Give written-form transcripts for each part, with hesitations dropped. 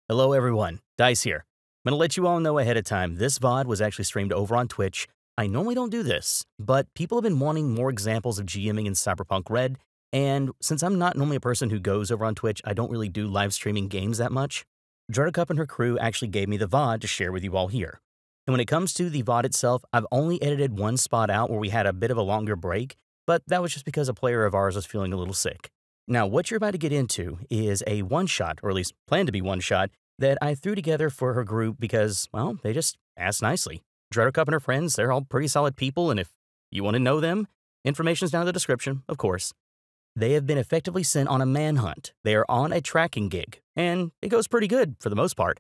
Hello everyone, Dice here. I'm gonna let you all know ahead of time, this VOD was actually streamed over on Twitch. I normally don't do this, but people have been wanting more examples of GMing in Cyberpunk Red, and since I'm not normally a person who goes over on Twitch, I don't really do live streaming games that much. Drutt and her crew actually gave me the VOD to share with you all here. And when it comes to the VOD itself, I've only edited one spot out where we had a bit of a longer break, but that was just because a player of ours was feeling a little sick. Now, what you're about to get into is a one-shot, or at least planned to be one-shot, that I threw together for her group because, well, they just asked nicely. Drutt and her friends, they're all pretty solid people, and if you want to know them, information's down in the description, of course. They have been effectively sent on a manhunt. They are on a tracking gig, and it goes pretty good for the most part.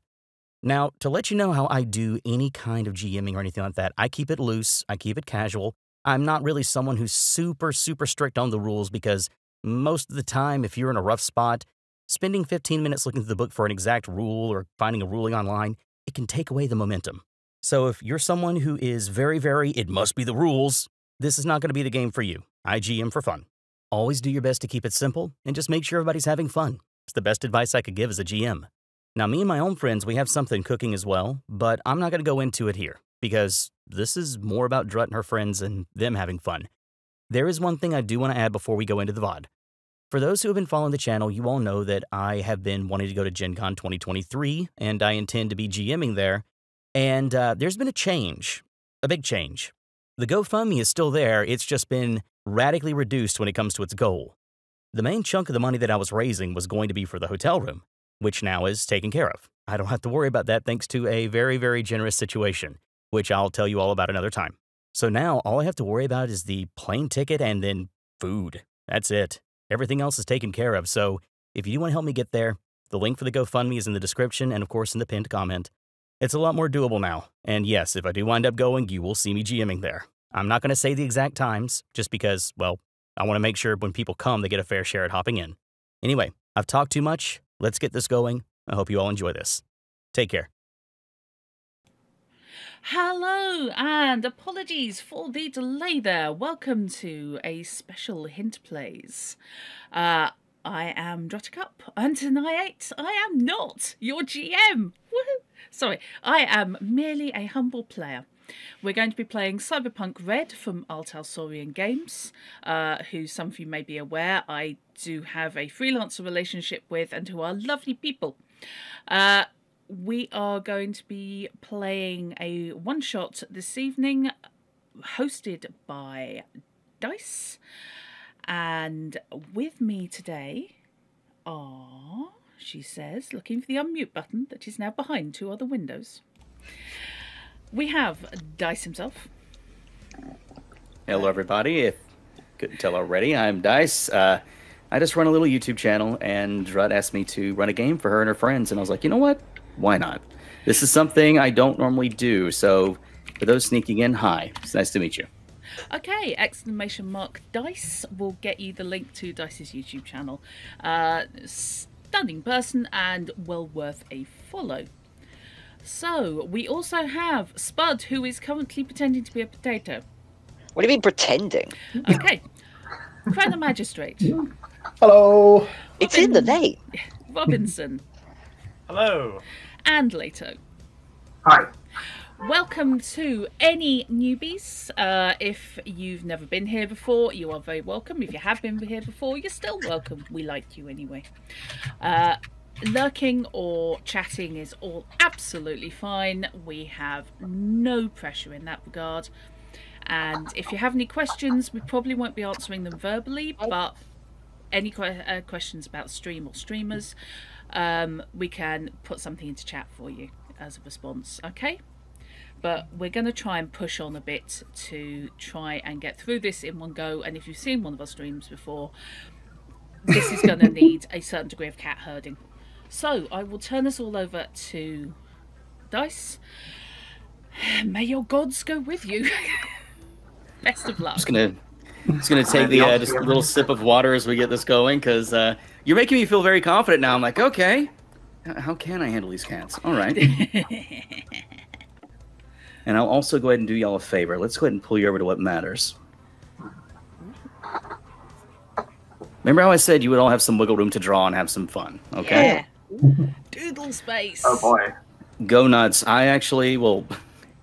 Now, to let you know how I do any kind of GMing or anything like that, I keep it loose, I keep it casual. I'm not really someone who's super strict on the rules because most of the time, if you're in a rough spot, spending 15 minutes looking through the book for an exact rule or finding a ruling online, it can take away the momentum. So if you're someone who is very, it must be the rules, this is not going to be the game for you. I GM for fun. Always do your best to keep it simple and just make sure everybody's having fun. It's the best advice I could give as a GM. Now, me and my own friends, we have something cooking as well, but I'm not going to go into it here because this is more about Drutt and her friends and them having fun. There is one thing I do want to add before we go into the VOD. For those who have been following the channel, you all know that I have been wanting to go to Gen Con 2023, and I intend to be GMing there. And there's been a change, a big change. The GoFundMe is still there, it's just been radically reduced when it comes to its goal. The main chunk of the money that I was raising was going to be for the hotel room, which now is taken care of. I don't have to worry about that thanks to a very generous situation, which I'll tell you all about another time. So now all I have to worry about is the plane ticket and then food. That's it. Everything else is taken care of, so if you do want to help me get there, the link for the GoFundMe is in the description and of course in the pinned comment. It's a lot more doable now, and yes, if I do wind up going, you will see me GMing there. I'm not going to say the exact times, just because, well, I want to make sure when people come, they get a fair share at hopping in. Anyway, I've talked too much, let's get this going. I hope you all enjoy this. Take care. Hello, and apologies for the delay there. Welcome to a special Hint Plays. I am Drutt, and tonight I am not your GM. Woohoo! Sorry, I am merely a humble player. We're going to be playing Cyberpunk Red from Talsorian Games, who some of you may be aware I do have a freelancer relationship with and who are lovely people. We are going to be playing a one-shot this evening, hosted by Dice. And with me today are, she says, looking for the unmute button that is now behind two other windows. We have Dice himself. Hello everybody, if you couldn't tell already, I'm Dice. I just run a little YouTube channel and Drutt asked me to run a game for her and her friends and I was like, you know what? Why not? This is something I don't normally do, so for those sneaking in, hi. It's nice to meet you. Okay, exclamation mark Dice will get you the link to Dice's YouTube channel. Stunning person and well worth a follow. So, we also have Spud, who is currently pretending to be a potato. What do you mean pretending? Okay. Crown Magistrate. Hello. It's in the name. Robinson. Hello. And Leto. Hi. Welcome to any newbies. If you've never been here before, you are very welcome. If you have been here before, you're still welcome. We like you anyway. Lurking or chatting is all absolutely fine. We have no pressure in that regard. And if you have any questions, we probably won't be answering them verbally, but any questions about stream or streamers, we can put something into chat for you as a response, okay? But we're going to try and push on a bit to try and get through this in one go. And if you've seen one of our streams before, this is going to need a certain degree of cat herding. So I will turn this all over to Dice. May your gods go with you. Best of luck. Just gonna take just a little sip of water as we get this going, because you're making me feel very confident now. I'm like, okay, how can I handle these cats? All right. And I'll also go ahead and do y'all a favor. Let's go ahead and pull you over to what matters. Remember how I said you would all have some wiggle room to draw and have some fun, okay? Yeah. Doodle space. Oh boy. Go nuts. I actually will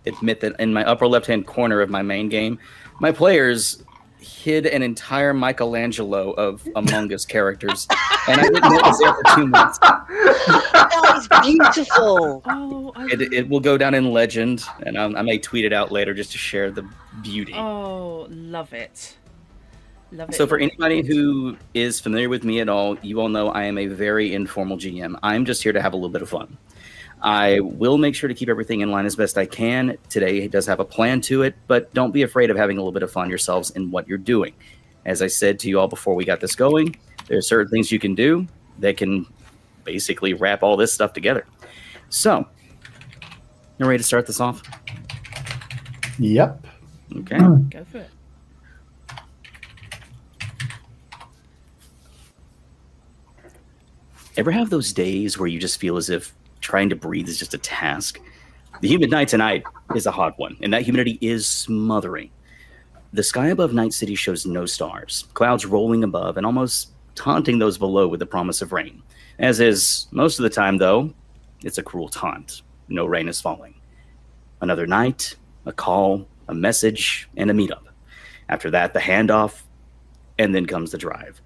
admit that in my upper left-hand corner of my main game, my players hid an entire Michelangelo of Among Us characters, and I didn't know it was there for 2 months. That is beautiful. Oh, It will go down in legend, and I may tweet it out later just to share the beauty. Oh, love it. Love it. So for anybody who is familiar with me at all, you all know I am a very informal GM. I'm just here to have a little bit of fun. I will make sure to keep everything in line as best I can. Today does have a plan to it, but don't be afraid of having a little bit of fun yourselves in what you're doing. As I said to you all before we got this going, there are certain things you can do that can basically wrap all this stuff together. So, you ready to start this off? Yep. Okay. Go for it. Ever have those days where you just feel as if trying to breathe is just a task? The humid night tonight is a hot one, and that humidity is smothering. The sky above Night City shows no stars, clouds rolling above and almost taunting those below with the promise of rain. As is most of the time, though, it's a cruel taunt. No rain is falling. Another night, a call, a message, and a meetup. After that, the handoff, and then comes the drive.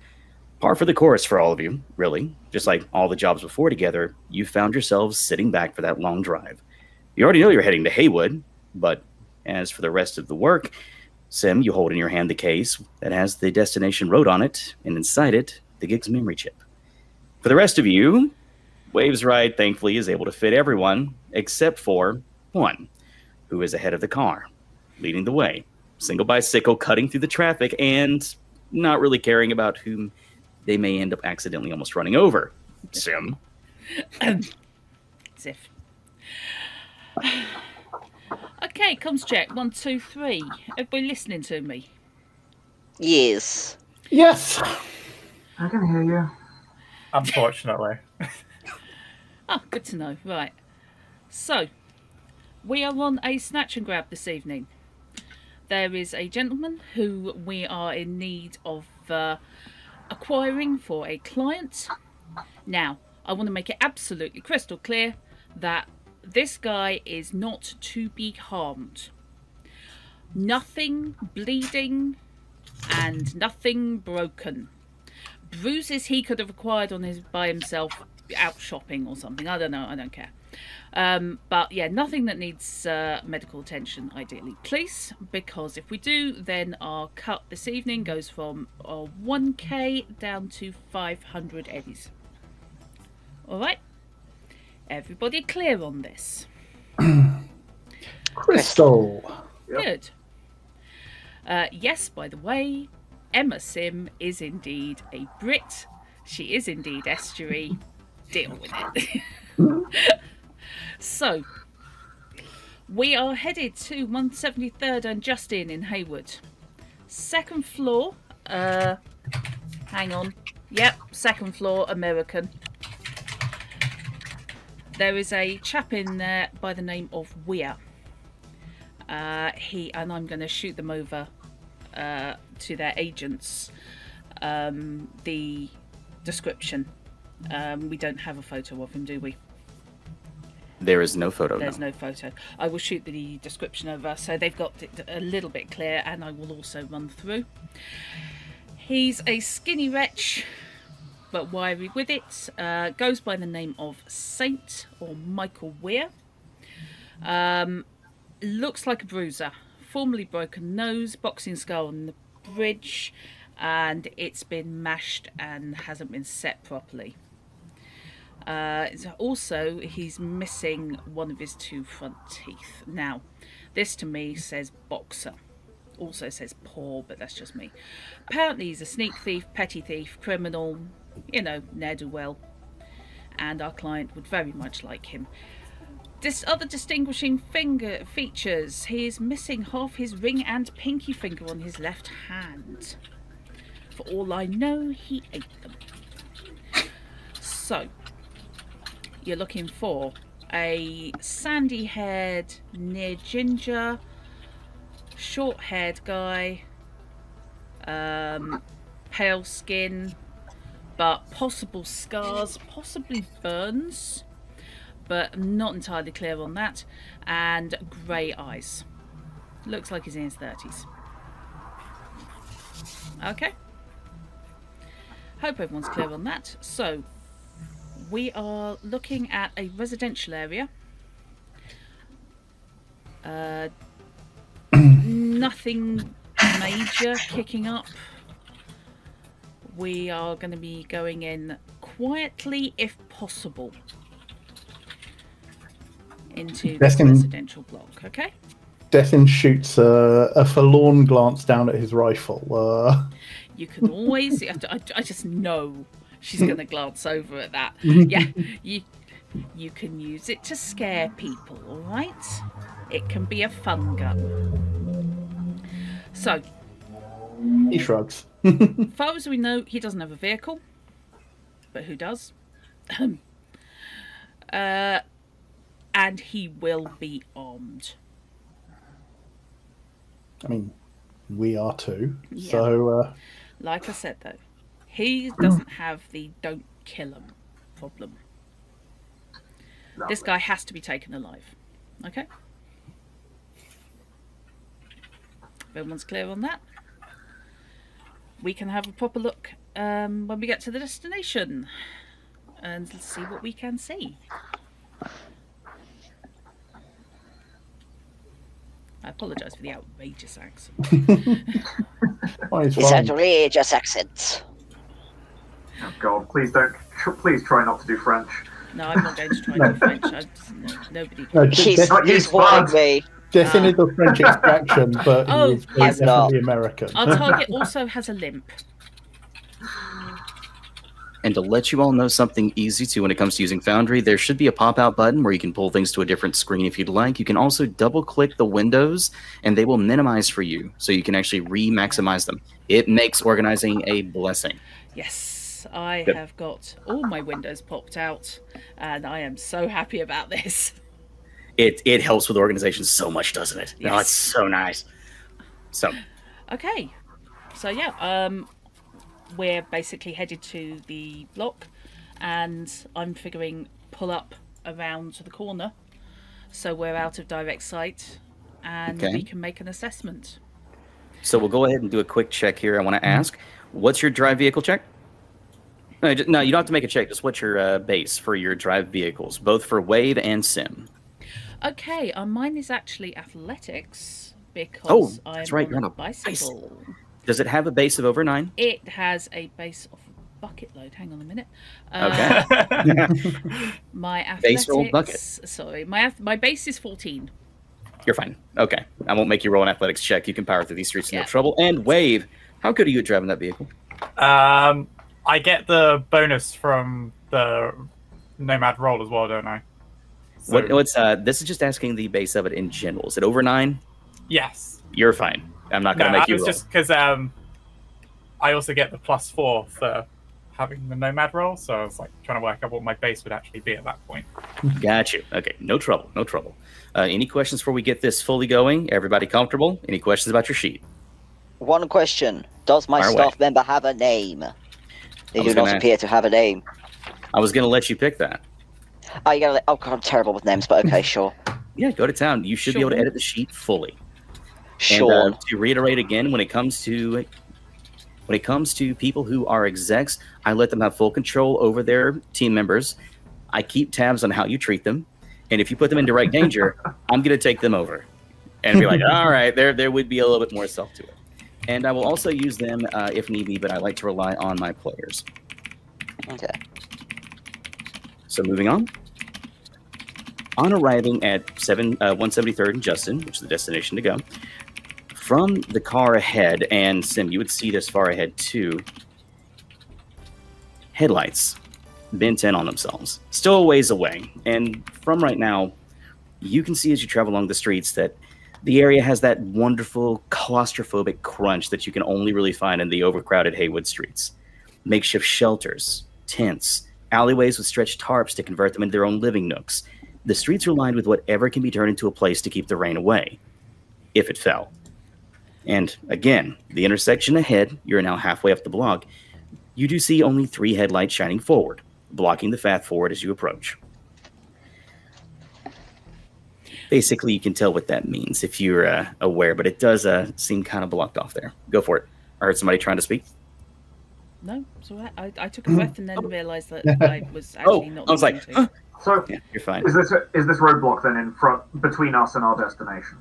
Par for the course for all of you, really. Just like all the jobs before together, you found yourselves sitting back for that long drive. You already know you're heading to Haywood, but as for the rest of the work, Sim, you hold in your hand the case that has the destination road on it, and inside it, the gig's memory chip. For the rest of you, Waves Ride, thankfully, is able to fit everyone, except for one, who is ahead of the car, leading the way. Single bicycle cutting through the traffic, and not really caring about whom they may end up accidentally almost running over. Sim. Ziff. Okay, comms check. 1, 2, 3. Everybody listening to me? Yes. Yes. I can hear you. Unfortunately. Oh, good to know. Right. So, we are on a snatch and grab this evening. There is a gentleman who we are in need of acquiring for a client. Now, I want to make it absolutely crystal clear that this guy is not to be harmed. Nothing bleeding and nothing broken. Bruises he could have acquired by himself out shopping or something. I don't know. I don't care. But yeah, nothing that needs medical attention, ideally, please, because if we do, then our cut this evening goes from 1k down to 500 eddies. Alright? Everybody clear on this? Crystal. Good. Yes, by the way, Emma Sim is indeed a Brit. She is indeed estuary. Deal with it. So, we are headed to 173rd and Justin in Haywood. Second floor, hang on. Yep, second floor, American. There is a chap in there by the name of Weir. And I'm going to shoot them over to their agents. The description. We don't have a photo of him, do we? There is no photo. There's no photo. I will shoot the description over so they've got it a little bit clear, and I will also run through. He's a skinny wretch, but wiry with it. Goes by the name of Saint or Michael Weir. Looks like a bruiser. Formerly broken nose, boxing skull on the bridge, and it's been mashed and hasn't been set properly. Also, he's missing one of his 2 front teeth. Now, this to me says boxer. Also says poor, but that's just me. Apparently, he's a sneak thief, petty thief, criminal, you know, ne'er-do-well. And our client would very much like him. Other distinguishing features. He is missing half his ring and pinky finger on his left hand. For all I know, he ate them. So, you're looking for a sandy-haired, near ginger, short-haired guy, pale skin, but possible scars, possibly burns but I'm not entirely clear on that. And grey eyes. Looks like he's in his 30s. Okay. Hope everyone's clear on that. So, we are looking at a residential area. Nothing major kicking up. We are going to be going in quietly, if possible, into the residential block. Okay. Destin shoots a forlorn glance down at his rifle. You can always. I just know she's going to glance over at that. Yeah, you can use it to scare people. All right. It can be a fun gun. So. He shrugs. As far as we know, he doesn't have a vehicle. But who does? And he will be armed. I mean, we are too. Yeah. So, like I said, though, he doesn't have the don't kill him problem. This guy has to be taken alive. Okay? If everyone's clear on that, we can have a proper look when we get to the destination and see what we can see. I apologise for the outrageous accent. It's outrageous accent. Oh God! Please try not to do French. No, I'm not going to try to do French. Nobody. He's warning me. Definitive French extraction, but he's definitely American. Our target also has a limp. And to let you all know something easy too when it comes to using Foundry, there should be a pop-out button where you can pull things to a different screen if you'd like. You can also double-click the windows, and they will minimize for you, so you can actually re-maximize them. It makes organizing a blessing. Yes, I have got all my windows popped out, and I am so happy about this. It helps with organization so much, doesn't it? Yes. Oh, it's so nice. So. Okay. So, yeah, we're basically headed to the block, and I'm figuring pull up around the corner so we're out of direct sight and we can make an assessment. So we'll go ahead and do a quick check here. I want to ask, what's your drive vehicle check? No, you don't have to make a check. Just what's your base for your drive vehicles, both for Wave and Sim? Okay, mine is actually athletics because I'm on a bicycle. Does it have a base of over 9? It has a base of bucket load. Hang on a minute. Okay. My athletics. Base roll bucket. Sorry, my base is 14. You're fine. Okay, I won't make you roll an athletics check. You can power through these streets no trouble. And Wave, how good are you at driving that vehicle? I get the bonus from the Nomad roll as well, don't I? So, this is just asking the base of it in general. Is it over 9? Yes. You're fine. I'm not going to make you roll. It's just because I also get the +4 for having the Nomad roll, so I was like trying to work out what my base would actually be at that point. Got you. Okay, no trouble, no trouble. Any questions before we get this fully going? Everybody comfortable? Any questions about your sheet? One question. Does my staff member have a name? They do not appear to have a name. I was going to let you pick that. Oh, oh God, I'm terrible with names, but okay, sure. Yeah, go to town. You should be able to edit the sheet fully. Sure. And to reiterate again, when it comes to people who are execs, I let them have full control over their team members. I keep tabs on how you treat them, and if you put them in direct danger, I'm going to take them over and be like, all right, there would be a little bit more self to it. And I will also use them if need be, but I like to rely on my players. Okay. So moving on. On arriving at 173rd and Justin, which is the destination to go, from the car ahead, and Sim, you would see this far ahead too, headlights bent in on themselves, still a ways away. And from right now, you can see as you travel along the streets that the area has that wonderful claustrophobic crunch that you can only really find in the overcrowded Haywood streets. Makeshift shelters, tents, alleyways with stretched tarps to convert them into their own living nooks. The streets are lined with whatever can be turned into a place to keep the rain away, if it fell. And again, the intersection ahead, you're now halfway up the block, you do see only 3 headlights shining forward, blocking the path forward as you approach. Basically, you can tell what that means if you're aware, but it does seem kind of blocked off there. Go for it. I heard somebody trying to speak. No, it's all right. I took a breath and then realised that I was actually not. I was like, to. So yeah, you're fine. Is this roadblock then in front between us and our destination?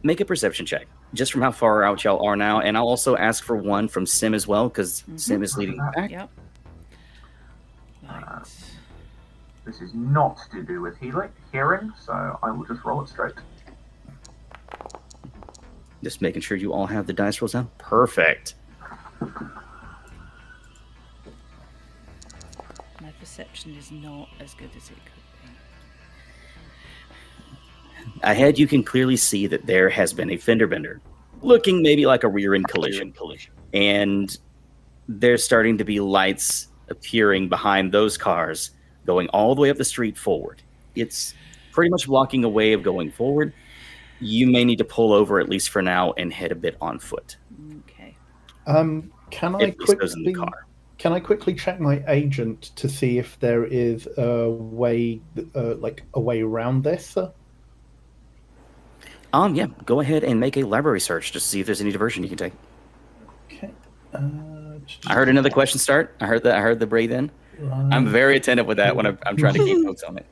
Make a perception check, just from how far out y'all are now, and I'll also ask for one from Sim as well, because Sim is leading back. Yep. Right. This is not to do with hearing, so I will just roll it straight. Just making sure you all have the dice rolls down. Perfect. My perception is not as good as it could be. Ahead, you can clearly see that there has been a fender bender, looking maybe like a rear-end collision. And there's starting to be lights appearing behind those cars, going all the way up the street forward. It's pretty much blocking a way of going forward. You may need to pull over, at least for now, and head a bit on foot. Okay. Can I quickly check my agent to see if there is a way, a way around this? Yeah. Go ahead and make a library search just to see if there's any diversion you can take. Okay. I heard another question start. I heard the breathe in. I'm very attentive with that when I'm trying to keep notes on it.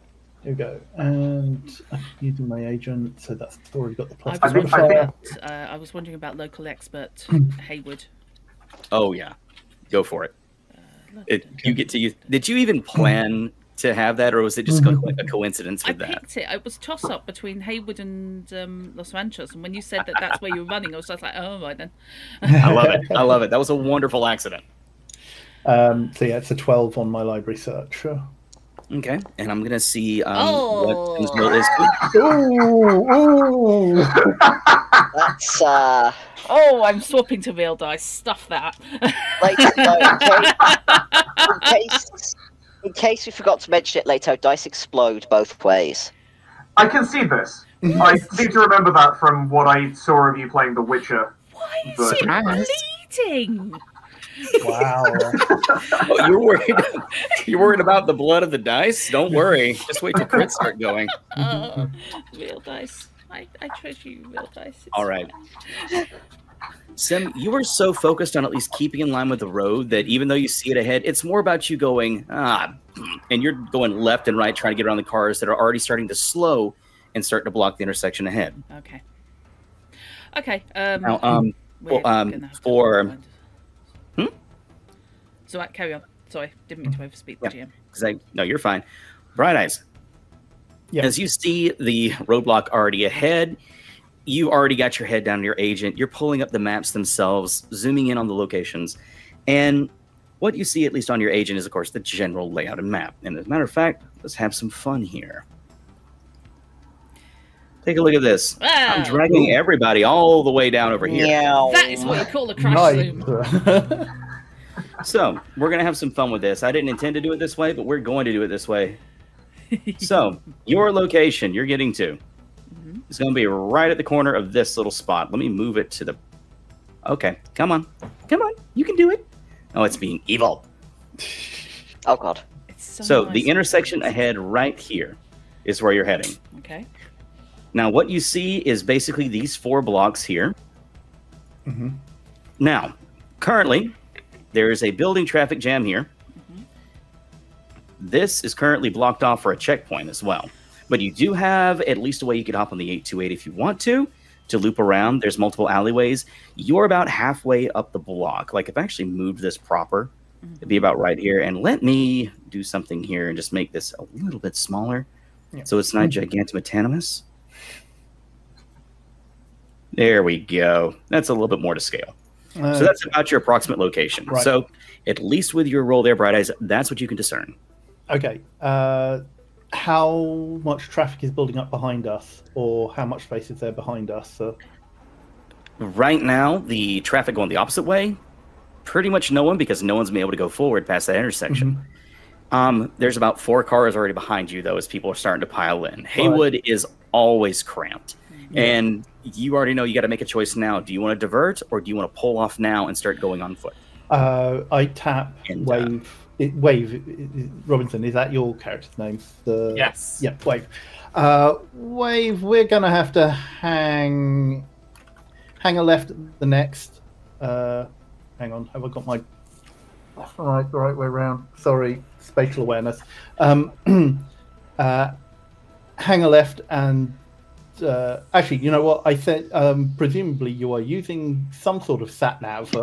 Here we go. And using my agent, so that's already got the plus. I was wondering about local expert Haywood. Oh yeah, go for it. You get to use. Did you even plan to have that, or was it just a coincidence with that? I picked it. It was toss up between Haywood and Los Ranchos, and when you said that that's where you were running, I was just like, oh right then. I love it. I love it. That was a wonderful accident. So yeah, it's a 12 on my library search. Okay, and I'm gonna see what Tim's roll is. That's Oh, I'm swapping to real dice. Stuff that. In case we forgot to mention it later, dice explode both ways. I can see this. I seem to remember that from what I saw of you playing The Witcher. Why is she bleeding? Wow. Oh, you're worried about the blood of the dice? Don't worry. Just wait till crits start going. Real dice. I treasure you, real dice. It's all right. Sim, you are so focused on at least keeping in line with the road that even though you see it ahead, it's more about you going, and you're going left and right trying to get around the cars that are already starting to slow and starting to block the intersection ahead. Okay. Okay. So carry on. Sorry, didn't mean to overspeak the GM. No, you're fine. Bright Eyes. Yeah. As you see the roadblock already ahead, you already got your head down to your agent. You're pulling up the maps themselves, zooming in on the locations. And what you see, at least on your agent, is, of course, the general layout and map. And as a matter of fact, let's have some fun here. Take a look at this. Wow. I'm dragging everybody all the way down over here. Yeah. That is what you call a crash zoom. So, we're going to have some fun with this. I didn't intend to do it this way, but we're going to do it this way. So, your location you're getting to is going to be right at the corner of this little spot. Let me move it to the... Okay, come on. Come on, you can do it. Oh, it's being evil. Oh, God. So nice. The intersection ahead right here is where you're heading. Okay. Now, what you see is basically these 4 blocks here. Now, currently... there is a building traffic jam here. This is currently blocked off for a checkpoint as well. But you do have at least a way you could hop on the 828 if you want to loop around. There's multiple alleyways. You're about halfway up the block. Like, if I actually moved this proper, it'd be about right here. And let me do something here and just make this a little bit smaller. Yeah. So it's not gigantomotanimous. There we go. That's a little bit more to scale. So that's about your approximate location. Right. So at least with your roll there, Bright Eyes, that's what you can discern. Okay. How much traffic is building up behind us, or how much space is there behind us? Right now, the traffic going the opposite way, pretty much no one, because no one's been able to go forward past that intersection. There's about 4 cars already behind you, though, as people are starting to pile in. Haywood is always cramped. And you already know you got to make a choice now. Do you want to divert, or do you want to pull off now and start going on foot? I tap and, Wave. Wave. Robinson, is that your character's name? Yes. Yeah, Wave. Wave, we're going to have to hang a left the next. Hang on, have I got my... Right, the right way around. Sorry, spatial awareness. Hang a left and... actually, you know what? I said presumably you are using some sort of sat-nav,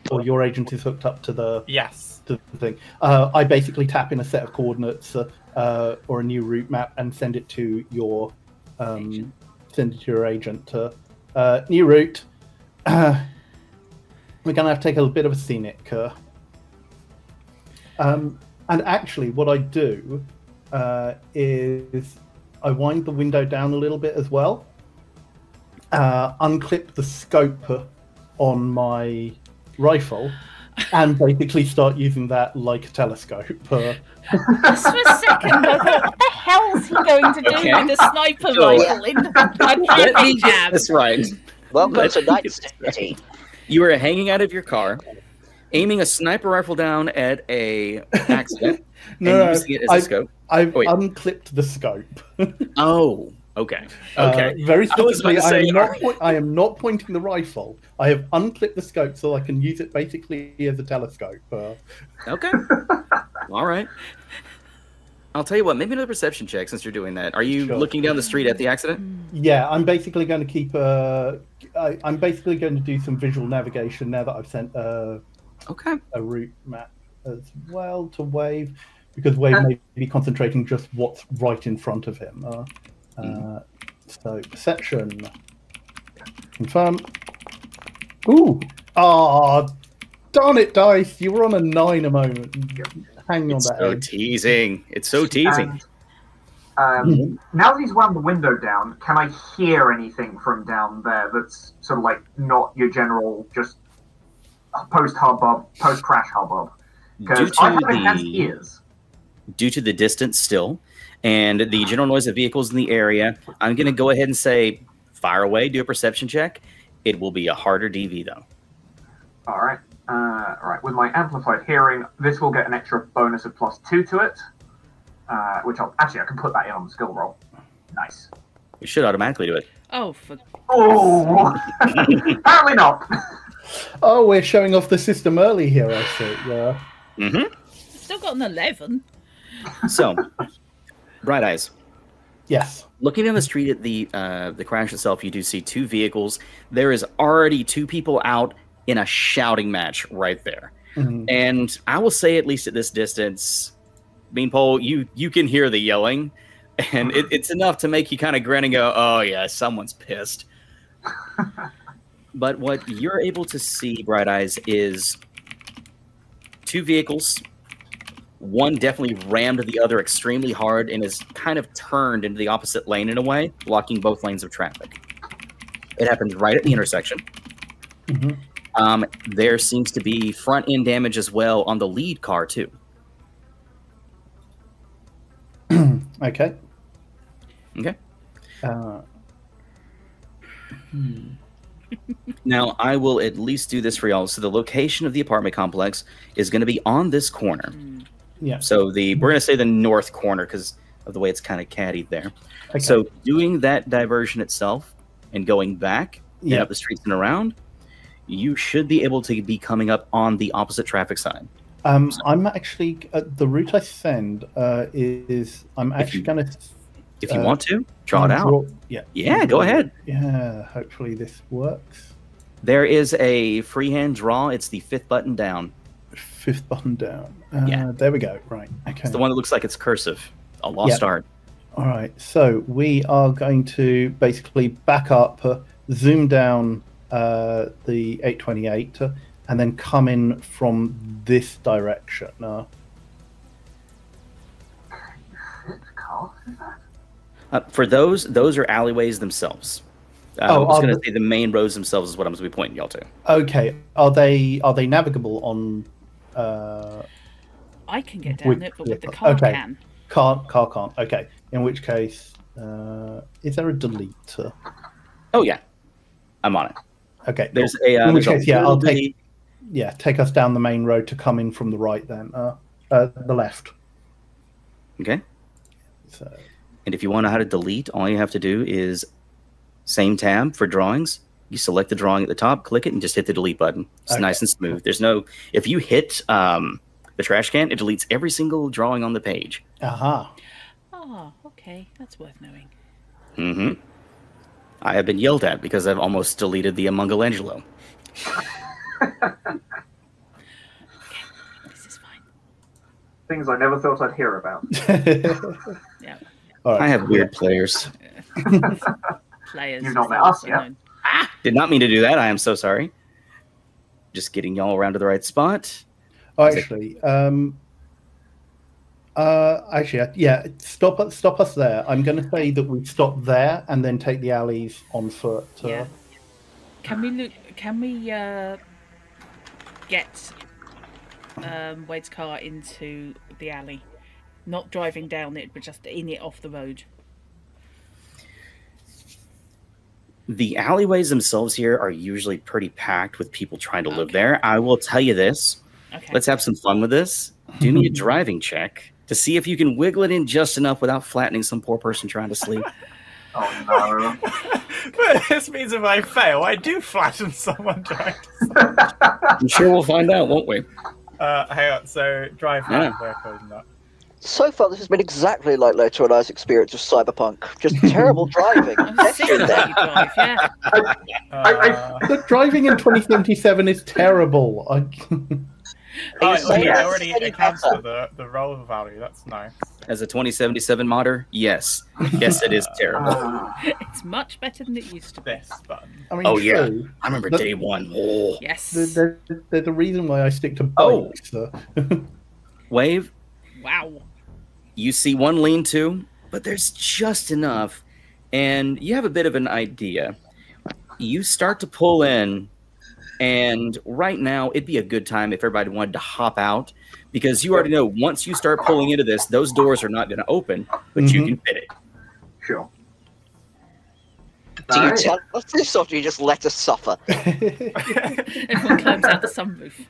or your agent is hooked up to the... Yes. To the thing. I basically tap in a set of coordinates or a new route map and send it to your agent. New route. We're going to have to take a bit of a scenic. And actually, what I do is I wind the window down a little bit as well. Unclip the scope on my rifle. And basically start using that like a telescope. Just for a second, I thought, what the hell is he going to do with a sniper rifle in a traffic jam? That's right. Welcome to Night City. You were hanging out of your car, aiming a sniper rifle down at a accident, and using it as a scope. I've unclipped the scope. Oh, okay. Okay. Very specifically, I am not pointing the rifle. I have unclipped the scope so I can use it basically as a telescope. Okay. All right. I'll tell you what, maybe another perception check since you're doing that. Are you looking down the street at the accident? Yeah, I'm basically going to keep... I'm basically going to do some visual navigation now that I've sent a route map as well to Wave, because Wave may be concentrating just what's right in front of him. So, perception. Confirm. Ooh! Ah, darn it, dice! You were on a 9 a moment. Hang on that. So teasing. It's so teasing. And, now that he's wound the window down, can I hear anything from down there that's sort of like not your general just post-crash hubbub? Because I have enhanced ears. Due to the distance still, and the general noise of vehicles in the area, I'm going to go ahead and say, fire away, do a perception check. It will be a harder DV, though. All right. With my amplified hearing, this will get an extra bonus of +2 to it, which I can put that in on the skill roll. Nice. We should automatically do it. Oh, apparently not. Oh, we're showing off the system early here, I see. Yeah. Still got an 11. So, Bright Eyes. Yes. Looking down the street at the crash itself, you do see 2 vehicles. There is already 2 people out in a shouting match right there. And I will say, at least at this distance, Beanpole, you can hear the yelling, and it's enough to make you kind of grin and go, oh yeah, someone's pissed. But what you're able to see, Bright Eyes, is 2 vehicles. One definitely rammed the other extremely hard and is kind of turned into the opposite lane in a way, blocking both lanes of traffic. It happens right at the intersection. There seems to be front-end damage as well on the lead car, too. Okay. Okay. Now, I will at least do this for y'all. So the location of the apartment complex is going to be on this corner. Yeah. So we're going to say the north corner because of the way it's kind of caddied there. Okay. So doing that diversion itself and going back and up the streets and around, you should be able to be coming up on the opposite traffic side. I'm actually the route I send is I'm actually going to. If you want to draw it out, yeah, go ahead. Yeah, hopefully this works. There is a freehand draw. It's the 5th button down. 5th button down. There we go. Right. Okay. It's the one that looks like it's cursive. A lost art. All right. So we are going to basically back up, zoom down the 828, and then come in from this direction. For those are alleyways themselves. I was going to say the main roads themselves is what I'm going to be pointing y'all to. Okay. Are they navigable on? I can get down it, but with the car can. Car can't. Okay. In which case, is there a delete? Oh yeah, I'm on it. Okay. There's in which case, I'll take us down the main road to come in from the right then. The left. Okay. So And if you want to know how to delete, all you have to do is same tab for drawings. You select the drawing at the top, click it, and just hit the delete button. It's nice and smooth. There's no, if you hit the trash can, it deletes every single drawing on the page. Oh, okay. That's worth knowing. Mm-hmm. I have been yelled at because I've almost deleted the Michelangelo. This is fine. Things I never thought I'd hear about. Yeah. I have weird players. Players. You've not met us, yeah? Did not mean to do that. I am so sorry. Just getting y'all around to the right spot. Oh, actually, yeah. Stop us there. I'm going to say that we stop there and then take the alleys on foot. Yeah. Can we get Wade's car into the alley? Not driving down it, but just in it off the road. The alleyways themselves here are usually pretty packed with people trying to live there. I will tell you this. Okay. Let's have some fun with this. Do me a driving check to see if you can wiggle it in just enough without flattening some poor person trying to sleep. Oh, no. But this means if I fail, I do flatten someone trying to sleep. I'm sure we'll find out, won't we? Hang on, so drive Yeah. vehicles and that. So far, this has been exactly like Leto and I's experience of Cyberpunk. Just terrible driving. I'm sick of that you drive, yeah. The driving in 2077 is terrible. It already accounts for the roll value. That's nice. As a 2077 modder, yes. Yes, it is terrible. It's much better than it used to be. This button. I mean, yeah. true. I remember day one. Oh. Yes. There's a reason why I stick to bikes. Wave. Wow. You see one lean-to, but there's just enough, and you have a bit of an idea. You start to pull in, and right now it'd be a good time if everybody wanted to hop out, because you already know once you start pulling into this, those doors are not going to open, but you can fit it. Sure. Do you tell us this, or do you just let us suffer? Everyone climbs out the sunroof.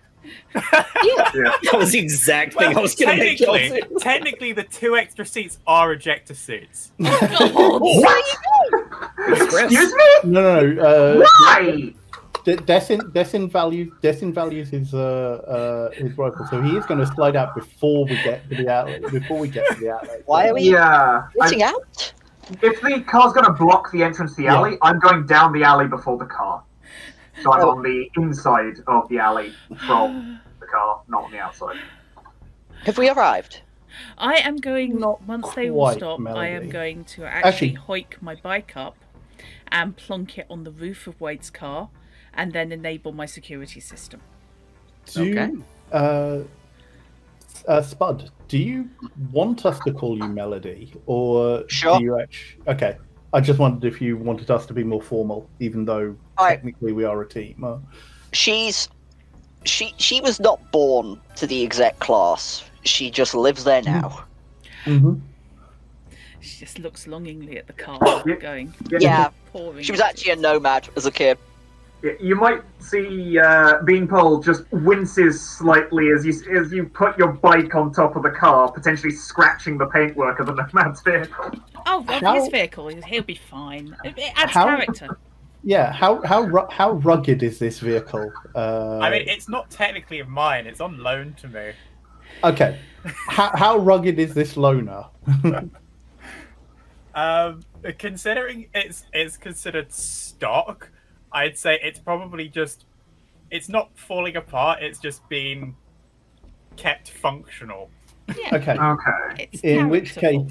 That was the exact thing I was going to make. Technically, the 2 extra seats are ejector seats. What? Excuse me? No. Why? Destin values his rifle, so he is going to slide out before we get to the outlet. Why are we getting out? If the car's going to block the entrance to the alley, I'm going down the alley before the car. So I'm on the inside of the alley from the car, not on the outside. Have we arrived? I am going, once they all stop, I am going to actually hoik my bike up and plonk it on the roof of Wade's car and then enable my security system. Spud, do you want us to call you Melody, or sure. Do you actually? Okay, I just wondered if you wanted us to be more formal, even though technically we are a team. She was not born to the exec class. She just lives there now. Mm-hmm. She just looks longingly at the car, going. Yeah, pouring. She was actually a nomad as a kid. You might see Beanpole just winces slightly as you put your bike on top of the car, potentially scratching the paintwork of the nomad's vehicle. Oh, his vehicle, he'll be fine. It adds character. Yeah, how rugged is this vehicle? I mean, it's not technically of mine. It's on loan to me. Okay, how rugged is this loaner? Considering it's considered stock, I'd say it's probably just, it's not falling apart, it's just being kept functional. Yeah. Okay. In which case,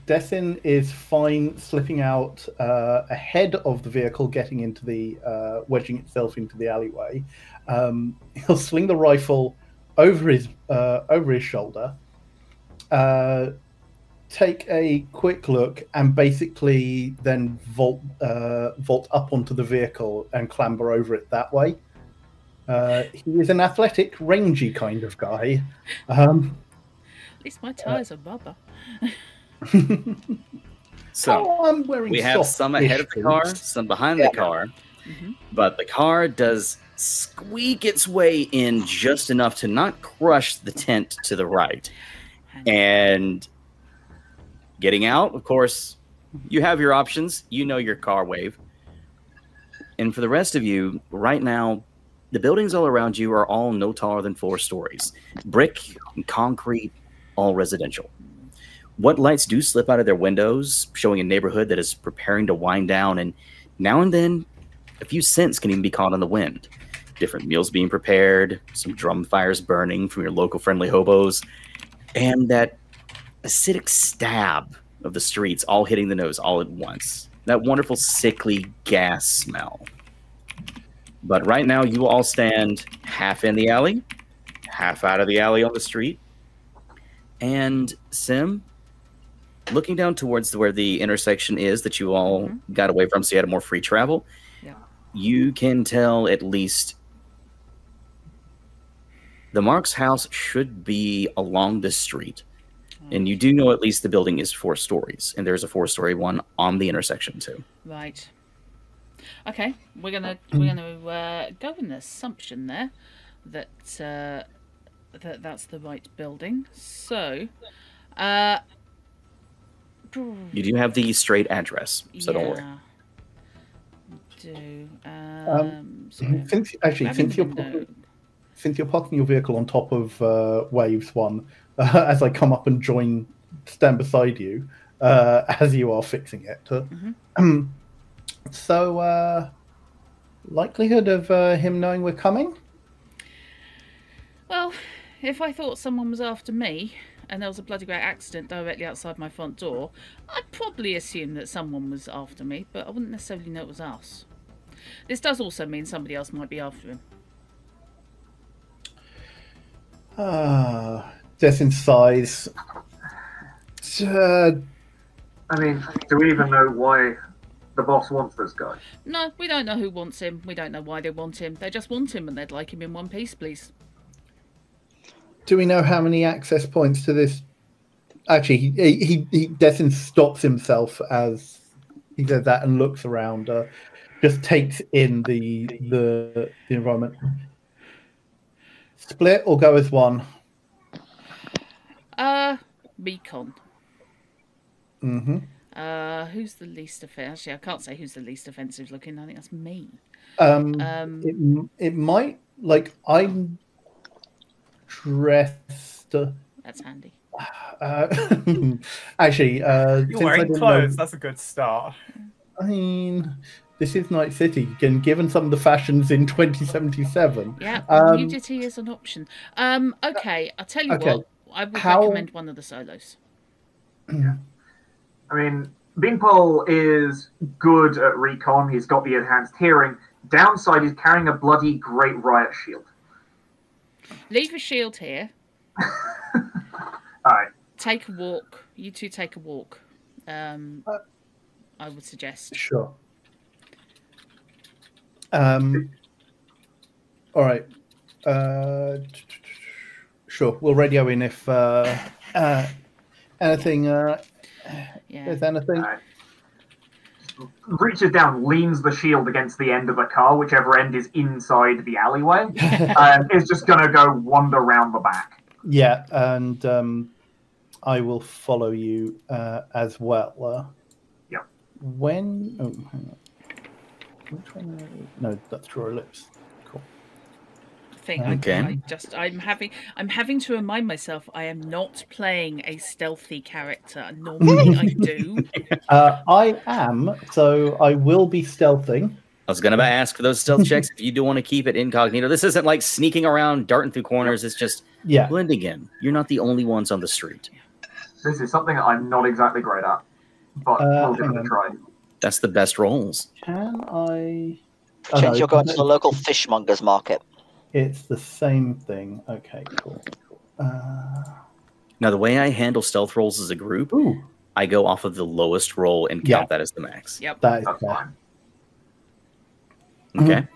Destin is fine slipping out ahead of the vehicle, getting into the, wedging itself into the alleyway. He'll sling the rifle over his shoulder, take a quick look, and basically then vault up onto the vehicle and clamber over it that way. He is an athletic, rangy kind of guy. At least my tires are rubber. So we have some ahead of the car, some behind the car, but the car does squeak its way in just enough to not crush the tent to the right. And Getting out, of course, you have your options. You know your car wave. And for the rest of you, right now, the buildings all around you are all no taller than 4 stories. Brick and concrete, all residential. What lights do slip out of their windows, showing a neighborhood that is preparing to wind down, and now and then, a few scents can even be caught on the wind. Different meals being prepared, some drum fires burning from your local friendly hobos, and that acidic stab of the streets all hitting the nose all at once. That wonderful sickly gas smell. But right now, you all stand half in the alley, half out of the alley on the street. And Sim, looking down towards where the intersection is that you all got away from, so you had more free travel, you can tell at least the Mark's house should be along this street. And you do know at least the building is 4 stories, and there's a 4-story one on the intersection too. Right. Okay, we're gonna go in the assumption there that that's the right building. So, you do have the straight address, so don't worry. Since you're parking your vehicle on top of Waves one, as I come up and stand beside you as you are fixing it. So, likelihood of him knowing we're coming? Well, if I thought someone was after me and there was a bloody great accident directly outside my front door, I'd probably assume that someone was after me, but I wouldn't necessarily know it was us. This does also mean somebody else might be after him. Death in size. I mean, do we even know why the boss wants this guy? No, we don't know who wants him. We don't know why they want him. They just want him and they'd like him in one piece, please. Do we know how many access points to this? Actually, he Death stops himself as he says that and looks around. Just takes in the environment. Split or go as one? Recon. Who's the least offensive? Actually, I can't say who's the least offensive looking. I think that's me. It might, like, I'm dressed. That's handy. Actually, you're wearing clothes. That's a good start. I mean, this is Night City, and given some of the fashions in 2077. Yeah, nudity is an option. Okay, I'll tell you what. I would recommend one of the solos. Yeah. I mean, Beanpole is good at recon. He's got the enhanced hearing. Downside, he's carrying a bloody Great Riot shield. Leave a shield here. Alright. Take a walk. You two take a walk. I would suggest. Sure. Alright. Sure. We'll radio in if anything. There's anything. Reaches down, leans the shield against the end of the car, whichever end is inside the alleyway, and is just going to go wander round the back. Yeah, and I will follow you as well. Yeah. When? Oh, hang on. Which one? No, that's Draw Lips. Cool. Okay. I'm having to remind myself I am not playing a stealthy character. Normally I do. I am, so I will be stealthing. I was going to ask for those stealth checks if you do want to keep it incognito. This isn't like sneaking around, darting through corners. It's just blending in. You're not the only ones on the street. This is something that I'm not exactly great at, but we'll give it a try. That's the best rolls. Can I... Chance you're going to the local fishmonger's market. It's the same thing. Okay, cool. Now, the way I handle stealth rolls as a group, I go off of the lowest roll and count that as the max. Yep. That's fine. Okay.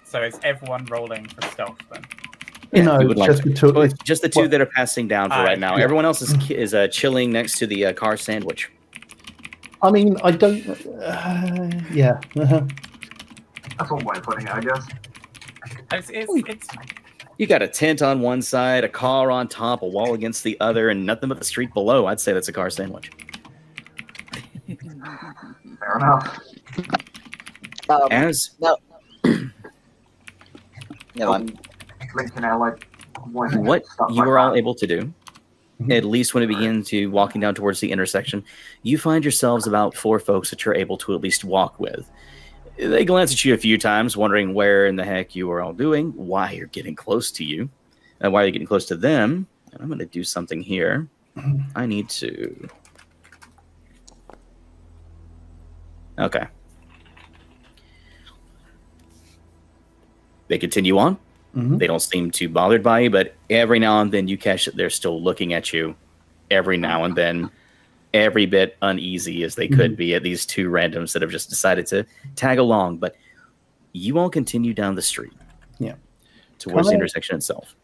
So is everyone rolling for stealth then? Just the two that are passing down for right now. Everyone else is chilling next to the car sandwich. I mean, I don't... yeah. That's one way of putting it, I guess. It's You got a tent on one side, a car on top, a wall against the other, and nothing but the street below. I'd say that's a car sandwich. Fair enough. As No. No, I'm. Lincoln Airline. what you are all able to do, at least when it begins to walking down towards the intersection, you find yourselves about 4 folks that you're able to at least walk with. They glance at you a few times, wondering where in the heck you are all doing, why you're getting close to you, and why you're getting close to them. And I'm going to do something here. I need to... Okay. They continue on. They don't seem too bothered by you, but every now and then you catch that they're still looking at you. Every now and then, every bit uneasy as they could be at these 2 randoms that have just decided to tag along. But you all continue down the street. Yeah. Towards the intersection itself.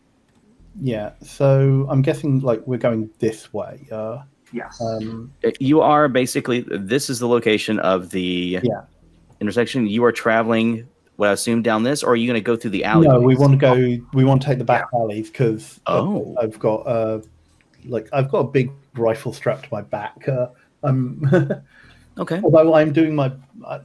Yeah. So I'm guessing like we're going this way. Yes. You are basically, this is the location of the intersection. You are traveling, what I assume, down this, or are you going to go through the alley? No, we want to go. We want to take the back alleys because I've got I've got a big rifle strapped to my back. Okay. Although I'm doing my, I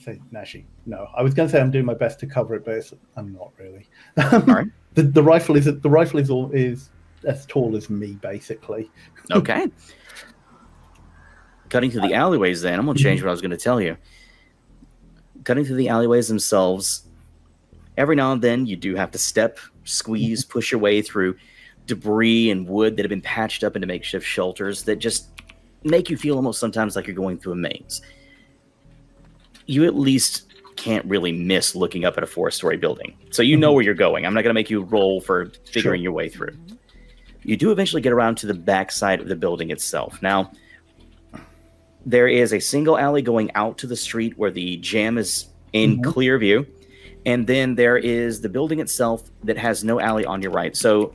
say actually no. I was going to say I'm doing my best to cover it, but I'm not really. All right. The rifle is as tall as me, basically. Okay. Cutting through the alleyways, then I'm going to change what I was going to tell you. Cutting through the alleyways themselves, every now and then you do have to step, squeeze, push your way through debris and wood that have been patched up into makeshift shelters that just make you feel almost sometimes like you're going through a maze. You at least can't really miss looking up at a 4-story building. So you know where you're going. I'm not going to make you roll for figuring your way through. You do eventually get around to the back side of the building itself. Now, there is a single alley going out to the street where the jam is in clear view. And then there is the building itself that has no alley on your right. So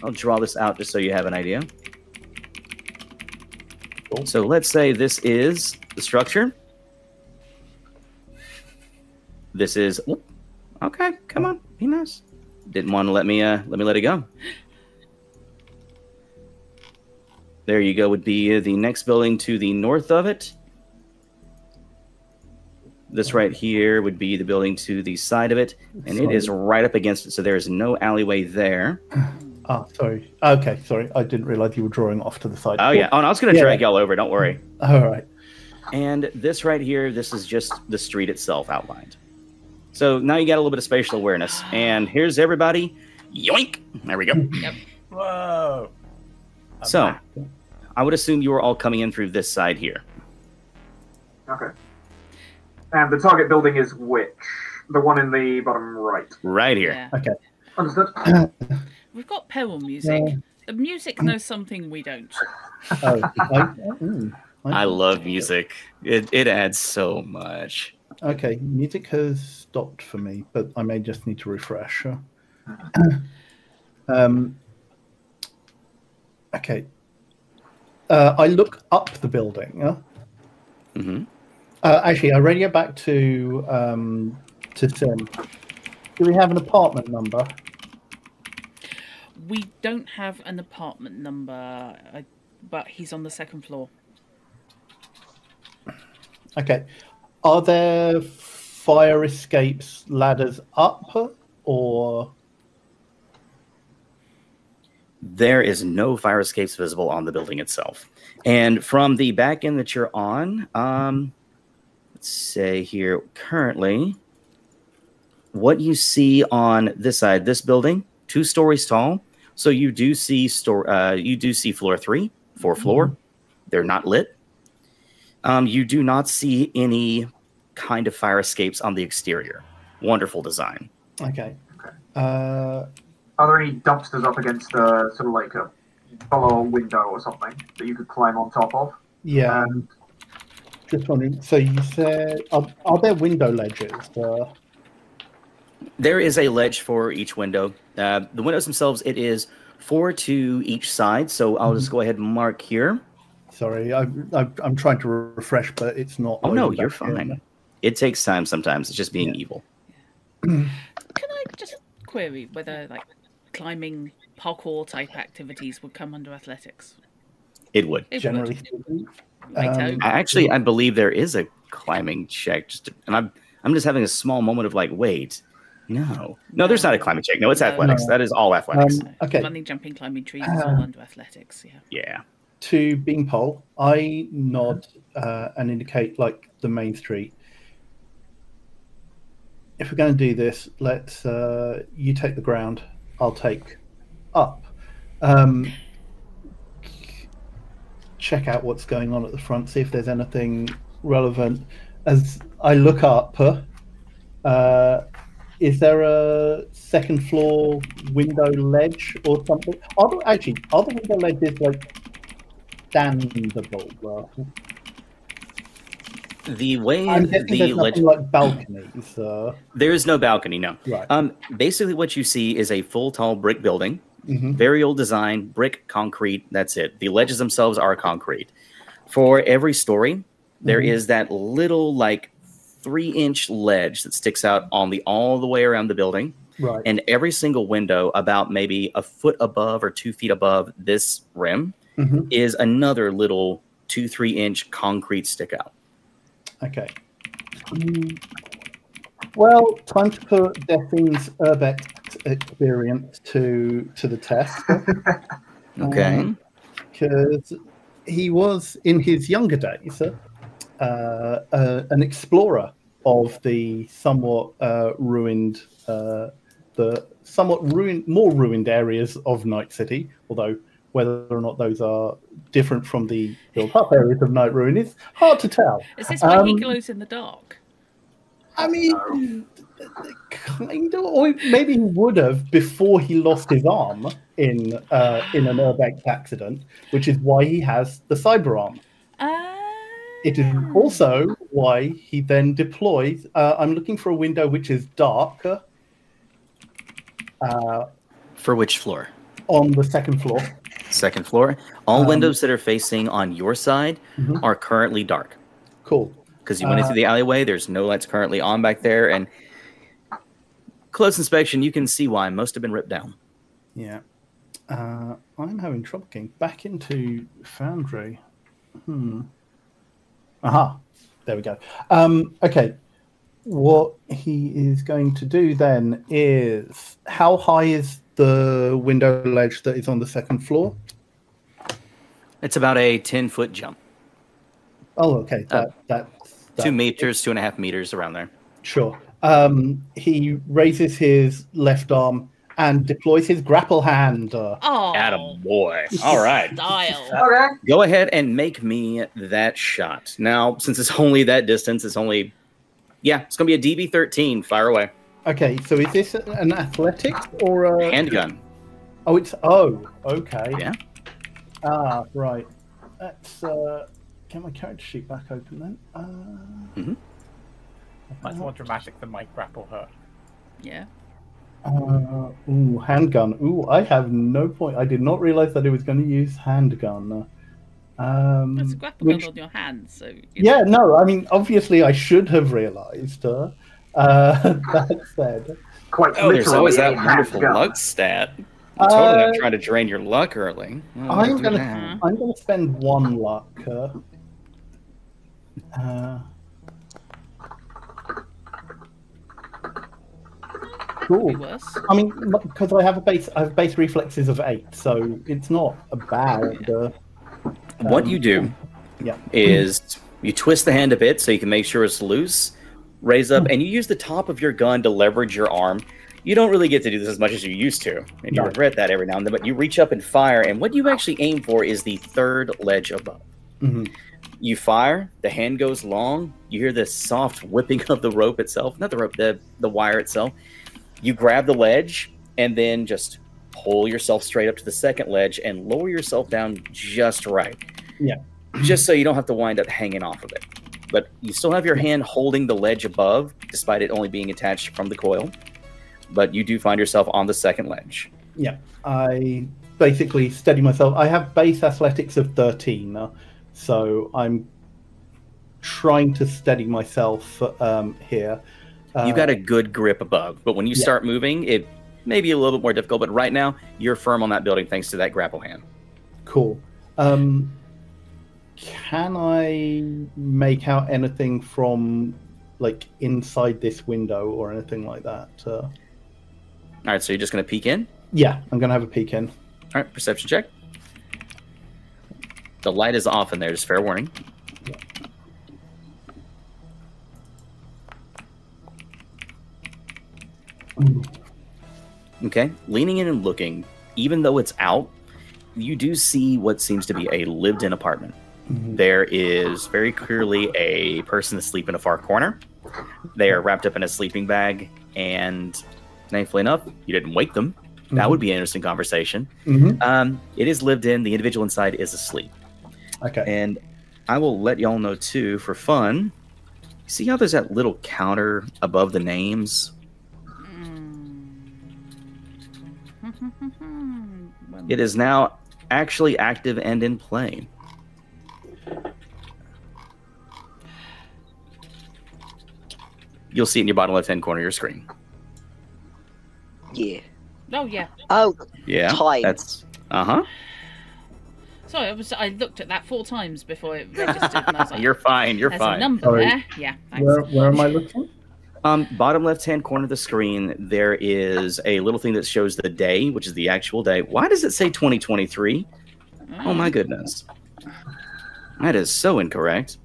I'll draw this out just so you have an idea. Cool. So let's say this is the structure. This is... Okay, come on. Be nice. Didn't want to let me let it go. There you go, would be the next building to the north of it. This right here would be the building to the side of it, and it is right up against it, so there is no alleyway there. Oh, sorry. Okay, sorry. I didn't realize you were drawing off to the side. Oh, yeah. Oh, and I was going to drag y'all over, don't worry. All right. And this right here, this is just the street itself outlined. So now you got a little bit of spatial awareness, and here's everybody. Yoink! There we go. Yep. Whoa. So, I would assume you were all coming in through this side here. Okay. And the target building is which? The one in the bottom right. Right here. Yeah. Okay. Understood. We've got peril music. The music knows something we don't. I love music. It adds so much. Okay, music has stopped for me, but I may just need to refresh. Okay. I look up the building. Actually, I radio back to Tim. Do we have an apartment number? We don't have an apartment number, but he's on the 2nd floor. Okay. Are there fire escapes ladders up, or...? There is no fire escapes visible on the building itself. And from the back end that you're on, let's say here, currently, what you see on this side, this building, 2 stories tall. So you do see floor 3, 4th floor. They're not lit. You do not see any kind of fire escapes on the exterior. Wonderful design. Okay. Are there any dumpsters up against sort of like a below a window or something that you could climb on top of? Yeah. Just wondering. So you said, are there window ledges? There is a ledge for each window. The windows themselves, it is 4 to each side. So I'll just go ahead and mark here. Sorry, I'm trying to refresh, but it's not. Oh no, you're fine. It takes time sometimes. It's just being evil. Can I just query whether like climbing parkour type activities would come under athletics? It would. Generally. I believe there is a climbing check. And I'm just having a small moment of like, wait, no, there's not a climbing check. No, it's athletics. No. That is all athletics. Okay. Running, jumping, climbing trees is all under athletics. Yeah. Yeah. To Beanpole, I nod and indicate like the main street. If we're going to do this, let's you take the ground, I'll take up. Check out what's going on at the front, see if there's anything relevant. As I look up, is there a second floor window ledge or something? Are the window ledges like standable? The way I'm guessing there's nothing like balconies. There is no balcony, no. Right. Basically, what you see is a full tall brick building, Mm-hmm. very old design, brick, concrete. That's it. The ledges themselves are concrete. For every story, there is that little like 3-inch ledge that sticks out on all the way around the building. Right. And every single window, about maybe a foot above or 2 feet above this rim, is another little 2-3-inch concrete stick out. Okay. Well, time to put Defin's Urbex experience to the test. Okay. Because he was, in his younger days, an explorer of the somewhat ruined, more ruined areas of Night City, although whether or not those are different from the built-up areas of Night Ruin is hard to tell. Is this why he glows in the dark? I mean, kind of, or maybe he would have before he lost his arm in an Urbex accident, which is why he has the cyber arm. It is also why he then deploys. I'm looking for a window which is dark. For which floor? On the second floor. Second floor. All windows that are facing on your side are currently dark. Cool. Because you went into the alleyway, there's no lights currently on back there, and close inspection, you can see why. Most have been ripped down. Yeah. I'm having trouble getting back into Foundry. Aha. There we go. Okay. What he is going to do then is, how high is the window ledge that is on the second floor? It's about a 10-foot jump. Oh, okay. That's 2 meters, 2.5 meters, around there. Sure. He raises his left arm and deploys his grapple hand. Oh, attaboy. All right. Style. Okay. Go ahead and make me that shot. Now, since it's only that distance, it's only... Yeah, it's going to be a DB13. Fire away. Okay, so is this an athletics or a... Handgun. Oh, it's... Oh, okay. Yeah. Ah, right. Let's get my character sheet back open then. That's more dramatic than my grapple hurt. Yeah. Ooh, handgun. Ooh, I have no point. I did not realize that it was going to use handgun. That's a grapple gun on your hand, so... Yeah, no, I mean, obviously I should have realized. That said... Quite there's always that literally wonderful luck stat. I'm totally not trying to drain your luck early. I'm gonna spend 1 luck. Cool. I mean, because I have base reflexes of 8, so it's not a bad. What you do is you twist the hand a bit so you can make sure it's loose, raise up, and you use the top of your gun to leverage your arm. You don't really get to do this as much as you used to, and you regret that every now and then, but you reach up and fire, and what you actually aim for is the 3rd ledge above. You fire, the hand goes long, you hear this soft whipping of the rope itself, not the rope, the wire itself. You grab the ledge, and then just pull yourself straight up to the 2nd ledge and lower yourself down just right. Yeah. Just so you don't have to wind up hanging off of it. But you still have your hand holding the ledge above, despite it only being attached from the coil. But you do find yourself on the 2nd ledge. Yeah. I basically steady myself. I have base athletics of 13, so I'm trying to steady myself here. You got a good grip above, but when you start moving, it may be a little bit more difficult. But right now, you're firm on that building thanks to that grapple hand. Cool. can I make out anything from like inside this window or anything like that? All right, so you're just going to peek in? Yeah, I'm going to have a peek in. All right, perception check. The light is off in there, just fair warning. Okay, leaning in and looking, even though it's out, you do see what seems to be a lived-in apartment. There is very clearly a person asleep in a far corner. They are wrapped up in a sleeping bag, and thankfully enough, you didn't wake them. That would be an interesting conversation. It is lived in. The individual inside is asleep. Okay. And I will let y'all know, too, for fun, see how there's that little counter above the names? It is now actually active and in play. You'll see it in your bottom left-hand corner of your screen. Yeah. Oh yeah. Oh. Yeah. Time. That's Sorry, I looked at that 4 times before it registered, and I was like, You're fine. You're there's fine. a number Sorry. there. Yeah. Thanks. Where am I looking? Bottom left-hand corner of the screen, there is a little thing that shows the day, which is the actual day. Why does it say 2023? Oh my goodness. That is so incorrect.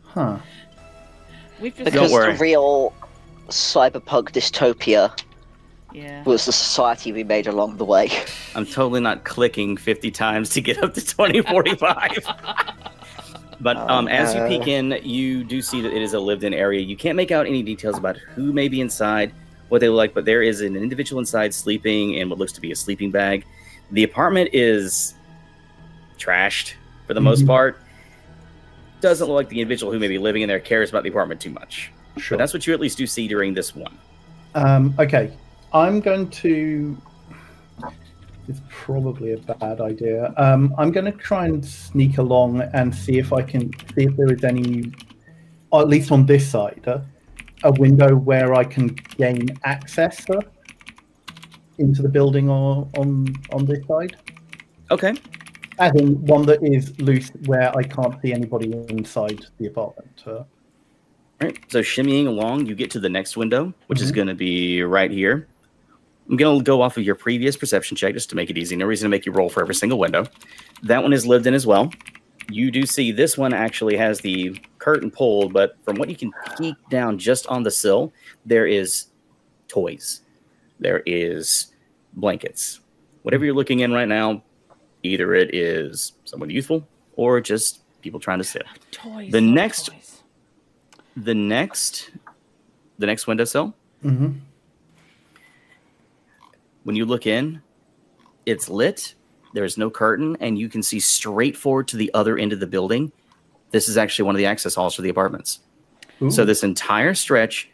Huh. We've just Because worry. the real cyberpunk dystopia yeah. was the society we made along the way. I'm totally not clicking 50 times to get up to 2045. But as you peek in, you do see that it is a lived-in area. You can't make out any details about who may be inside, what they look like, but there is an individual inside sleeping in what looks to be a sleeping bag. The apartment is trashed for the most part. Doesn't look like the individual who may be living in there cares about the apartment too much. Sure. But that's what you at least do see during this one. Okay. I'm going to... It's probably a bad idea. I'm going to try and sneak along and see if I can see if there is any, or at least on this side, a window where I can gain access into the building or on this side. Okay. As in one that is loose where I can't see anybody inside the apartment. All right. So shimmying along, you get to the next window, which is going to be right here. I'm going to go off of your previous perception check just to make it easy. No reason to make you roll for every single window. That one is lived in as well. You do see this one actually has the curtain pulled, but from what you can peek down just on the sill, there is toys. There is blankets. Whatever you're looking in right now, either it is someone youthful or just people trying to sit. Toys. The next Toys. the next windowsill. When you look in, it's lit. There's no curtain, and you can see straight forward to the other end of the building. This is actually one of the access halls for the apartments. Ooh. So this entire stretch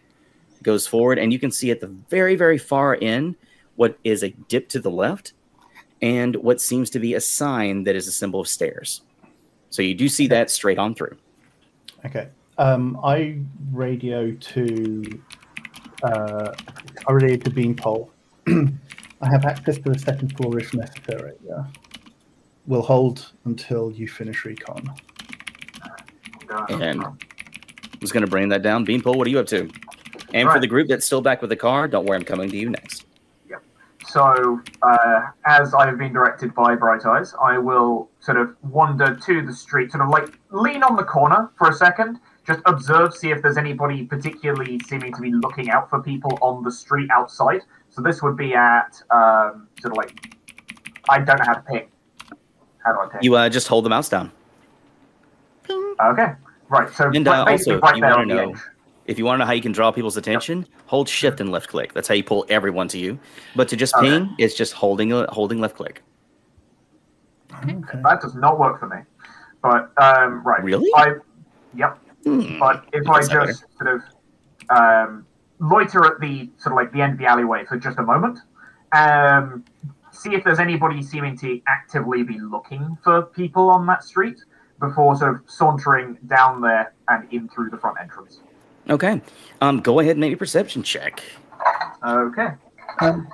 goes forward, and you can see at the very, very far end what is a dip to the left and what seems to be a sign that is a symbol of stairs. So you do see that straight on through. Okay. I radio to Beanpole. I have access to the second floor if necessary. Yeah. We'll hold until you finish recon. And I was going to bring that down. Beanpole, what are you up to? And for the group that's still back with the car, don't worry, I'm coming to you next. Yep. So, as I have been directed by Bright Eyes, I will sort of wander to the street, sort of like lean on the corner for a second, just observe, see if there's anybody particularly seeming to be looking out for people on the street outside. So this would be at sort of like, I don't know how to ping. How do I ping? You just hold the mouse down. Okay, right. So And basically also, right if you there want on to the know, edge. if you want to know how you can draw people's attention, hold Shift and left click. That's how you pull everyone to you. But to just ping, it's just holding left click. Okay. That does not work for me. But right. Really? Yep. But if I just sort of loiter at the sort of like the end of the alleyway for just a moment, see if there's anybody seeming to actively be looking for people on that street before sort of sauntering down there and in through the front entrance. Okay. Go ahead and make a perception check. Okay.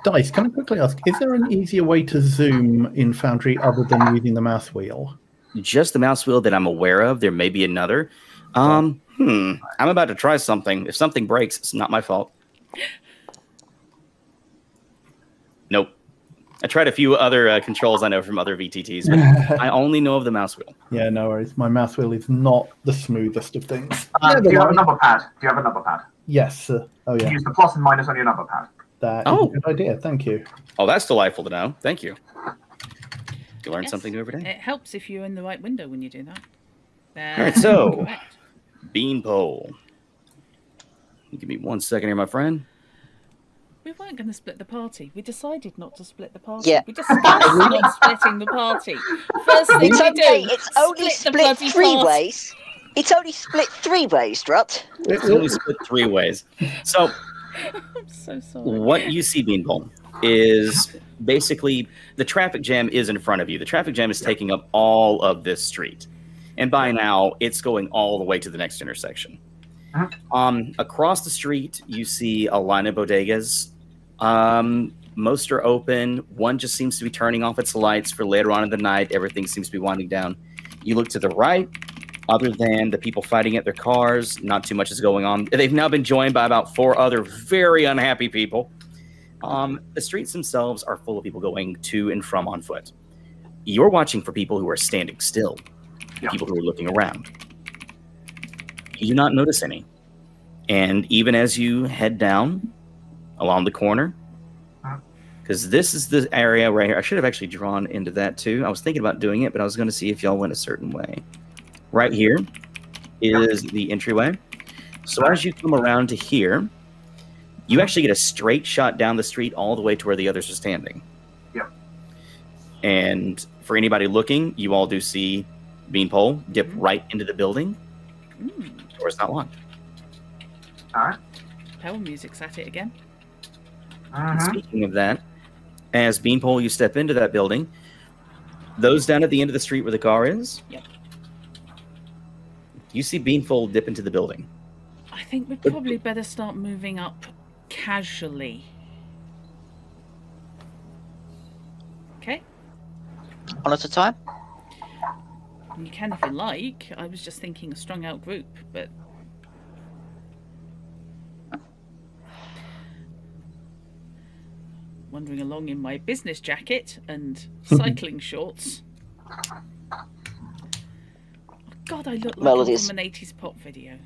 Dice, can I quickly ask, is there an easier way to zoom in Foundry other than using the mouse wheel? just the mouse wheel that I'm aware of. There may be another. I'm about to try something. If something breaks, it's not my fault. Nope. I tried a few other controls I know from other VTTs, but I only know of the mouse wheel. Yeah, no worries. My mouse wheel is not the smoothest of things. Do you have a number pad? Yes. Oh, yeah. Use the plus and minus on your number pad. That is a good idea. Thank you. Oh, that's delightful to know. Thank you. You learn something new every day. It helps if you're in the right window when you do that. All right, so Beanpole. Give me 1 second here, my friend. We weren't going to split the party. We decided not to split the party. Yeah. We discussed not splitting the party. First thing It's we okay. do. It's only split 3 ways. It's only split 3 ways, Drutt. It's only split 3 ways. So, I'm so sorry. what you see, Beanpole, is basically the traffic jam is in front of you. The traffic jam is taking up all of this street. And by now, it's going all the way to the next intersection. Across the street, you see a line of bodegas. Most are open. One just seems to be turning off its lights for later on in the night. Everything seems to be winding down. You look to the right. Other than the people fighting at their cars, not too much is going on. They've now been joined by about 4 other very unhappy people. The streets themselves are full of people going to and from on foot. You're watching for people who are standing still, people who are looking around. You do not notice any. And even as you head down along the corner, because this is the area right here. I should have actually drawn into that too. I was thinking about doing it, but I was going to see if y'all went a certain way. Right here is the entryway. So as you come around to here, you actually get a straight shot down the street all the way to where the others are standing. Yep. And for anybody looking, you all do see Beanpole dip right into the building. Door's not locked. All right. Power music's at it again. And speaking of that, as Beanpole, you step into that building. Those down at the end of the street where the car is. Yep. You see Beanpole dip into the building. I think we'd probably better start moving up casually. Okay? One at a time? You can if you like. I was just thinking a strung out group, but... Wandering along in my business jacket and cycling shorts. God, I look like I'm from an 80s pop video.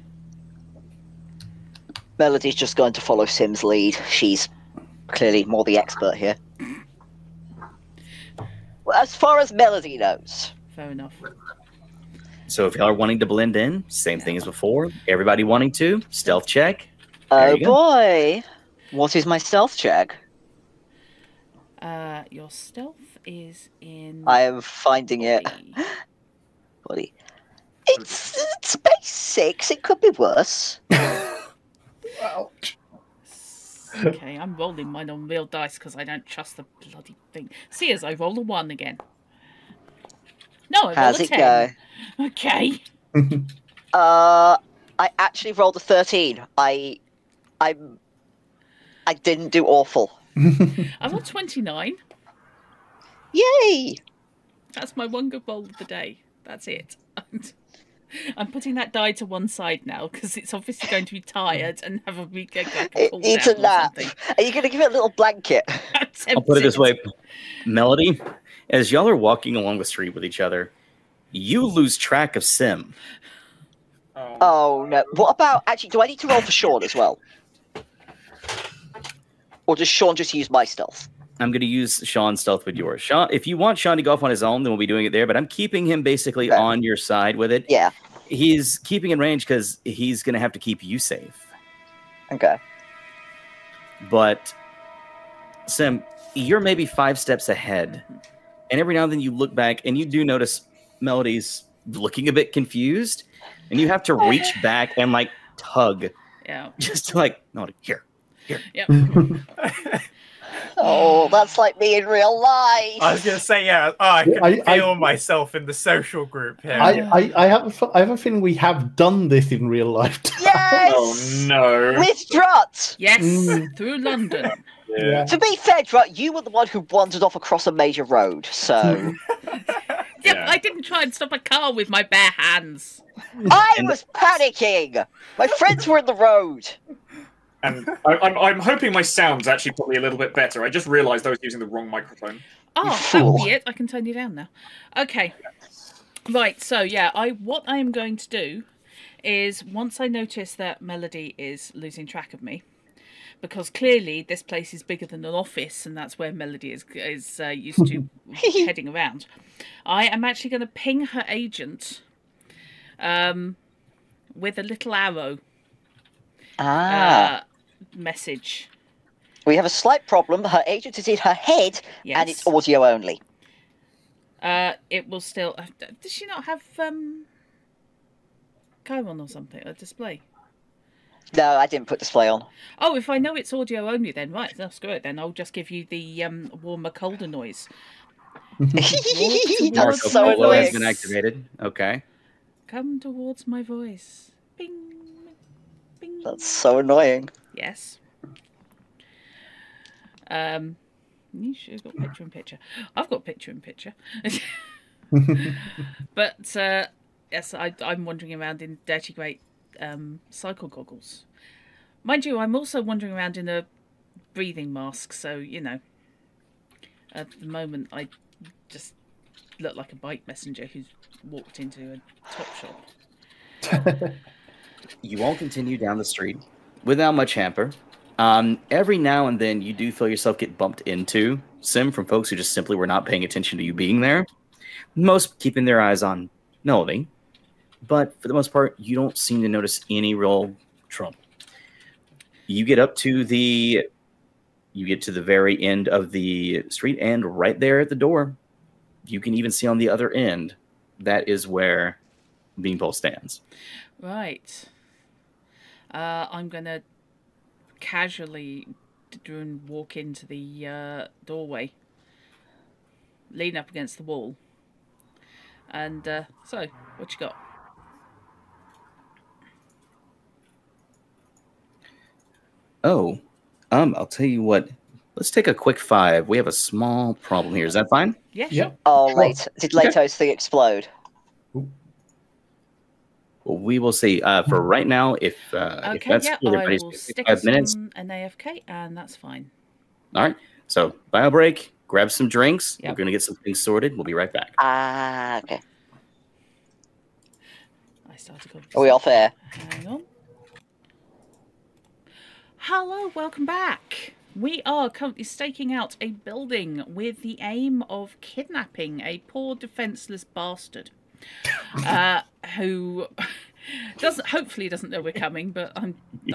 Melody's just going to follow Sim's lead. She's clearly more the expert here. Well, as far as Melody knows. Fair enough. So if y'all are wanting to blend in, same thing as before. Everybody wanting to, stealth check. Oh boy. What is my stealth check? Your stealth is in... I am finding it. Body. It's base 6. It could be worse. Ouch. Okay, I'm rolling mine on real dice because I don't trust the bloody thing. See as I roll a 1 again. No, I roll How's a it 10. go? Okay. I actually rolled a 13. I didn't do awful. I rolled 29. Yay! That's my one good roll of the day. That's it. I'm putting that die to one side now because it's obviously going to be tired and have a week. It needs a nap. Are you going to give it a little blanket? I'll put it this way. Melody, as y'all are walking along the street with each other, you lose track of Sim. Oh, no. What about... Actually, do I need to roll for Sean as well? Or does Sean just use my stealth? I'm going to use Sean's stealth with yours. Sean, if you want Sean to go off on his own, then we'll be doing it there. But I'm keeping him basically on your side with it. Yeah. He's keeping in range because he's going to have to keep you safe. Okay. But, Sim, you're maybe 5 steps ahead. And every now and then you look back and you do notice Melody's looking a bit confused. And you have to reach back and, like, tug. Yeah. Just to, like, no, here. Yep. Oh, that's like me in real life. I was going to say, yeah, I can feel myself in the social group here. I have a feeling we have done this in real life. Yes! Oh, no. With Drutt! Yes, through London. Yeah. To be fair, Drutt, you were the one who wandered off across a major road, so... I didn't try and stop a car with my bare hands. I was panicking. My friends were in the road. And I'm hoping my sound's actually probably a little bit better. I just realised I was using the wrong microphone. Oh, that will be it. I can turn you down now. Okay. Right, so yeah, what I am going to do is, once I notice that Melody is losing track of me, because clearly this place is bigger than an office, and that's where Melody is used to heading around, I am actually going to ping her agent with a little arrow message. We have a slight problem. Her agent is in her head, and it's audio only. It will still... does she not have Chiron or something, a display? No, I didn't put display on. Oh, if I know it's audio only, then right, that's good. Then I'll just give you the warmer, colder noise. That's so annoying. Has been activated. Okay. Come towards my voice. Bing, bing. That's so annoying. Yes. You should have got picture-in-picture. I've got picture-in-picture. But yes, I'm wandering around in dirty grey cycle goggles. Mind you, I'm also wandering around in a breathing mask, so, you know, at the moment I just look like a bike messenger who's walked into a top shop. You all continue down the street without much hamper. Every now and then you do feel yourself get bumped into, Sim, from folks who just simply were not paying attention to you being there. Most keeping their eyes on Melody. But for the most part, you don't seem to notice any real trouble. You get to the very end of the street, and right there at the door, you can even see on the other end, that is where Beanpole stands. Right. I'm going to casually walk into the doorway, lean up against the wall, and so what you got? Oh, I'll tell you what. Let's take a quick 5. We have a small problem here. Is that fine? Yeah. Yep. Oh, Sure. did Leto's thing explode? Well, we will see. For right now, if that's I everybody's will stick 5 minutes. on an AFK, and that's fine. All right. So, bio break. Grab some drinks. Yep. We're going to get some things sorted. We'll be right back. Okay. I started. Are we off air? Hang on. Hello, welcome back. We are currently staking out a building with the aim of kidnapping a poor defenseless bastard who hopefully doesn't know we're coming, but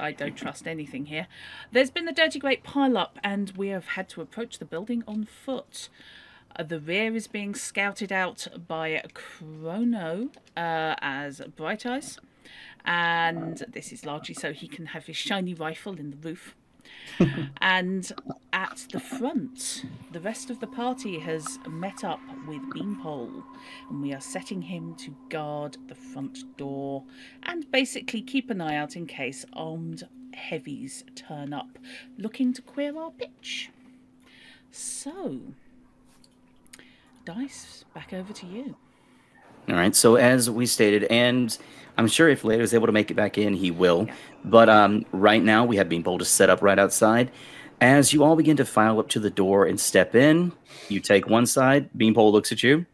I don't trust anything here. There's been a dirty great pile-up, and we have had to approach the building on foot. The rear is being scouted out by Chrono as Bright Eyes. And this is largely so he can have his shiny rifle in the roof. And at the front, the rest of the party has met up with Beanpole, and we are setting him to guard the front door and basically keep an eye out in case armed heavies turn up looking to queer our pitch. So, Dice, back over to you. All right. So as we stated, and I'm sure if Later is able to make it back in, he will. Yeah. But right now, we have Beanpole to set up right outside. As you all begin to file up to the door and step in, you take one side. Beanpole looks at you,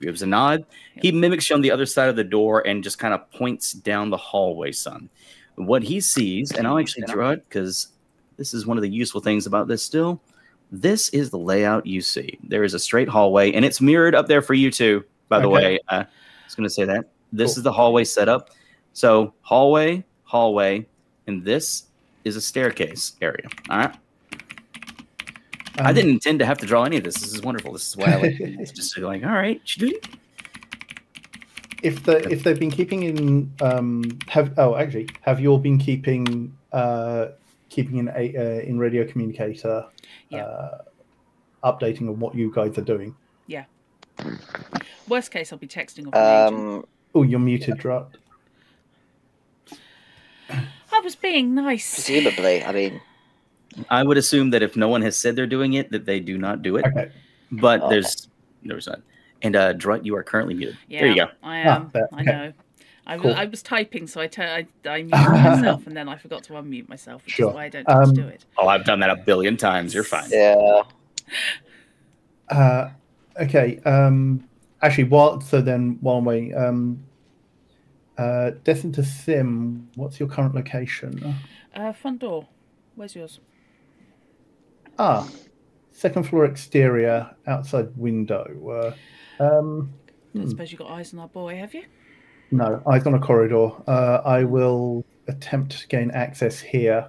gives a nod. He mimics you on the other side of the door and just kind of points down the hallway, son. What he sees, and I'll actually draw it because this is one of the useful things about this still. This is the layout you see. There is a straight hallway, and it's mirrored up there for you too, by the way. I was going to say that. This is the hallway setup. So hallway, and this is a staircase area. All right. I didn't intend to have to draw any of this. This is wonderful. This is why I like it. It's just like, all right. If they've been keeping in, have you all been keeping in radio communicator, updating on what you guys are doing? Yeah. Worst case, I'll be texting off an agent. Oh, you're muted, Drutt. I was being nice. Presumably, I mean, I would assume that if no one has said they're doing it, that they do not do it. Okay. But there's not. And Drutt, you are currently muted. Yeah, there you go. I am. there. I know. I was typing, so I muted myself, and then I forgot to unmute myself, which is why I don't tend to do it. Oh, I've done that a billion times. You're fine. Yeah. Okay. Actually, while I'm waiting, Destin to Sim, what's your current location? Front door. Where's yours? Second floor exterior, outside window. I suppose you've got eyes on our boy, have you? No, eyes on a corridor. I will attempt to gain access here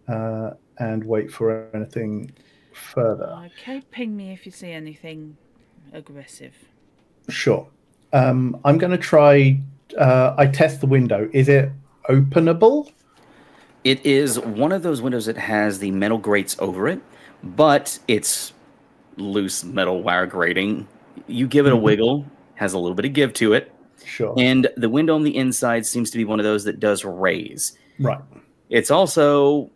and wait for anything further. Okay, ping me if you see anything aggressive. Sure. I'm going to try. I test the window. Is it openable? It is one of those windows that has the metal grates over it, but it's loose metal wire grating. You give it a wiggle, has a little bit of give to it. Sure. And the window on the inside seems to be one of those that does raise. Right. It's also,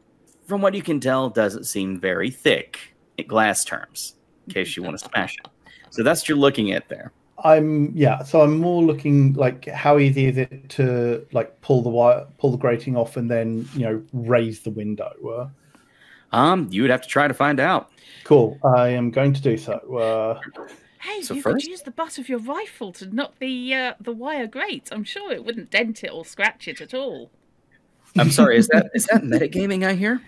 from what you can tell, doesn't seem very thick in glass terms, in case you want to smash it. So that's what you're looking at there. So I'm more looking like how easy is it to like pull the grating off and then raise the window. You would have to try to find out. Cool. I am going to do so. Hey, So you first- could use the butt of your rifle to knock the wire grate. I'm sure it wouldn't dent it or scratch it at all. I'm sorry, is that metagaming I hear?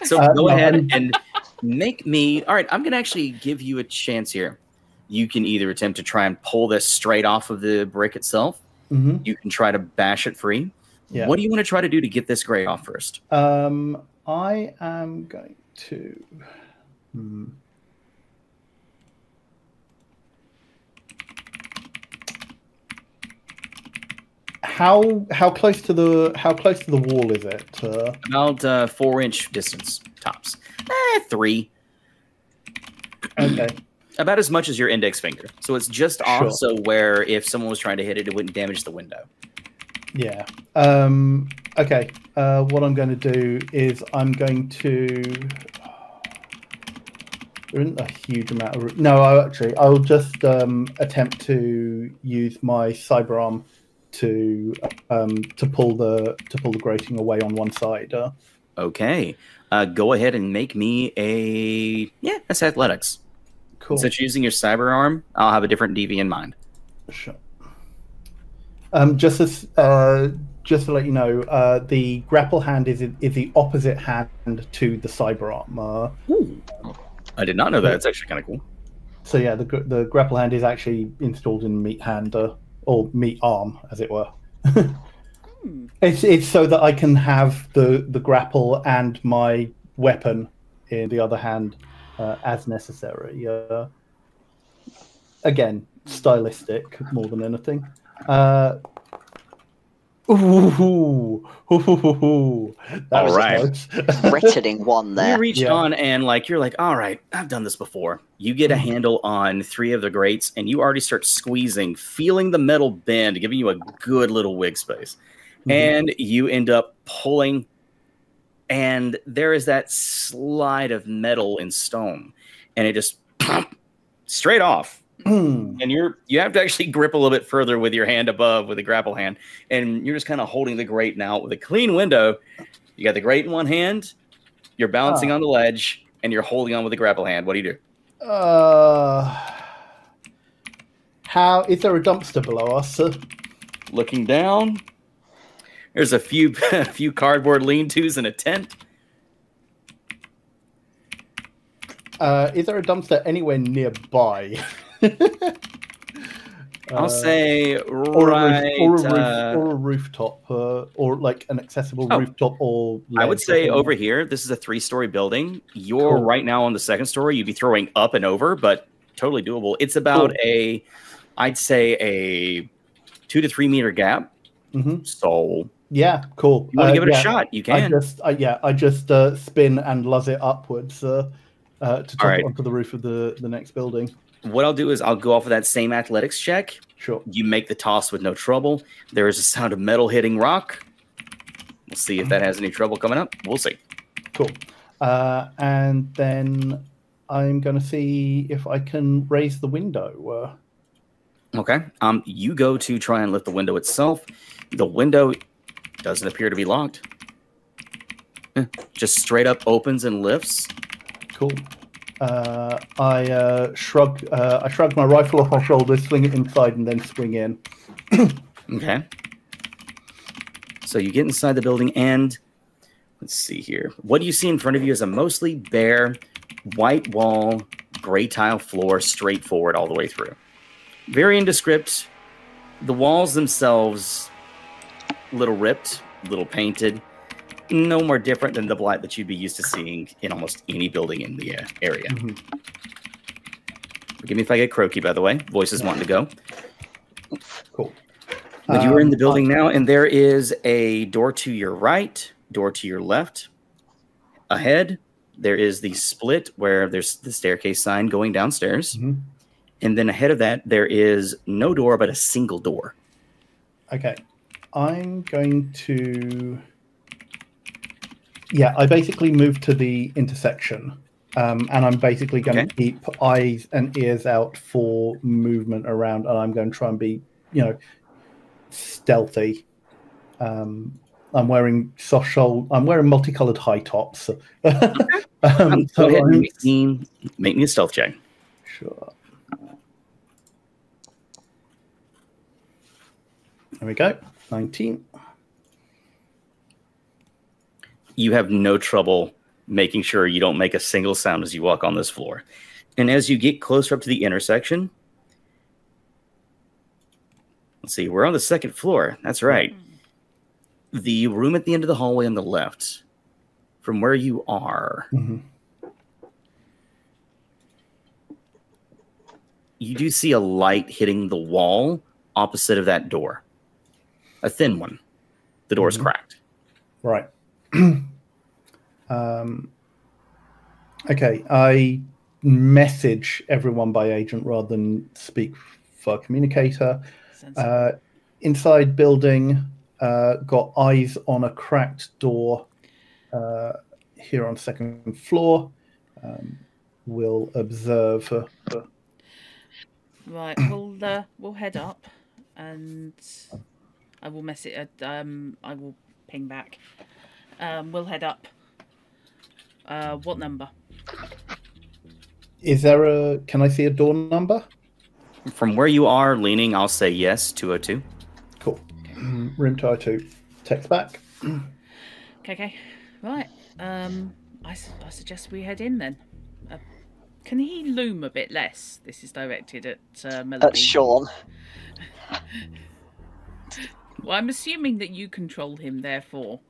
So go ahead and make me... All right, I'm going to actually give you a chance here. You can either attempt to try and pull this straight off of the brick itself. Mm-hmm. You can try to bash it free. Yeah. What do you want to try to do to get this grate off first? I am going to... How close to the wall is it? About 4-inch distance tops. 3. Okay. About as much as your index finger. So it's just Sure. off, so where if someone was trying to hit it, it wouldn't damage the window. Yeah. Okay. What I'm going to do is I'm going to... There isn't a huge amount of... No, I'll just attempt to use my cyber arm to pull the grating away on one side. Okay. Go ahead and make me a... Yeah, that's athletics. Cool. Since you're using your cyber arm, I'll have a different DV in mind. Sure. Just to let you know, the grapple hand is the opposite hand to the cyber arm. Ooh. I did not know that. It's actually kind of cool. So yeah, the grapple hand is actually installed in meat hand or meat arm, as it were. It's so that I can have the grapple and my weapon in the other hand as necessary. Again, stylistic more than anything. Ooh, that All was right. close. Threatening one there. You reach on and you're like, all right, I've done this before. You get a handle on 3 of the grates and you already start squeezing, feeling the metal bend, giving you a good little wig space. And you end up pulling, and there is that slide of metal and stone, and it just straight off. And you have to actually grip a little bit further with your hand above with the grapple hand, and you're just kind of holding the grate now with a clean window. You got the grate in one hand, you're balancing on the ledge, and you're holding on with the grapple hand. What do you do? How is there a dumpster below us? Looking down, there's a few cardboard lean-tos and a tent. Is there a dumpster anywhere nearby? I'll say or right. a rooftop, or like an accessible rooftop, or I would say over here. This is a 3-story building. You're right now on the 2nd story. You'd be throwing up and over, but totally doable. It's about I'd say a 2 to 3 meter gap. So yeah, cool. You want to give it a shot? You can. I just spin and luzz it upwards to top it onto the roof of the next building. What I'll do is I'll go off of that same athletics check. Sure. You make the toss with no trouble. There is a sound of metal hitting rock. We'll see if that has any trouble coming up. We'll see. Cool. And then I'm going to see if I can raise the window. Okay. You go to try and lift the window itself. The window doesn't appear to be locked. Just straight up opens and lifts. Cool. I shrug my rifle off my shoulder, sling it inside, and then swing in. Okay. So you get inside the building, and let's see here. What do you see in front of you is a mostly bare, white wall, gray tile floor, straightforward all the way through. Very indescript. The walls themselves, little ripped, little painted. No more different than the blight that you'd be used to seeing in almost any building in the area. Forgive me if I get croaky, by the way. Voice is wanting to go. Cool. But you are in the building now, and there is a door to your right, door to your left. Ahead, there is the split where there's the staircase sign going downstairs. And then ahead of that, there is no door, but a single door. Okay. I'm going to... Yeah, I basically moved to the intersection. And I'm basically going to keep eyes and ears out for movement around. And I'm going to try and be, stealthy. I'm wearing soft shoulder. I'm wearing multicolored high tops. So go ahead and make me a stealth check. Sure. There we go. 19. You have no trouble making sure you don't make a single sound as you walk on this floor. And as you get closer up to the intersection, let's see, we're on the second floor. That's right. The room at the end of the hallway on the left, from where you are, you do see a light hitting the wall opposite of that door. A thin one. The door's cracked. Right. Okay, I message everyone by agent rather than speak for communicator. Inside building, got eyes on a cracked door here on second floor. We'll observe. Right, we'll head up, and I will message. I will ping back. We'll head up. What number? Is there a... Can I see a door number? From where you are leaning, I'll say yes, 202. Cool. Room 202. Text back. Okay. Right. I suggest we head in then. Can he loom a bit less? This is directed at Melody. That's Sean. Well, I'm assuming that you control him, therefore.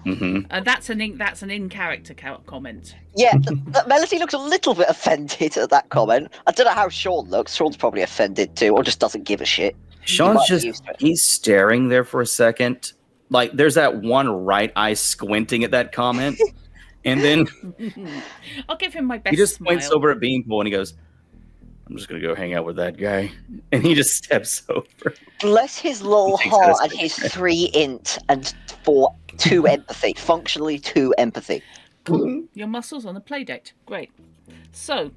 That's an in-character comment. Yeah, Melody looks a little bit offended at that comment. I don't know how Sean looks. Sean's probably offended too, or just doesn't give a shit. Sean's he's staring there for a second. Like, there's that one right eye squinting at that comment. And then... I'll give him my best He just smile. points over at Beanpole and he goes, I'm just going to go hang out with that guy. And he just steps over. Bless his little heart and his 3 int and 2 empathy. Functionally 2 empathy. Your muscles on the playdate. Great. So...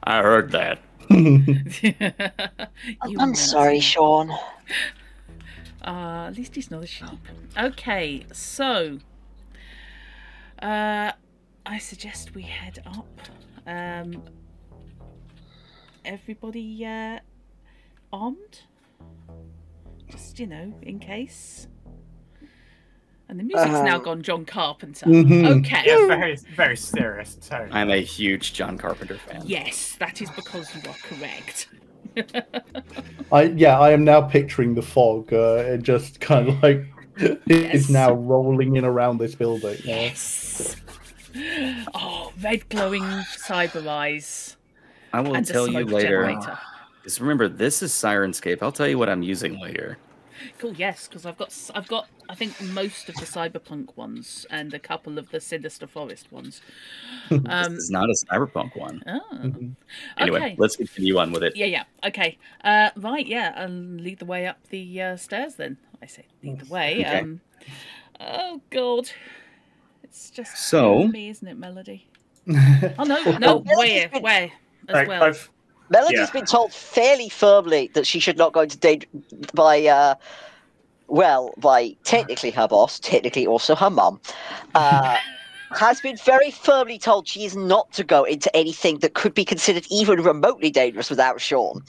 I heard that. I'm sorry, Sean. At least he's not a sheep. Okay, so... I suggest we head up. Everybody armed? Just, in case. And the music's now gone John Carpenter. Okay. Yeah, very, very serious tone. I'm a huge John Carpenter fan. Yes, that is because you are correct. I am now picturing the fog. It just kind of like is now rolling in around this building. Yes. Oh, red glowing cyber eyes. I will and tell you later. Generator. Because remember, this is Sirenscape. I'll tell you what I'm using later. Cool, yes, because I've got I think most of the Cyberpunk ones and a couple of the Sinister Forest ones. This is not a Cyberpunk one. Oh. Anyway, Okay. Let's continue on with it. Yeah. Okay. Right. Yeah. I'll lead the way up the stairs then. I say lead the way. Okay. Oh God. It's just So- me, isn't it, Melody? Oh no, where as well. Melody's been told fairly firmly that she should not go into danger by technically her boss, technically also her mum, has been very firmly told she is not to go into anything that could be considered even remotely dangerous without Sean.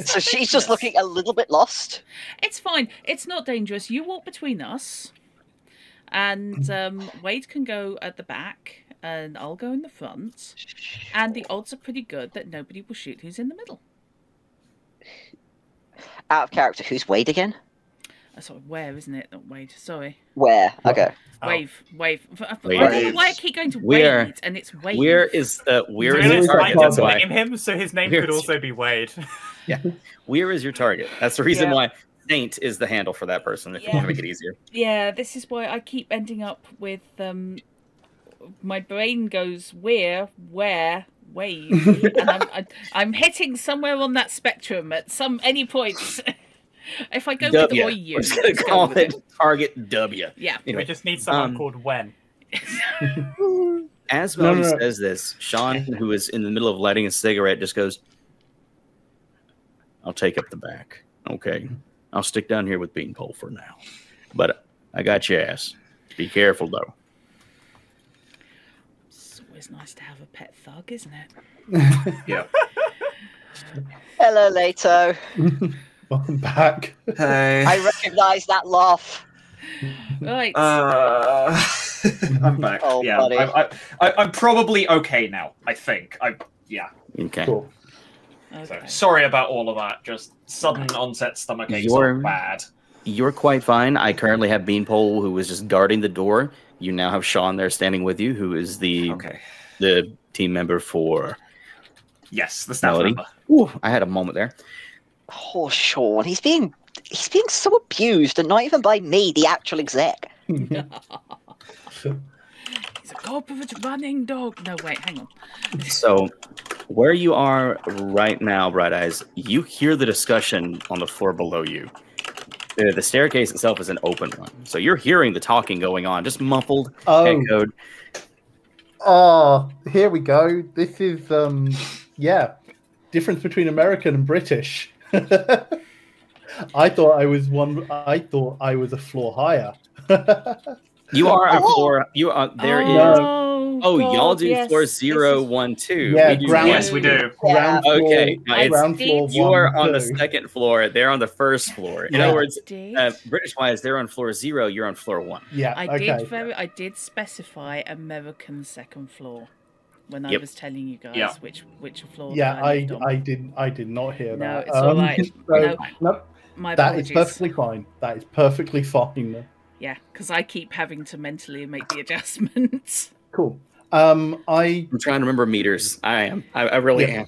So she's just looking a little bit lost. It's fine. It's not dangerous. You walk between us, and Wade can go at the back, and I'll go in the front. And the odds are pretty good that nobody will shoot who's in the middle. Out of character, who's Wade again? Sorry, Where, isn't it? Not Wade. Sorry. Where? Okay. Wave. I don't know why I keep going to Wade, and it's Wade. Where is your I target? just name him, so his name could also be Wade. Yeah. Where is your target? That's the reason why Saint is the handle for that person, if you want to make it easier. Yeah, this is why I keep ending up with my brain goes where, Wade, and I'm hitting somewhere on that spectrum at any point. If I go with you, I'm just going to call it target W. Yeah. Anyway. We just need someone called Wen. As Melody says this, Sean, who is in the middle of lighting a cigarette, just goes, I'll take up the back. Okay. I'll stick down here with Beanpole for now. But I got your ass. Be careful, though. It's always nice to have a pet thug, isn't it? Yeah. Hello, Leto. Welcome back. Hey. I recognise that laugh. Right. I'm back. Oh, yeah, buddy. I'm probably okay now. I think. Okay. Cool. Okay. So, sorry about all of that. Just sudden onset stomach aches are bad. You're quite fine. I currently have Beanpole, who is just guarding the door. You now have Sean there standing with you, who is the team member for... Yes, the staff Melody. member. Ooh, I had a moment there. Oh, Sean, he's being so abused, and not even by me, the actual exec. He's a corporate running dog. No, wait, hang on. So, where you are right now, Bright Eyes, you hear the discussion on the floor below you. The staircase itself is an open one, so you're hearing the talking going on, just muffled, echoed. Oh, here we go. This is difference between American and British. I thought I was a floor higher. You are a floor. You are there. Y'all do floor 0, 1, 2. Yeah, yes, we do. Ground floor, okay, ground floor. You are on the 2. second floor. They're on the first floor. In other words, British-wise, they're on floor 0. You're on floor 1. Yeah, I did specify American second floor when I was telling you guys which floor. Yeah, I did not hear that. No, it's all right. No, my that apologies. is perfectly fine. That is perfectly fine. Yeah, because I keep having to mentally make the adjustments. Cool. I'm trying to remember meters. I really am.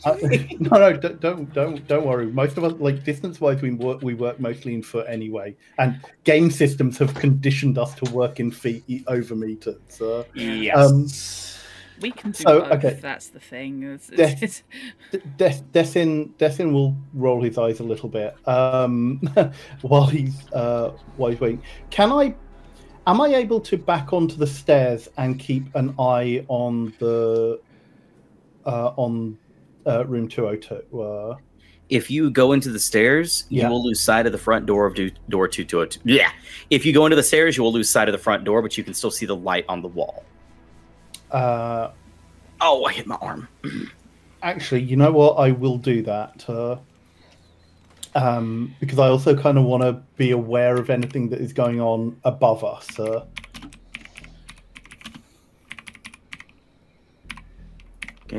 No, don't worry. Most of us, like distance-wise, we work mostly in foot anyway, and game systems have conditioned us to work in feet over meters. Yes. We can do both. Okay. That's the thing. Destin will roll his eyes a little bit while he's waiting. Am I able to back onto the stairs and keep an eye on the room 202? If you go into the stairs, you will lose sight of the front door of door 202. Yeah. If you go into the stairs, you will lose sight of the front door, but you can still see the light on the wall. I hit my arm. Actually, you know what? I will do that. Because I also kind of want to be aware of anything that is going on above us. Okay,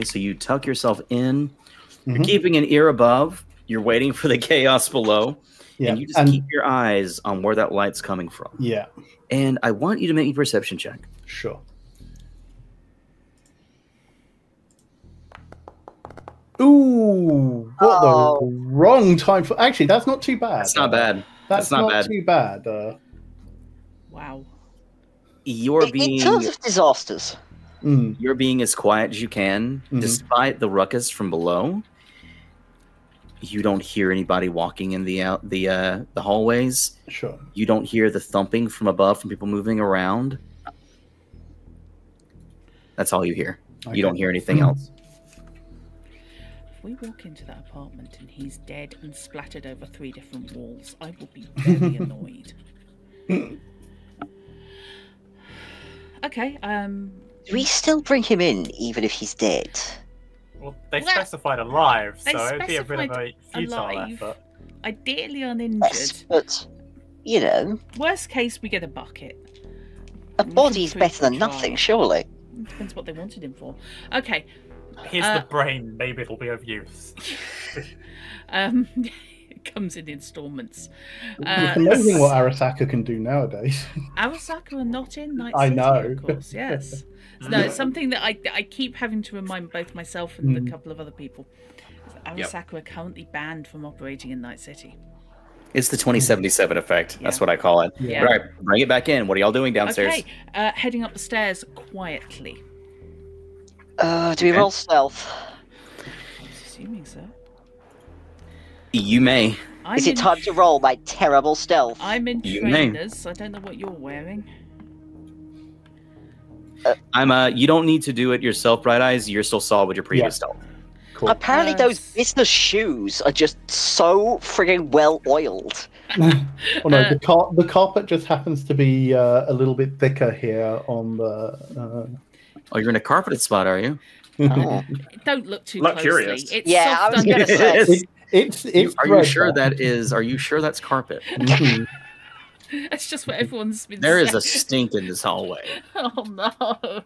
so you tuck yourself in. You're keeping an ear above. You're waiting for the chaos below. Yeah. And you just keep your eyes on where that light's coming from. Yeah. And I want you to make a perception check. Sure. Ooh, what the wrong time for... Actually, that's not too bad. That's not bad. That's not too bad. Wow. You're being... In terms of disasters. You're being as quiet as you can, despite the ruckus from below. You don't hear anybody walking in the hallways. Sure. You don't hear the thumping from above from people moving around. That's all you hear. You don't hear anything else. If we walk into that apartment and he's dead and splattered over 3 different walls, I will be very annoyed. Okay. Do we still bring him in even if he's dead? Well, they specified alive, They so it'd be a bit of a specified futile alive. effort. Ideally uninjured. Yes, but you know, Worst case, we get a bucket. a body's better than nothing, surely. Depends what they wanted him for. Okay. Here's the brain. Maybe it'll be of use. It comes in installments. It's amazing what Arasaka can do nowadays. Arasaka are not in Night I City, know. of course. Yes. No, it's something that I keep having to remind both myself and a couple of other people. Arasaka are currently banned from operating in Night City. It's the 2077 effect. That's what I call it. Yeah. All right, bring it back in. What are y'all doing downstairs? Okay, heading up the stairs quietly. Do we roll stealth? Assuming so. You may. Is it time to roll my terrible stealth? I'm in You may. trainers. I don't know what you're wearing. You don't need to do it yourself, Bright Eyes. You're still solid with your previous stealth. Cool. Apparently those business shoes are just so friggin' well oiled. Oh no, the carpet just happens to be a little bit thicker here on the. Oh, you're in a carpeted spot, are you? Oh. Don't look too Look closely. curious. It's Yeah, I soft was gonna under- say. It's Are you sure that is? Are you sure that's carpet? Mhm. That's just what everyone's been There saying. is a stink in this hallway. Oh no.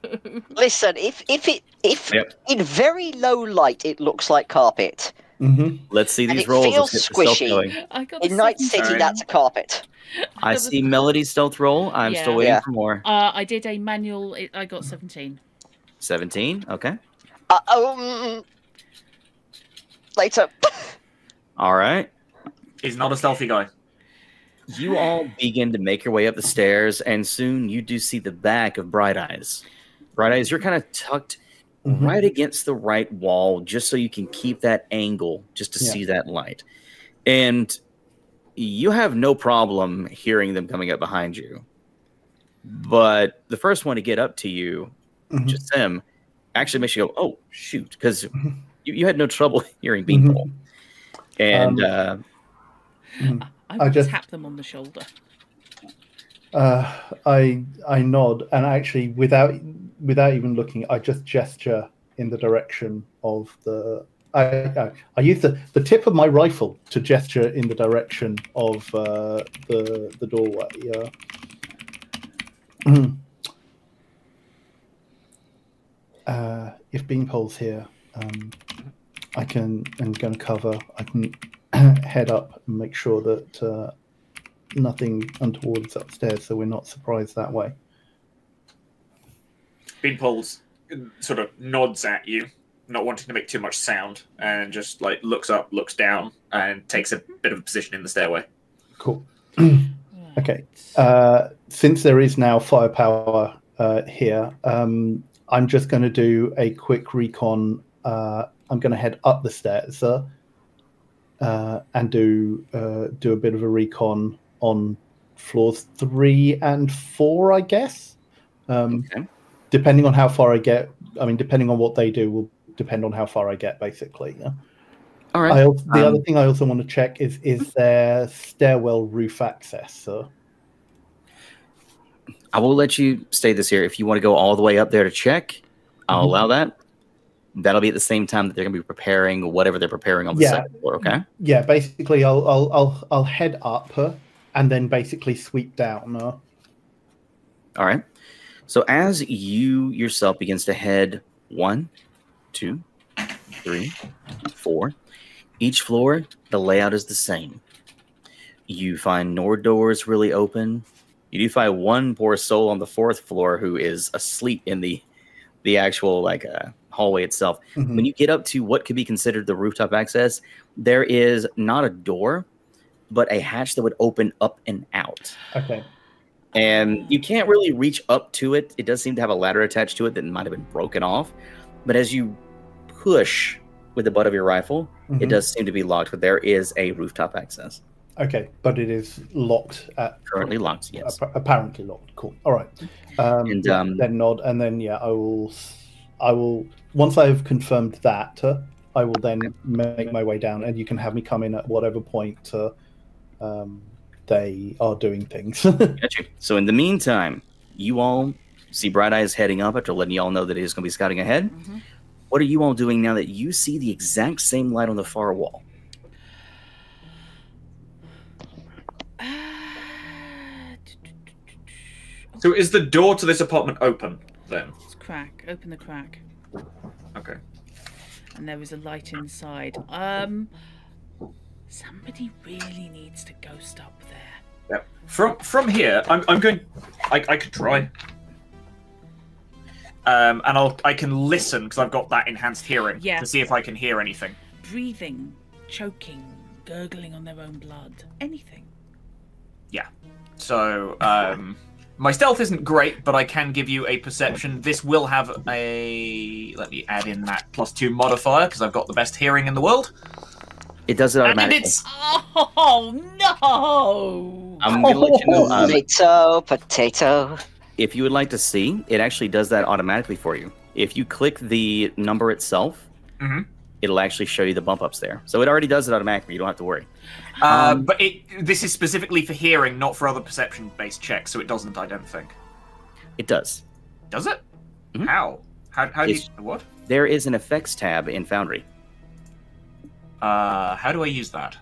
Listen, if Yep. in very low light it looks like carpet, Mhm. Let's see And these it rolls. feels Let's get the stealth squishy. going. I got in a Night 17. City that's a carpet. I see Melody's stealth roll. I'm Yeah. still waiting Yeah. for more. I did a manual. I got 17. 17. Okay. Later. All right. He's not a stealthy guy. You all begin to make your way up the stairs, and soon you do see the back of Bright Eyes. Bright Eyes, you're kind of tucked right against the right wall, just so you can keep that angle, just to see that light. And you have no problem hearing them coming up behind you. But the first one to get up to you, just them, actually makes you go, "Oh shoot!" Because you had no trouble hearing Beanpole. And I I will just- tap them on the shoulder. I nod, and actually, without even looking, I just gesture in the direction of the. I use the tip of my rifle to gesture in the direction of the doorway. If Beanpole's here, I'm going to cover. I can head up and make sure that nothing untoward is upstairs, so we're not surprised that way. Beanpole's sort of nods at you, not wanting to make too much sound, and just like looks up, looks down, and takes a bit of a position in the stairway. Cool. Okay. Since there is now firepower here, I'm just going to do a quick recon. I'm going to head up the stairs and do a bit of a recon on floors 3 and 4, I guess. okay. Depending on how far I get, depending on what they do will depend on how far I get, basically. Yeah? All right. The other thing I also want to check is there stairwell roof access? So I will let you stay this here. If you want to go all the way up there to check, I'll allow that. That'll be at the same time that they're going to be preparing whatever they're preparing on the second floor. Okay. Yeah, basically, I'll head up and then basically sweep down. All right. So as you yourself begins to head 1, 2, 3, 4, each floor, the layout is the same. You find no doors really open. You do find one poor soul on the 4th floor who is asleep in the actual hallway itself. When you get up to what could be considered the rooftop access, there is not a door, but a hatch that would open up and out. Okay. And you can't really reach up to it. It does seem to have a ladder attached to it that might have been broken off. But as you push with the butt of your rifle, it does seem to be locked, but there is a rooftop access. Okay, but it is locked. Currently locked, yes. Apparently locked. Cool. All right. And, then nod, and then I will I will, once I have confirmed that, I will then make my way down, and you can have me come in at whatever point they are doing things. Got you. So in the meantime, you all see Bright Eyes heading up after letting you all know that it is going to be scouting ahead. What are you all doing now that you see the exact same light on the far wall? So is the door to this apartment open then? It's crack. Open the crack. Okay. And there is a light inside. Somebody really needs to ghost up there. Yep. From here, I'm going. I could try. And I can listen because I've got that enhanced hearing to see if I can hear anything. Breathing, choking, gurgling on their own blood, anything. Yeah. So my stealth isn't great, but I can give you a perception. This will have a... Let me add in that +2 modifier, because I've got the best hearing in the world. It does it automatically. And it's... Oh, no! I'm going to let you know... Potato, potato. If you would like to see, it actually does that automatically for you. If you click the number itself, it'll actually show you the bump ups there. So it already does it automatically. You don't have to worry. But this is specifically for hearing, not for other perception-based checks, so it doesn't, I don't think. It does. Does it? How? How do you... What? There is an effects tab in Foundry. How do I use that?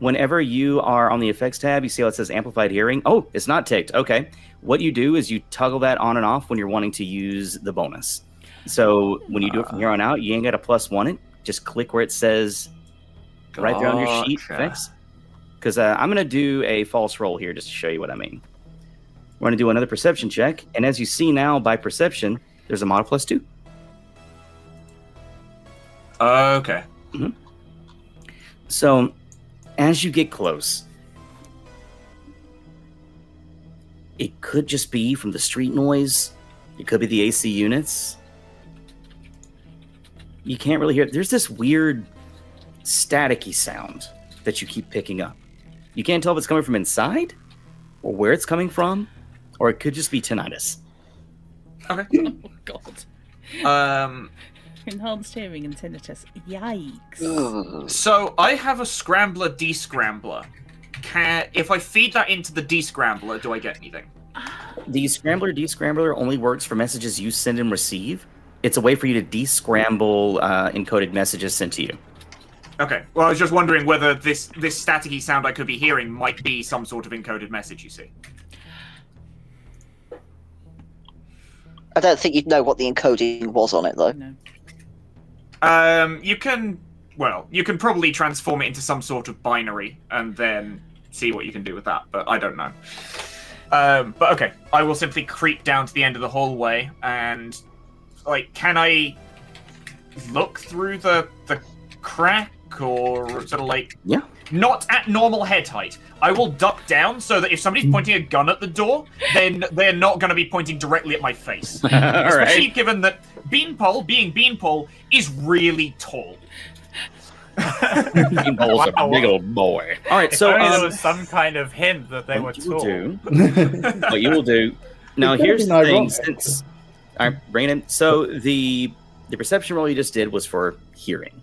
Whenever you are on the effects tab, you see how it says amplified hearing. Oh, it's not ticked. Okay. What you do is you toggle that on and off when you're wanting to use the bonus. So when you do it from here on out, you ain't got to +1 it. Just click where it says right there on your sheet effects. Because I'm going to do a false roll here just to show you what I mean. We're going to do another perception check. And as you see now by perception, there's a mod +2. Okay. So as you get close, it could just be from the street noise. It could be the AC units. You can't really hear it. There's this weird staticky sound that you keep picking up. You can't tell if it's coming from inside or where it's coming from, or it could just be tinnitus. Okay. Oh, God. Enhanced hearing and tinnitus. Yikes. So I have a scrambler descrambler. If I feed that into the descrambler, do I get anything? The scrambler descrambler only works for messages you send and receive. It's a way for you to descramble encoded messages sent to you. Okay. Well, I was just wondering whether this staticky sound I could be hearing might be some sort of encoded message, you see. I don't think you'd know what the encoding was on it, though. No. You can probably transform it into some sort of binary and then see what you can do with that, but I don't know. But okay, I will simply creep down to the end of the hallway and, like, can I look through the crack or sort of like... Yeah. Not at normal head height. I will duck down so that if somebody's pointing a gun at the door, then they're not going to be pointing directly at my face. Especially given that Beanpole, being Beanpole, is really tall. Beanpole's a big old boy. All right, so there was some kind of hint that they were tall. What you will do... Now, here's the thing. Since, all right, bring it in. So the perception roll you just did was for hearing.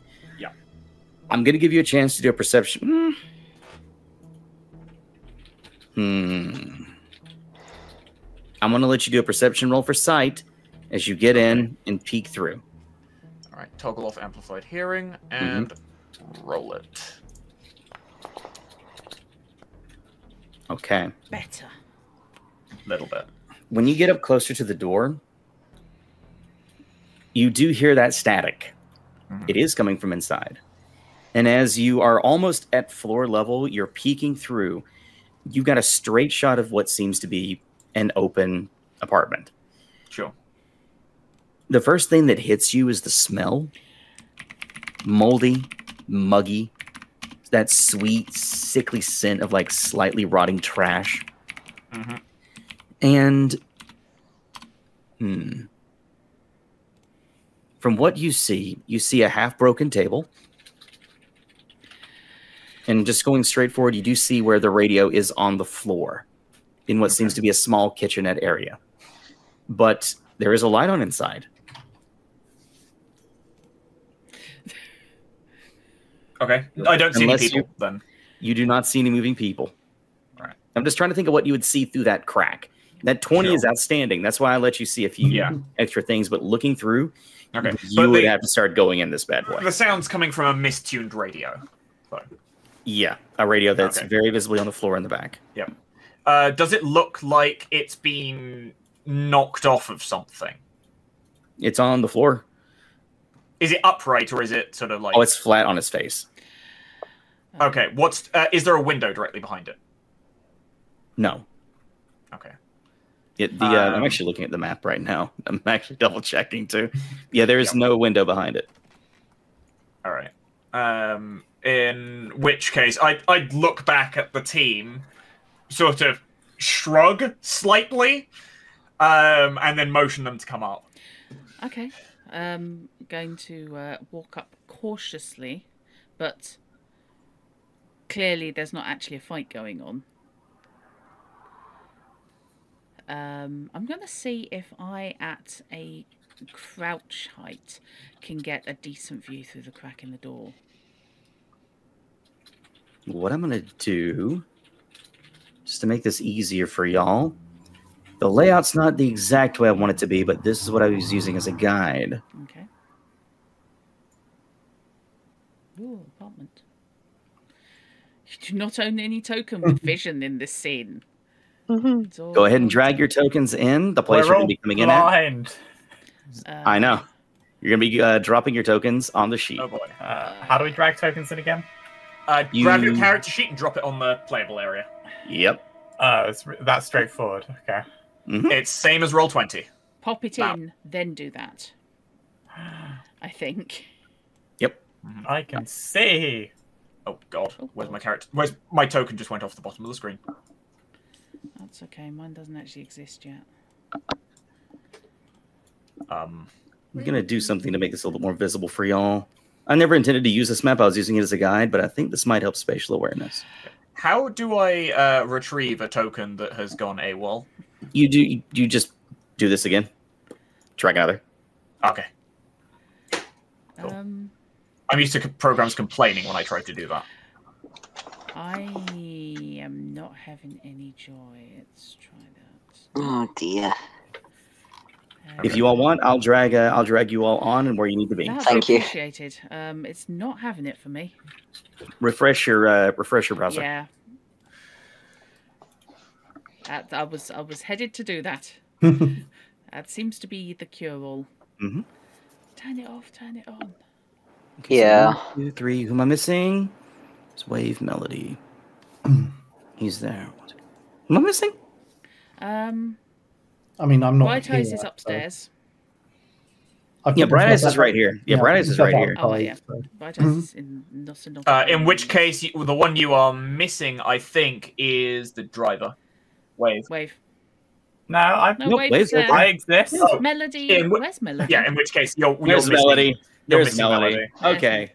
I'm going to give you a chance to do a perception. I'm going to let you do a perception roll for sight as you get in and peek through. All right, toggle off amplified hearing and roll it. Okay. Better. A little bit. When you get up closer to the door, you do hear that static. It is coming from inside. And as you are almost at floor level, you're peeking through, you've got a straight shot of what seems to be an open apartment. Sure. The first thing that hits you is the smell. Moldy, muggy, that sweet, sickly scent of like slightly rotting trash. And from what you see a half-broken table. And just going straight forward, you do see where the radio is on the floor in what seems to be a small kitchenette area. But there is a light on inside. Okay. I don't see any people then. You do not see any moving people. Right. I'm just trying to think of what you would see through that crack. That 20 is outstanding. That's why I let you see a few extra things. But looking through, you would have to start going in this bad boy. The sound's coming from a mistuned radio. So. Yeah, a radio that's very visibly on the floor in the back. Yep. Does it look like it's been knocked off of something? It's on the floor. Is it upright or is it sort of like... Oh, it's flat on its face. Okay. Is there a window directly behind it? No. Okay. I'm actually looking at the map right now. I'm actually double checking too. Yeah, there is no window behind it. All right. In which case, I'd look back at the team, sort of shrug slightly, and then motion them to come up. Okay. Going to walk up cautiously, but clearly there's not actually a fight going on. I'm going to see if I, at a crouch height, can get a decent view through the crack in the door. What I'm going to do, just to make this easier for y'all, the layout's not the exact way I want it to be, but this is what I was using as a guide. Okay. Ooh, apartment. You do not own any token with vision in this scene. Go ahead and drag your tokens in the place you're going to be coming in at. I know. You're going to be dropping your tokens on the sheet. Oh boy. How do we drag tokens in again? Grab your character sheet and drop it on the playable area. Yep. That's straightforward. Okay. It's same as Roll20. Pop it in, then do that. I think. Yep. I can see. Oh god. Where's my character? Where's my token? Just went off the bottom of the screen. That's okay. Mine doesn't actually exist yet. I'm gonna do something to make this a little bit more visible for y'all. I never intended to use this map. I was using it as a guide, but I think this might help spatial awareness. How do I retrieve a token that has gone AWOL? You just do this again. Drag another. Okay. Cool. I'm used to programs complaining when I try to do that. I am not having any joy. Let's try that. Oh dear. If you all want, I'll drag you all on and where you need to be. Thank you. Appreciated. It's not having it for me. Refresh your browser. Yeah. I was headed to do that. That seems to be the cure-all. Turn it off. Turn it on. Okay, Yeah. So 1, 2, 3. Who am I missing? It's Wave Melody. He's there. Am I missing? I mean, I'm not. White Eyes here, is upstairs. Yeah, Bright Eyes is right here. Yeah, Bright Eyes is right here. Oh, yeah. White Eyes is in which case, the one you are missing, I think, is the driver. Wave. No, Wave's there. I exist. Oh. Melody. Where's Melody? Yeah, in which case, you're Where's missing. Melody? You're There's missing Melody. Okay.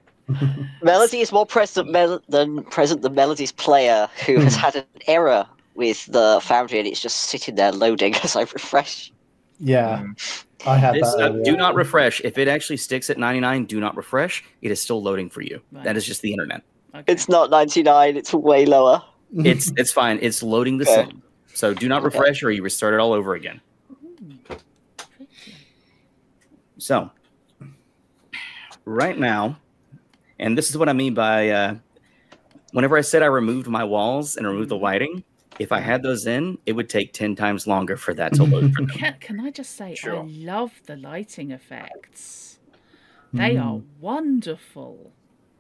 Melody is more present than Melody's player, who has had an error with the Foundry, and it's just sitting there loading as I refresh. Yeah, I had that. Do not refresh. If it actually sticks at 99, do not refresh. It is still loading for you. Right. That is just the internet. Okay. It's not 99. It's way lower. It's fine. It's loading the scene. So do not refresh, or you restart it all over again. So right now, and this is what I mean by whenever I said I removed my walls and removed the lighting, if I had those in, it would take 10 times longer for that to load. For them. Can I just say, I love the lighting effects. They are wonderful.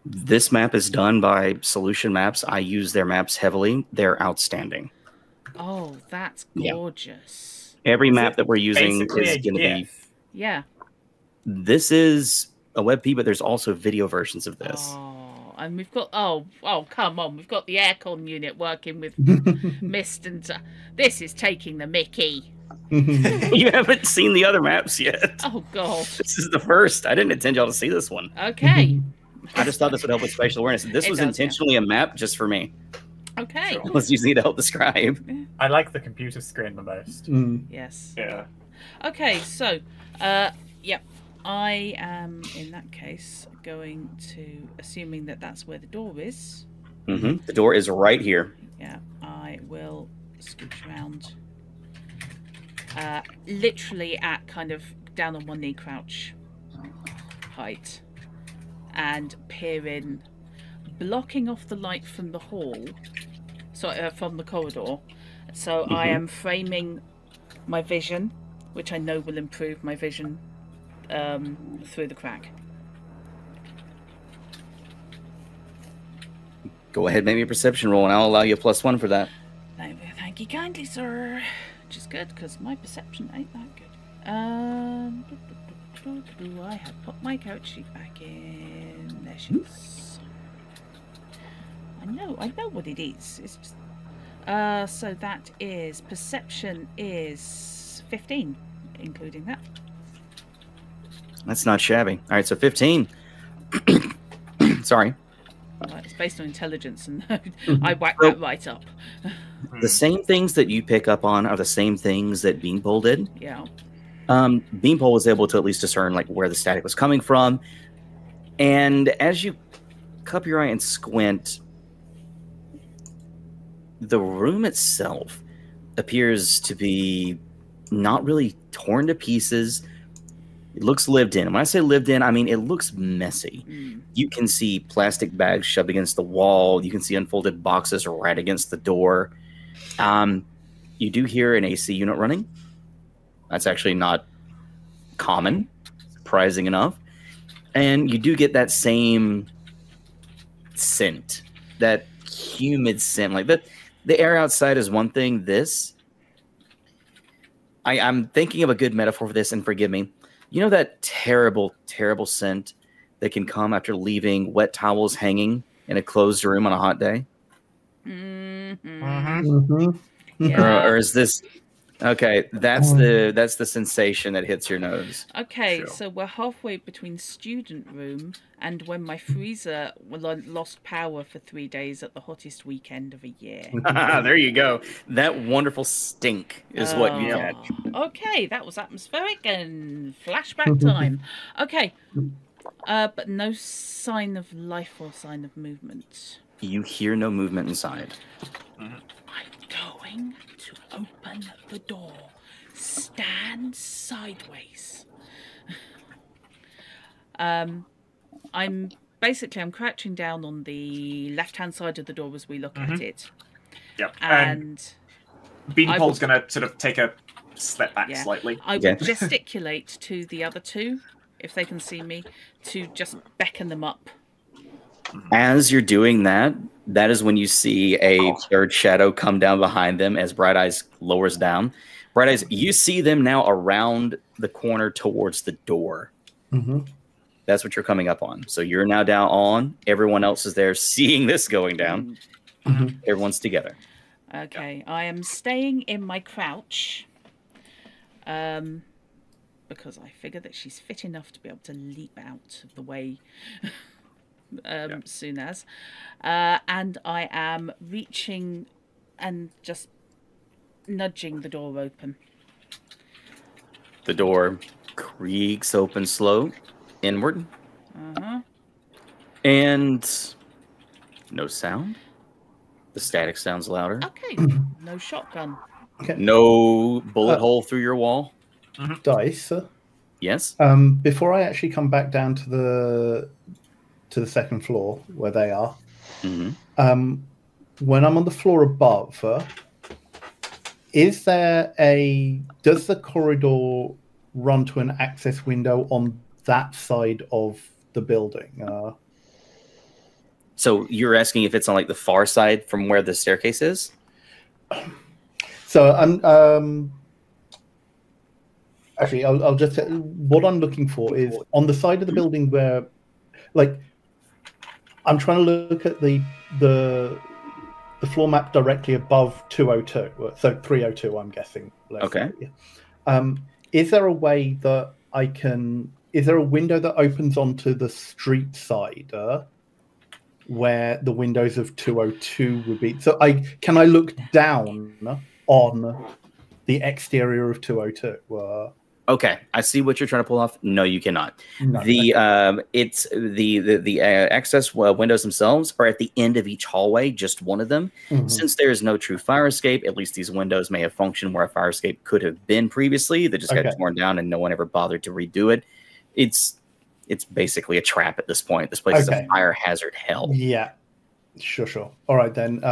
This map is done by Solution Maps. I use their maps heavily. They're outstanding. Oh, that's gorgeous. Yeah. Every map that we're using is going to be... Yeah. This is a WebP, but there's also video versions of this. Oh, and we've got... Oh, come on. We've got the aircon unit working with mist and... This is taking the mickey. You haven't seen the other maps yet. Oh, God. This is the first. I didn't intend y'all to see this one. Okay. I just thought this would help with spatial awareness. This was intentionally a map just for me. Okay. I was using it to help describe. I like the computer screen the most. Yes. Yeah. Okay, so, yep. I am, in that case, going to, assuming that that's where the door is. Mm-hmm. The door is right here. Yeah, I will scooch around. Literally at kind of down on one knee crouch height. And peer in, blocking off the light from the hall. Sorry, from the corridor. So I am framing my vision, which I know will improve my vision through the crack. Go ahead, make me a perception roll, and I'll allow you a +1 for that. Thank you kindly, sir. Which is good, because my perception ain't that good. I have put my couch sheet back in. There she is. I know what it is. It's just... so that is... Perception is 15, including that. That's not shabby. All right, so 15. Sorry. It's based on intelligence, and I whacked that right up. The same things that you pick up on are the same things that Beanpole did. Yeah. Beanpole was able to at least discern like where the static was coming from, and as you cup your eye and squint, the room itself appears to be not really torn to pieces. It looks lived in. And when I say lived in, I mean it looks messy. You can see plastic bags shoved against the wall. You can see unfolded boxes right against the door. You do hear an AC unit running. That's actually not common, surprising enough. And you do get that same scent, that humid scent. Like the air outside is one thing. I'm thinking of a good metaphor for this, and forgive me. You know that terrible, terrible scent that can come after leaving wet towels hanging in a closed room on a hot day? Yeah. Or is this... Okay, that's the sensation that hits your nose. Okay, Sure. so we're halfway between student room and when my freezer lost power for 3 days at the hottest weekend of a year. There you go. That wonderful stink is what you get. Okay, that was atmospheric and flashback time. Okay, but no sign of life or sign of movement. You hear no movement inside. I'm going to open the door. Stand sideways. I'm crouching down on the left-hand side of the door as we look at it. Yep. And Beanpole's going to sort of take a step back slightly. I will gesticulate to the other two, if they can see me, to just beckon them up. As you're doing that, that is when you see a third shadow come down behind them as Bright Eyes lowers down. Bright Eyes, you see them now around the corner towards the door. That's what you're coming up on. So you're now down on. Everyone else is there seeing this going down. Everyone's together. Okay, I am staying in my crouch. Because I figure that she's fit enough to be able to leap out of the way soon as. And I am reaching and just nudging the door open. The door creaks open slow, inward. And no sound. The static sounds louder. Okay, no shotgun. Okay. No bullet hole through your wall. Dice. Yes. Before I actually come back down to the second floor where they are, when I'm on the floor above, does the corridor run to an access window on that side of the building? So you're asking if it's on like the far side from where the staircase is? So actually, I'll just say, what I'm looking for is on the side of the building where, like, I'm trying to look at the floor map directly above 202, so 302, I'm guessing. Okay. Is there a way that I can? Is there a window that opens onto the street side where the windows of 202 would be? So can I look down on the exterior of 202? Okay, I see what you're trying to pull off. No, you cannot. No, It's the access windows themselves are at the end of each hallway, just one of them. Since there is no true fire escape, at least these windows may have functioned where a fire escape could have been previously. They just got torn down and no one ever bothered to redo it. It's basically a trap at this point. This place is a fire hazard hell. Yeah, sure. All right then.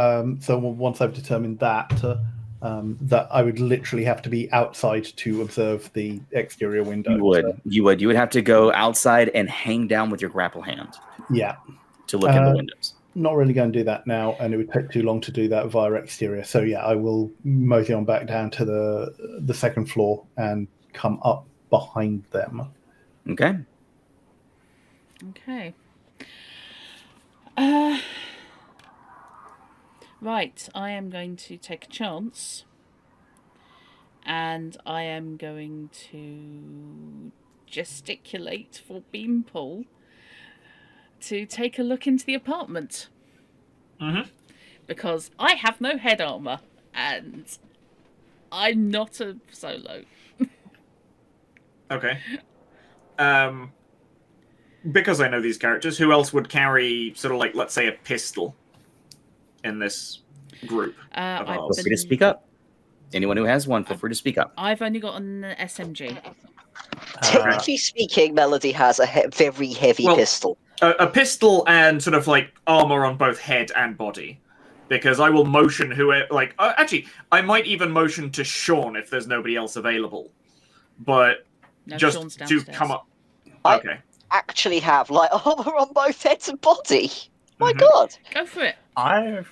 So once I've determined that. That I would literally have to be outside to observe the exterior window. You would have to go outside and hang down with your grapple hand. Yeah. To look in the windows. Not really going to do that now, and it would take too long to do that via exterior. So yeah, I will mosey on back down to the second floor and come up behind them. Okay. Okay. Right, I am going to take a chance, and I am going to gesticulate for Beanpole to take a look into the apartment. Because I have no head armor, and I'm not a solo. Okay. Because I know these characters, who else would carry sort of like, let's say, a pistol in this group? Feel free to speak up. Anyone who has one, feel free to speak up. I've only got an SMG. Technically speaking, Melody has a very heavy pistol. A pistol and sort of like armor on both head and body. Because I will motion actually, I might even motion to Sean if there's nobody else available. But no, just to come up. Okay. I actually have like armor on both heads and body. My God. Go for it. Sean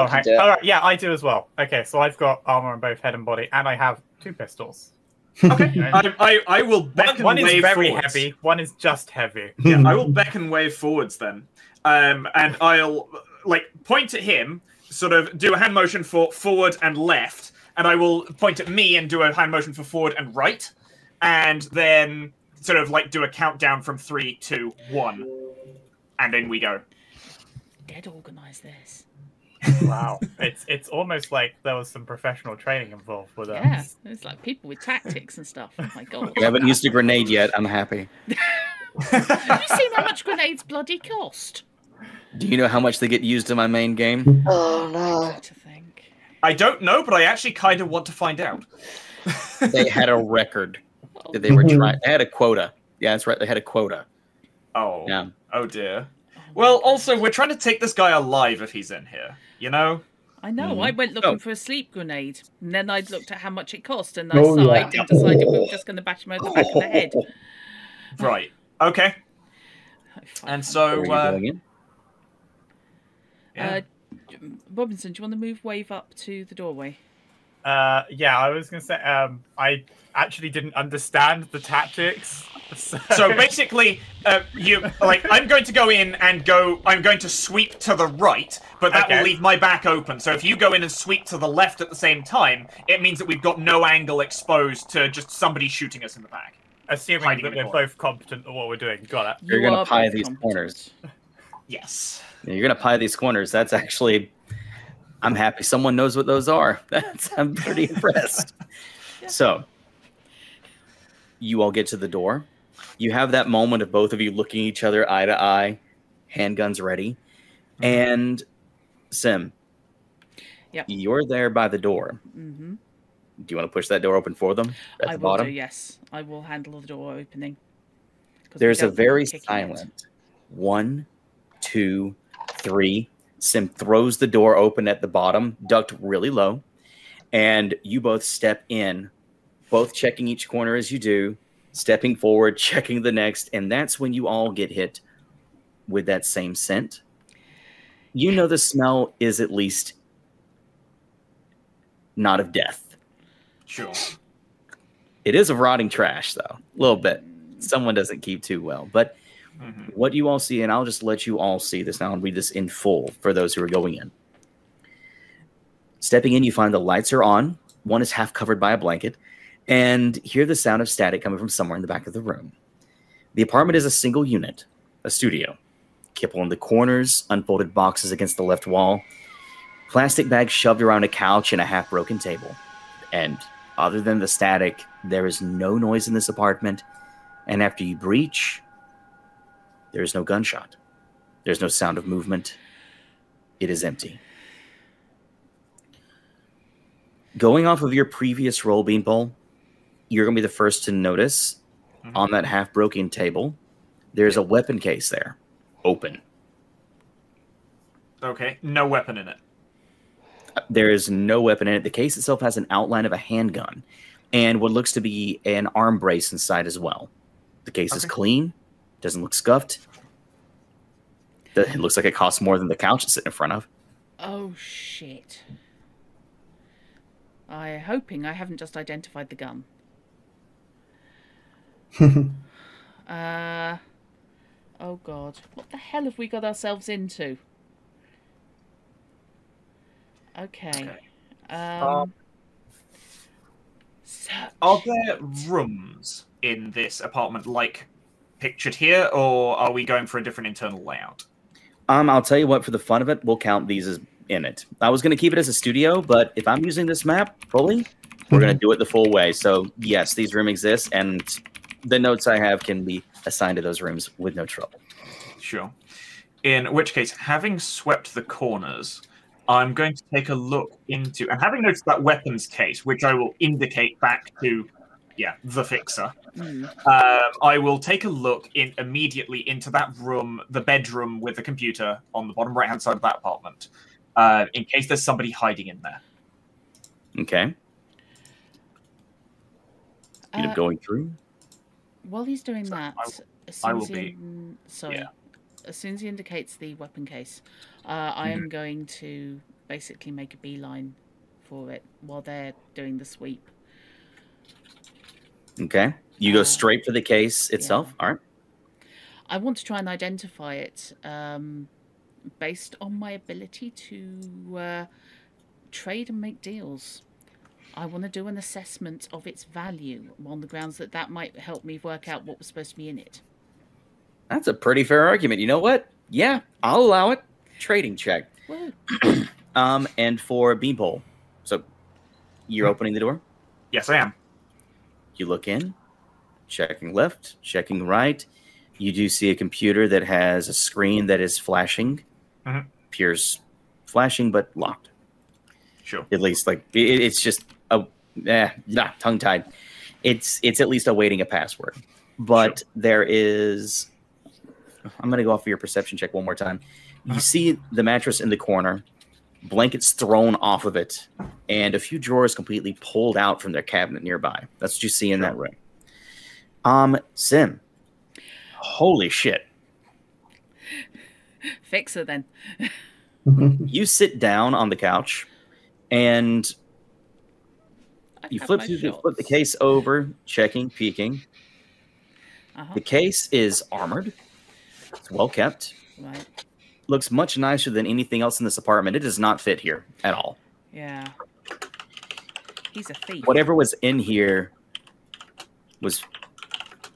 can do it. All right, yeah, I do as well. Okay, so I've got armor on both head and body, and I have 2 pistols. Okay, I will beckon one wave is very forwards. heavy, one is just heavy. Yeah, I will beckon wave forwards then. And I'll point at him, sort of do a hand motion for forward and left, and I will point at me and do a hand motion for forward and right, and then sort of do a countdown from 3, 2, 1, and in we go. Dead organise this. Wow, it's almost like there was some professional training involved with us. Yeah, it's like people with tactics and stuff. Oh my God. We haven't used a grenade yet. I'm happy. Have you seen how much grenades bloody cost? Do you know how much they get used in my main game? Oh no. I don't know, but I actually kind of want to find out. They had a record that they were trying. They had a quota. Yeah, that's right. They had a quota. Oh. Yeah. Oh dear. Well, also, we're trying to take this guy alive if he's in here, you know? I know, I went looking for a sleep grenade, and then I looked at how much it cost, and I sighed and decided we were just going to bash him over the back of the head. Right. Okay. And so... Robinson, do you want to move Wave up to the doorway? Yeah, I was going to say, I actually didn't understand the tactics. So basically, I'm going to go in and I'm going to sweep to the right, but that will leave my back open. So if you go in and sweep to the left at the same time, it means that we've got no angle exposed to just somebody shooting us in the back. Assuming that we're both competent at what we're doing. Got it. You're going to pie these corners. Yes. You're going to pie these corners. That's actually... I'm happy someone knows what those are. I'm pretty impressed. So, you all get to the door. You have that moment of both of you looking each other eye to eye, handguns ready. And, Sim, you're there by the door. Do you want to push that door open for them at the bottom? I will do, yes. I will handle the door opening. There's a very silent 1, 2, 3... Sim throws the door open at the bottom, ducked really low, and you both step in, both checking each corner as you do, stepping forward, checking the next, and that's when you all get hit with that same scent. You know the smell is at least not of death. Sure. It is of rotting trash, though, a little bit. Someone doesn't keep too well, but... What you all see, and I'll just let you all see this now and read this in full for those who are going in. Stepping in, you find the lights are on. One is half covered by a blanket, and hear the sound of static coming from somewhere in the back of the room. The apartment is a single unit, a studio. Kipple in the corners, unfolded boxes against the left wall, plastic bags shoved around a couch and a half-broken table. And Other than the static, there is no noise in this apartment. And after you breach, there is no gunshot. There's no sound of movement. It is empty. Going off of your previous roll, Beanpole, you're going to be the first to notice on that half-broken table, there's a weapon case there, open. Okay, no weapon in it. There is no weapon in it. The case itself has an outline of a handgun and what looks to be an arm brace inside as well. The case is clean, doesn't look scuffed. It looks like it costs more than the couch it's sitting in front of. Oh, shit. I'm hoping I haven't just identified the gun. Oh, God. What the hell have we got ourselves into? Okay. Are there rooms in this apartment like pictured here, or are we going for a different internal layout? I'll tell you what, for the fun of it, we'll count these as in it. I was going to keep it as a studio, but if I'm using this map fully, we're going to do it the full way. So, yes, these rooms exist, and the notes I have can be assigned to those rooms with no trouble. Sure. In which case, having swept the corners, I'm going to take a look into, and having noticed that weapons case, which I will indicate back to, the fixer, I will take a look immediately into that room, the bedroom with the computer on the bottom right-hand side of that apartment, in case there's somebody hiding in there. Okay. End up going through. While he's doing that, as soon as he indicates the weapon case, I am going to basically make a beeline for it while they're doing the sweep. Okay. You go straight for the case itself? Yeah. All right. I want to try and identify it based on my ability to trade and make deals. I want to do an assessment of its value on the grounds that that might help me work out what was supposed to be in it. That's a pretty fair argument. You know what? Yeah, I'll allow it. Trading check. And for Beanpole, so you're opening the door? Yes, I am. You look in, checking left, checking right. You do see a computer that has a screen that is flashing. Appears flashing, but locked. Sure. At least, like, it's just tongue-tied. It's at least awaiting a password. But there is... I'm going to go off of your perception check one more time. You see the mattress in the corner, blankets thrown off of it, and a few drawers completely pulled out from their cabinet nearby. That's what you see in that room. Sim. Holy shit. Fix her then. You sit down on the couch, and you flip the case over, checking, peeking. The case is armored. It's well kept. Right. Looks much nicer than anything else in this apartment. It does not fit here at all. Yeah. He's a thief. Whatever was in here was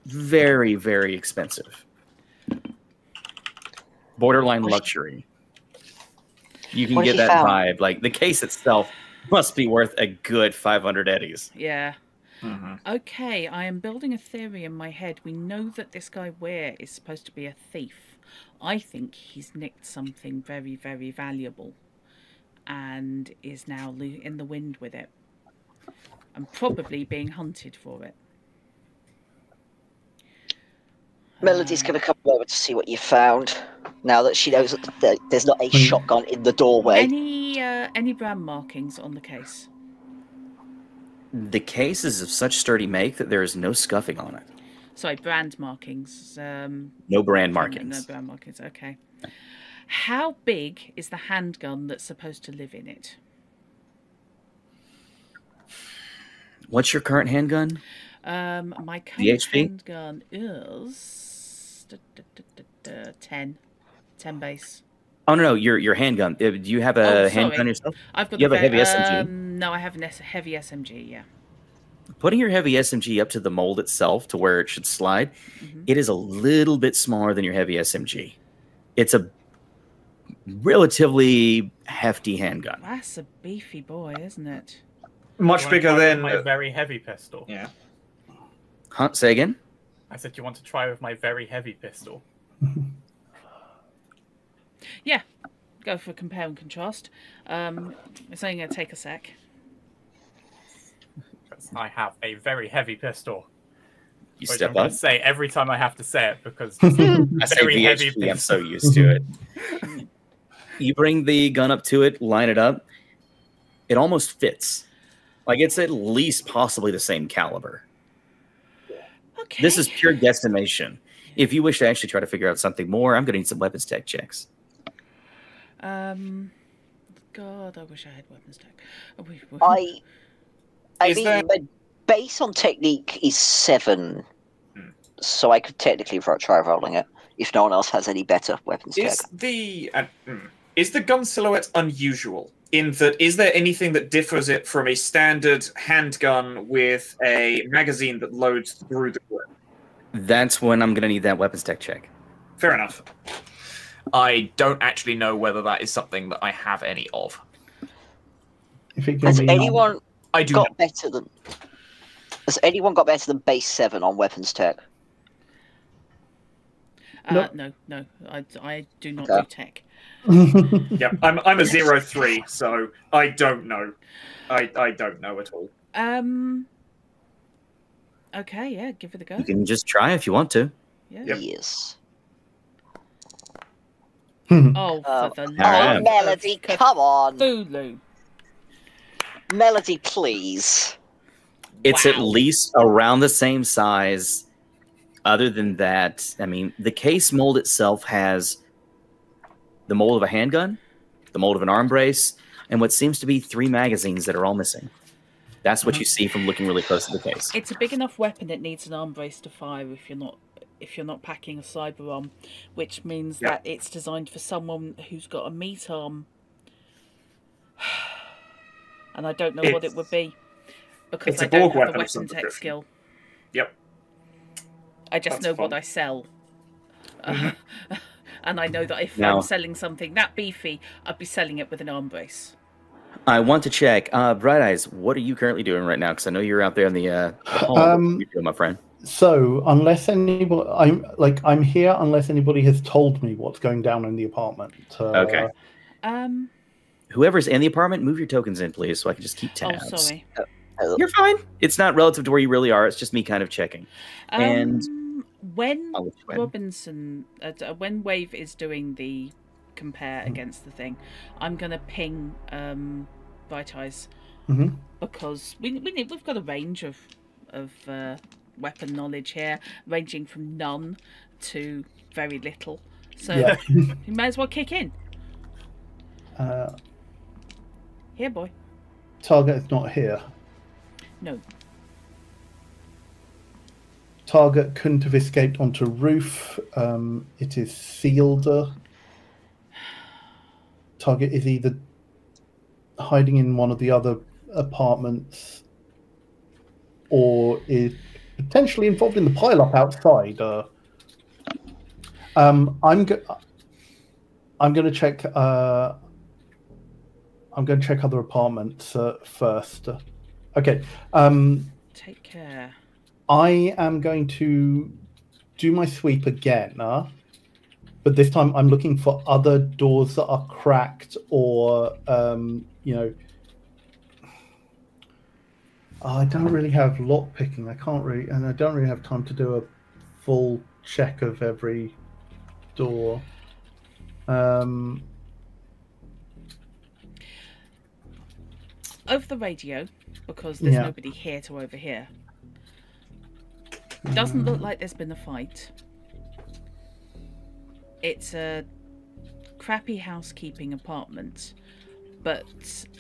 very, very expensive. Borderline luxury. You can get that vibe. Like, the case itself must be worth a good 500 eddies. Yeah. Okay, I am building a theory in my head. We know that this guy Weir is supposed to be a thief. I think he's nicked something very, very valuable and is now in the wind with it. And probably being hunted for it. Melody's going to come over to see what you found, now that she knows that there's not a shotgun in the doorway. Any brand markings on the case? The case is of such sturdy make that there is no scuffing on it. Sorry, brand markings. No brand markings. No brand markings, okay. How big is the handgun that's supposed to live in it? What's your current handgun? My current handgun is 10 base. Oh no, your handgun. Do you have a handgun yourself? I've got you have a heavy SMG. No, I have a heavy SMG. Yeah. Putting your heavy SMG up to the mold itself to where it should slide, it is a little bit smaller than your heavy SMG. It's a relatively hefty handgun. That's a beefy boy, isn't it? much You wanna bigger try with than my very heavy pistol. Yeah. Huh? Say again? I said you want to try with my very heavy pistol. Yeah, go for compare and contrast. It's only going to take a sec. Because I have a very heavy pistol. You Which step I'm going up. to say every time I have to say it because I say very heavy VHP, I'm pistol. so used to it. You bring the gun up to it, line it up. It almost fits. Like it's at least possibly the same caliber. Okay. This is pure guesstimation. If you wish to actually try to figure out something more, I'm going to need some weapons tech checks. God, I wish I had weapons tech. I mean, my base on technique is 7, so I could technically try rolling it if no one else has any better weapons tech. Is the gun silhouette unusual? In that, is there anything that differs it from a standard handgun with a magazine that loads through the grip? That's when I'm going to need that weapons tech check. Fair enough. I don't actually know whether that is something that I have any of. Has anyone got better than base 7 on weapons tech? No, I do not do tech. Yeah, I'm a 0-3, so I don't know. I don't know at all. Okay, yeah, give it a go. You can just try if you want to. Yeah. Yep. Yes. Oh, for the love Melody, of come on. Cthulhu. Melody, please. It's at least around the same size. Other than that, I mean, the case mold itself has the mold of a handgun, the mold of an arm brace, and what seems to be 3 magazines that are all missing. That's what you see from looking really close to the case. It's a big enough weapon it needs an arm brace to fire if you're not packing a cyber arm, which means that it's designed for someone who's got a meat arm. And I don't know what it would be because I don't have the weapon tech skill. Yep. I just know what I sell. And I know that if I'm selling something that beefy, I'd be selling it with an arm brace. I want to check. Bright Eyes, what are you currently doing right now? Because I know you're out there in the hall. What are you doing, my friend? So, unless anybody, I'm here unless anybody has told me what's going down in the apartment. Okay. Whoever's in the apartment, move your tokens in, please, so I can just keep tabs. Oh, sorry. You're fine. It's not relative to where you really are. It's just me kind of checking. And when Robinson, when Wave is doing the compare against the thing, I'm gonna ping Bright Eyes because we've got a range of weapon knowledge here, ranging from none to very little. So you may as well kick in. Here, boy. Target is not here. No. Target couldn't have escaped onto roof. It is sealed. Target is either hiding in one of the other apartments or is potentially involved in the pile-up outside. I'm going to check. I'm going to check other apartments first. Okay. Take care. I am going to do my sweep again, but this time I'm looking for other doors that are cracked or, I don't really have lock picking. I don't really have time to do a full check of every door. Over the radio, because there's nobody here to overhear. Doesn't look like there's been a fight. It's a crappy housekeeping apartment, but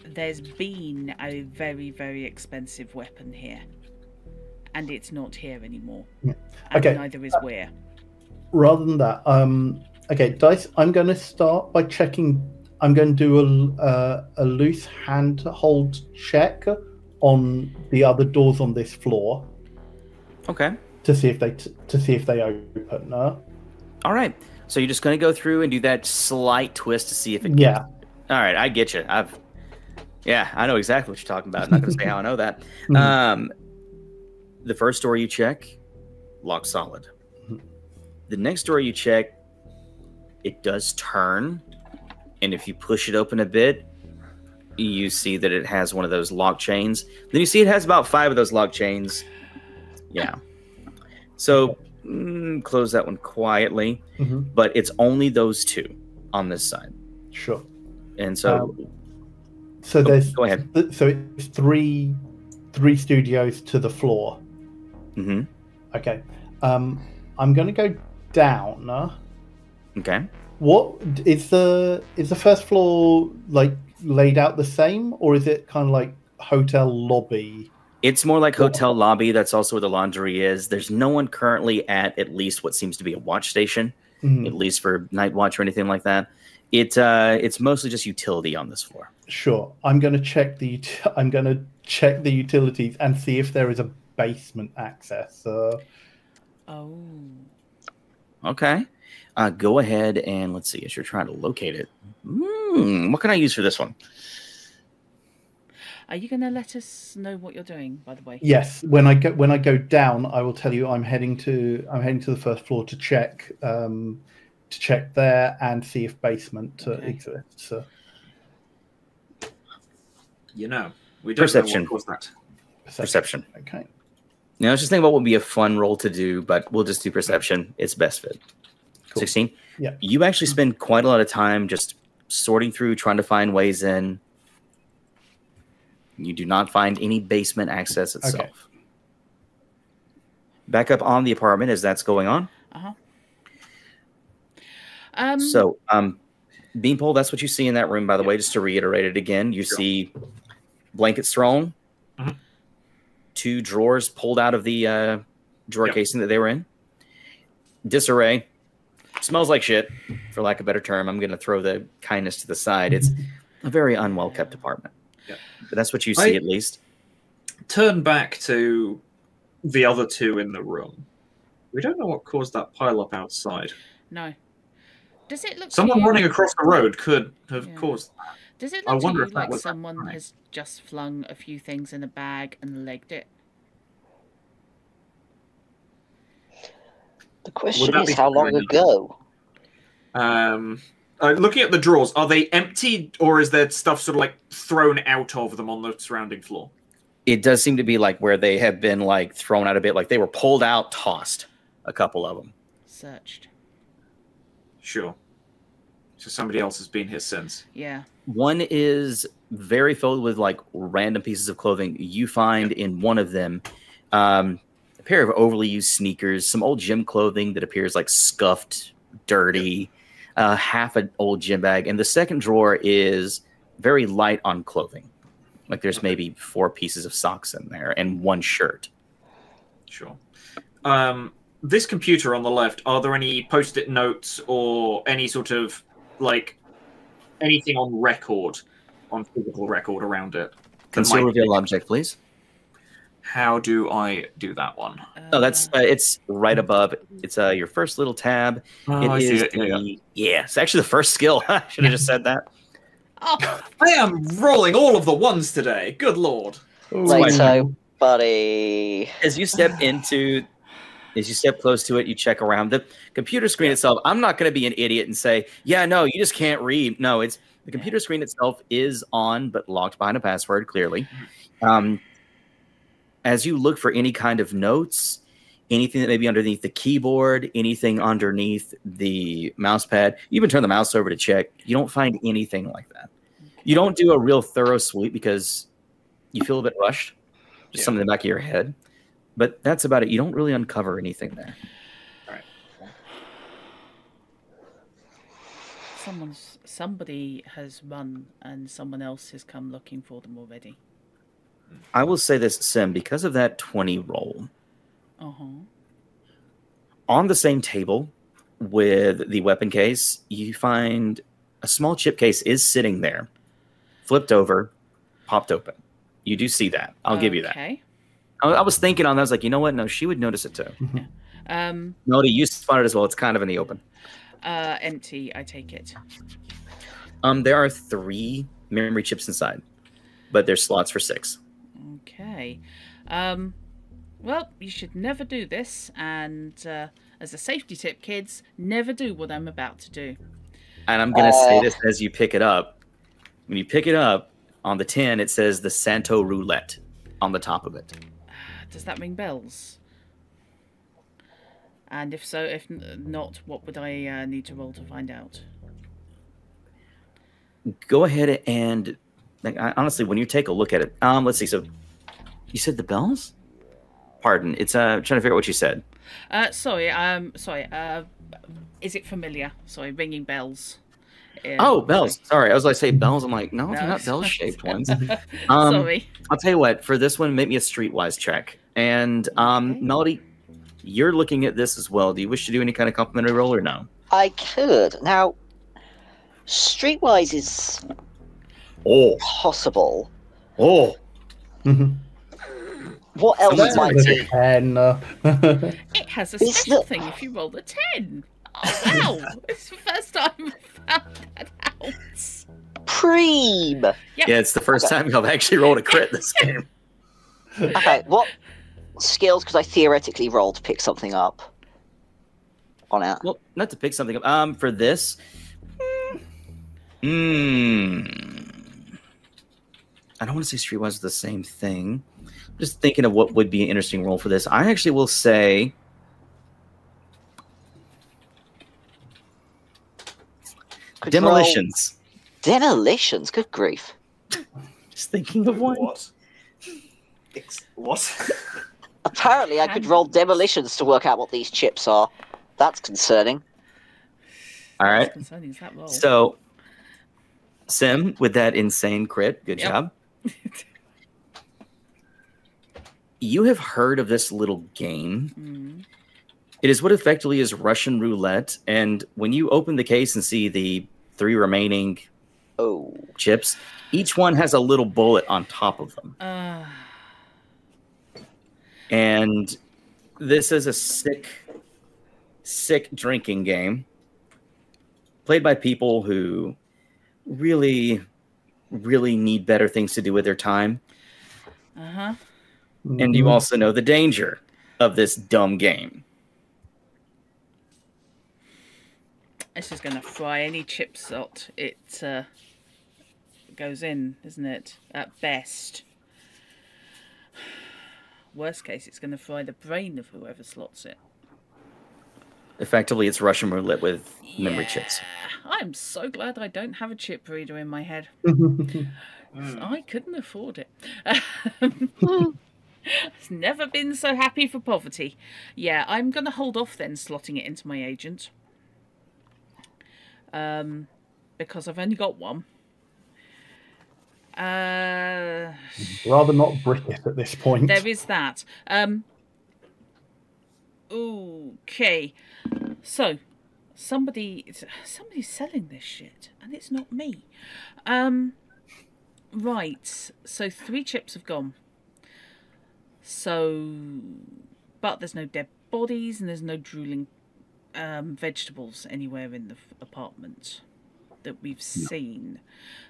there's been a very, very expensive weapon here. And it's not here anymore. Yeah. And okay. neither is where. Rather than that, okay, Dice, I'm going to start by checking. I'm going to do a loose handhold check on the other doors on this floor. Okay. To see if they open. All right. So you're just going to go through and do that slight twist to see if it. Yeah. All right, I get you. Yeah, I know exactly what you're talking about. I'm not going to say how I know that. The first door you check, locked solid. The next door you check, it does turn. And if you push it open a bit, you see that it has one of those lock chains. Then you see it has about 5 of those lock chains. Yeah. So close that one quietly. But it's only those 2 on this side. Sure. And so... so there's... Go ahead. So it's three studios to the floor. Okay. I'm going to go down. Okay. What is the first floor like laid out the same, or is it kind of like hotel lobby? It's more like hotel lobby. That's also where the laundry is. There's no one currently at least what seems to be a watch station, at least for night watch or anything like that. It's mostly just utility on this floor. Sure. I'm going to check the utilities and see if there is a basement access. Okay. Go ahead and let's see. As you're trying to locate it, what can I use for this one? Are you going to let us know what you're doing? By the way. Yes. When I go down, I will tell you I'm heading to the first floor to check there and see if basement exists. You know, we don't know what caused that. Perception. Okay. Now, I was just thinking about what would be a fun roll to do, but we'll just do perception. It's best fit. Cool. 16? Yeah. You actually spend quite a lot of time just sorting through, trying to find ways in. You do not find any basement access itself. Okay. Back up on the apartment as that's going on. So, Beanpole, that's what you see in that room, by the way, just to reiterate it again. You see blankets thrown, 2 drawers pulled out of the drawer casing that they were in. Disarray. Smells like shit, for lack of a better term. I'm going to throw the kindness to the side. It's a very unwell-kept apartment. But that's what you see, at least. Turn back to the other 2 in the room. We don't know what caused that pile-up outside. No. Does it look Someone running across the road could have caused that. Does it look to you like someone has just flung a few things in a bag and legged it? The question is, how long ago? Looking at the drawers, are they empty, or is there stuff sort of like thrown out of them on the surrounding floor? It does seem to be like where they have been like thrown out a bit, like they were pulled out, tossed, a couple of them. Searched. Sure. So somebody else has been here since. Yeah. One is very filled with like random pieces of clothing. You find in one of them a pair of overly used sneakers, some old gym clothing that appears like scuffed, dirty, half an old gym bag. And the second drawer is very light on clothing. Like there's maybe 4 pieces of socks in there and 1 shirt. Sure. This computer on the left, are there any post-it notes or any sort of, like, anything on record, on physical record around it? Conceal reveal object, please. How do I do that one? Oh, that's it's right above. It's your first little tab. I see it. Yeah, it's actually the first skill. I should have just said that. Oh. I am rolling all of the ones today. Good lord. Right, so, buddy. As you step close to it, you check around the computer screen itself. I'm not going to be an idiot and say, yeah, no, you just can't read. No, it's the computer screen itself is on, but locked behind a password, clearly. As you look for any kind of notes, anything that may be underneath the keyboard, anything underneath the mouse pad, you even turn the mouse over to check. You don't find anything like that. You don't do a real thorough sweep because you feel a bit rushed, just something in the back of your head. But that's about it. You don't really uncover anything there. All right. Somebody has run and someone else has come looking for them already. I will say this, Sim, because of that 20 roll. On the same table with the weapon case, you find a small chip case is sitting there, flipped over, popped open. You do see that. I'll give you that. Okay. I was thinking on that. I was like, you know what? No, she would notice it too. No, you spotted it as well. It's kind of in the open. Empty, I take it. There are 3 memory chips inside. but there's slots for 6. Okay. Well, you should never do this, and as a safety tip, kids, never do what I'm about to do. And I'm going to say this as you pick it up. When you pick it up, on the tin, it says the Santo Roulette on the top of it. Does that ring bells? And if so, if not, what would I need to roll to find out? Go ahead and, honestly, when you take a look at it, let's see. So, you said the bells? Pardon. It's trying to figure out what you said. Sorry. Is it familiar? Sorry, ringing bells. Oh, bells. Sorry, I was like, say bells. I'm like, no, they're not bell-shaped ones. Sorry. I'll tell you what. For this one, make me a streetwise check. And Okay. Melody, you're looking at this as well. Do you wish to do any kind of complimentary roll or no? I could. Now, Streetwise is possible. Oh. What else might be? 10. It has a special thing if you roll a 10. Oh, wow. It's the first time I've found that out. Preem! Yep. Yeah, it's the first time I've actually rolled a crit this game. Okay, what skills could I theoretically roll to pick something up on it? Well, not to pick something up. For this, I don't want to say Streetwise is the same thing. I'm just thinking of what would be an interesting role for this. I actually will say demolitions. Demolitions? Good grief. Just thinking of one. What? Apparently, I could roll demolitions to work out what these chips are. That's concerning. All right. Concerning is that roll. So, Sim, with that insane crit, good job. You have heard of this little game. It is what effectively is Russian roulette. And when you open the case and see the 3 remaining chips, each one has a little bullet on top of them. And this is a sick drinking game played by people who really need better things to do with their time. And you also know the danger of this dumb game. It's just going to fry any chip slot it goes in, isn't it? At best. Worst case, it's going to fry the brain of whoever slots it. Effectively, it's Russian roulette with memory chips. I'm so glad I don't have a chip reader in my head. I couldn't afford it. It's never been so happy for poverty. Yeah, I'm going to hold off then slotting it into my agent. Because I've only got one. Rather not brick it at this point. There is that. Okay. So, somebody's selling this shit, and it's not me. Right. So 3 chips have gone. So, but there's no dead bodies, and there's no drooling vegetables anywhere in the apartment that we've seen.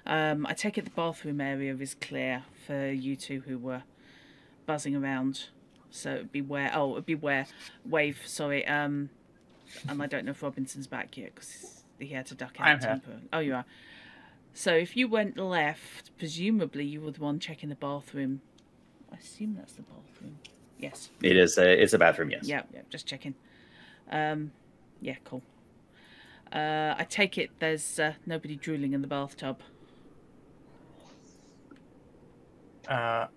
I take it the bathroom area is clear for you two who were buzzing around. So it'd be Wave, sorry. And I don't know if Robinson's back yet because he had to duck out. I'm here. Oh, you are. So if you went left, presumably you were the one checking the bathroom. I assume that's the bathroom. Yes. It is. It's a bathroom. Yes. Yeah. Just checking. Yeah, cool. I take it there's nobody drooling in the bathtub. Did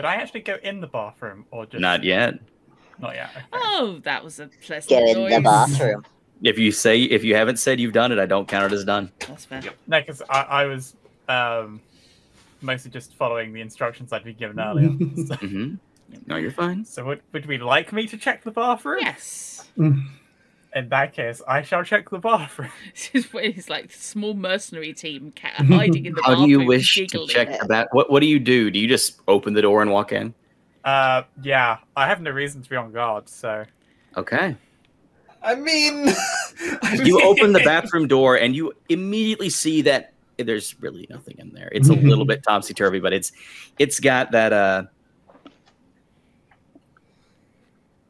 I actually go in the bathroom or just Not yet. Not yet. Okay. Oh, that was a pleasant Get in noise. the bathroom. If you haven't said you've done it, I don't count it as done. That's fair. No, because I was mostly just following the instructions I'd been given earlier. So, No, you're fine. so would we like me to check the bathroom? Yes. In that case, I shall check the bathroom. It's like a small mercenary team hiding in the How bathroom. do you wish giggling. to check the bath? What do you do? Do you just open the door and walk in? Yeah, I have no reason to be on guard, so. Okay. I mean, You open the bathroom door and you immediately see that there's really nothing in there. It's a little bit topsy-turvy, but it's got that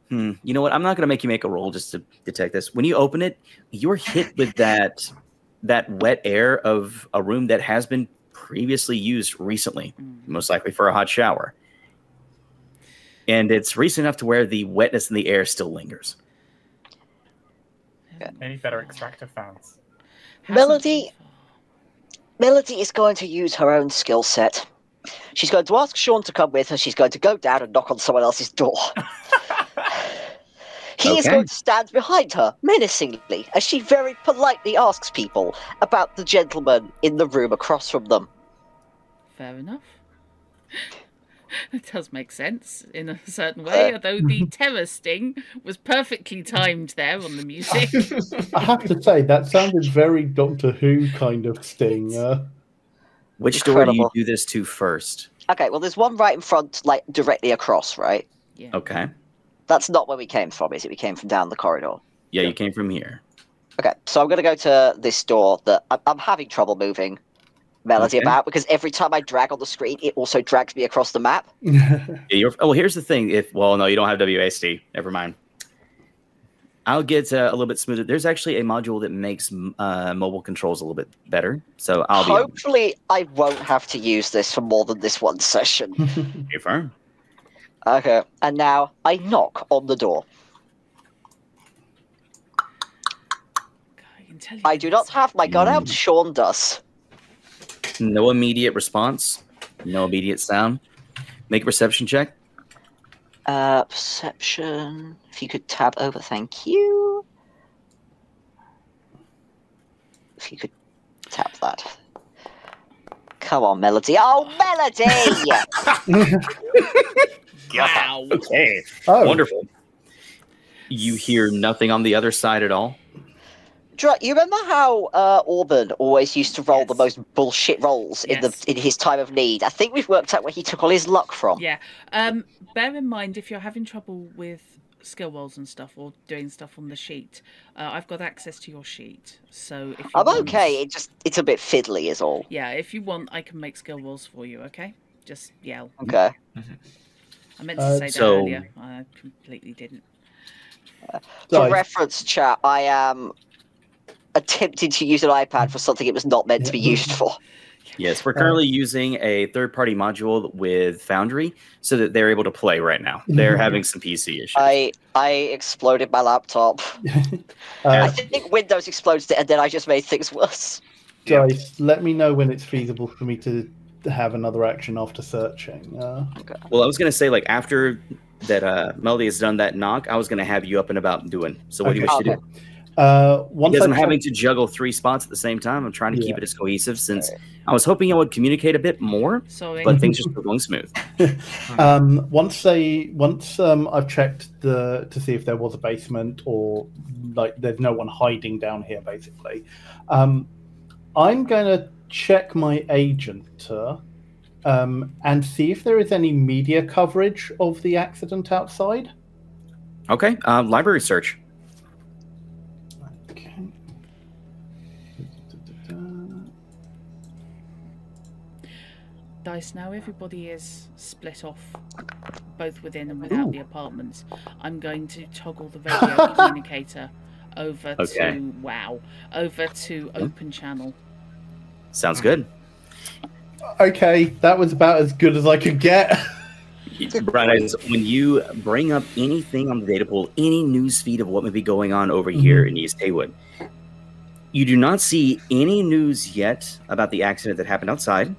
you know what? I'm not going to make you make a roll just to detect this. When you open it, you're hit with that wet air of a room that has been previously used recently, most likely for a hot shower. And it's recent enough to where the wetness in the air still lingers. Any better extractor fans? Melody is going to use her own skill set. She's going to ask Sean to come with her. She's going to go down and knock on someone else's door. He is going to stand behind her, menacingly, as she very politely asks people about the gentleman in the room across from them. Fair enough. It does make sense in a certain way, although the terror sting was perfectly timed there on the music. I have to say, that sounded very Doctor Who kind of sting. Which door do you do this to first? Okay, well, there's one right in front, like, directly across, right? Yeah. Okay. That's not where we came from, is it? We came from down the corridor. Yeah, you came from here. Okay, so I'm going to go to this door that I'm having trouble moving Melody about, because every time I drag on the screen, it also drags me across the map. Oh, here's the thing. Well, no, you don't have WASD. Never mind. I'll get a little bit smoother. There's actually a module that makes mobile controls a little bit better. So hopefully I won't have to use this for more than this one session. You're fine. Okay, and now I knock on the door. I do not have my gun out. Sean does. No immediate response. No immediate sound. Make a perception check. Perception. If you could tab over, thank you. If you could tap that. Come on, Melody. Oh, Melody! Wow. Okay. Oh. Wonderful. You hear nothing on the other side at all? Drutt, you remember how Auburn always used to roll the most bullshit rolls in his time of need? I think we've worked out where he took all his luck from. Yeah. Bear in mind, if you're having trouble with skill rolls and stuff, or doing stuff on the sheet, I've got access to your sheet. So if you I'm okay. It's a bit fiddly, is all. Yeah. If you want, I can make skill rolls for you. Okay. Just yell. Okay. I meant to say that earlier. I completely didn't. For reference, chat, I am attempting to use an iPad for something it was not meant to be used for. Yes, we're currently using a third-party module with Foundry so that they're able to play right now. They're having some PC issues. I exploded my laptop. I think Windows exploded it, and then I just made things worse. Guys, let me know when it's feasible for me to have another action after searching. Okay. Well, I was going to say, like, after that Melody has done that knock, I was going to have you up and about and doing. So what do you wish to do? Because I'm having to juggle 3 spots at the same time. I'm trying to keep it as cohesive, since I was hoping I would communicate a bit more, but things just were going smooth. Once I've checked to see if there was a basement, or like there's no one hiding down here, basically, I'm going to check my agent and see if there is any media coverage of the accident outside. Okay, library search. Dice, now everybody is split off, both within and without the apartments. I'm going to toggle the radio communicator over to open channel. Sounds good. Okay, that was about as good as I could get. Right, when you bring up anything on the data pool, any news feed of what may be going on over here in East Haywood, you do not see any news yet about the accident that happened outside,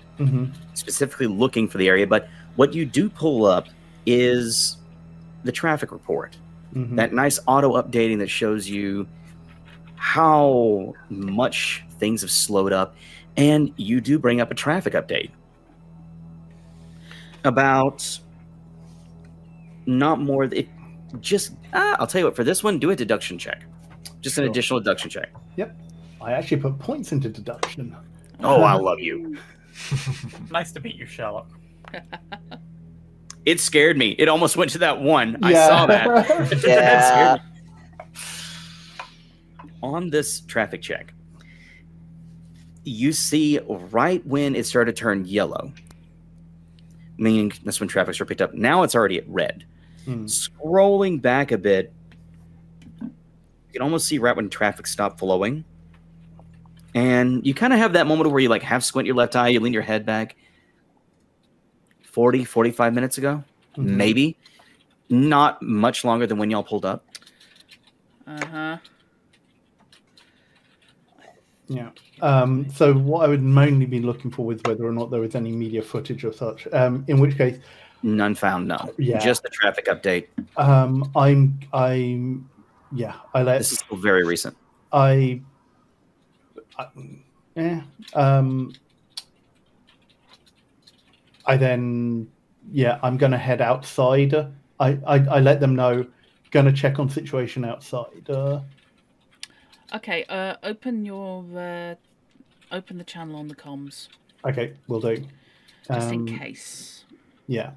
specifically looking for the area. But what you do pull up is the traffic report. That nice auto updating that shows you how much things have slowed up. And you do bring up a traffic update about not more. I'll tell you what, for this one, do a deduction check. Just an additional deduction check. Yep. I actually put points into deduction. Oh, I love you. Nice to meet you, Sherlock. It scared me. It almost went to that 1. I saw that. Yeah. On this traffic check, You see right when it started to turn yellow, meaning that's when traffic started picked up. Now it's already at red. Scrolling back a bit, you can almost see right when traffic stopped flowing. And you kind of have that moment where you like half squint your left eye, you lean your head back. 40, 45 minutes ago, maybe. Not much longer than when y'all pulled up. Yeah. So what I would mainly be looking for is whether or not there was any media footage or such. In which case, none found. No. Yeah. Just the traffic update. This is still very recent. I'm gonna head outside. I let them know. Gonna check on situation outside. Okay, open the channel on the comms. Okay, will do. Just in case. Yeah.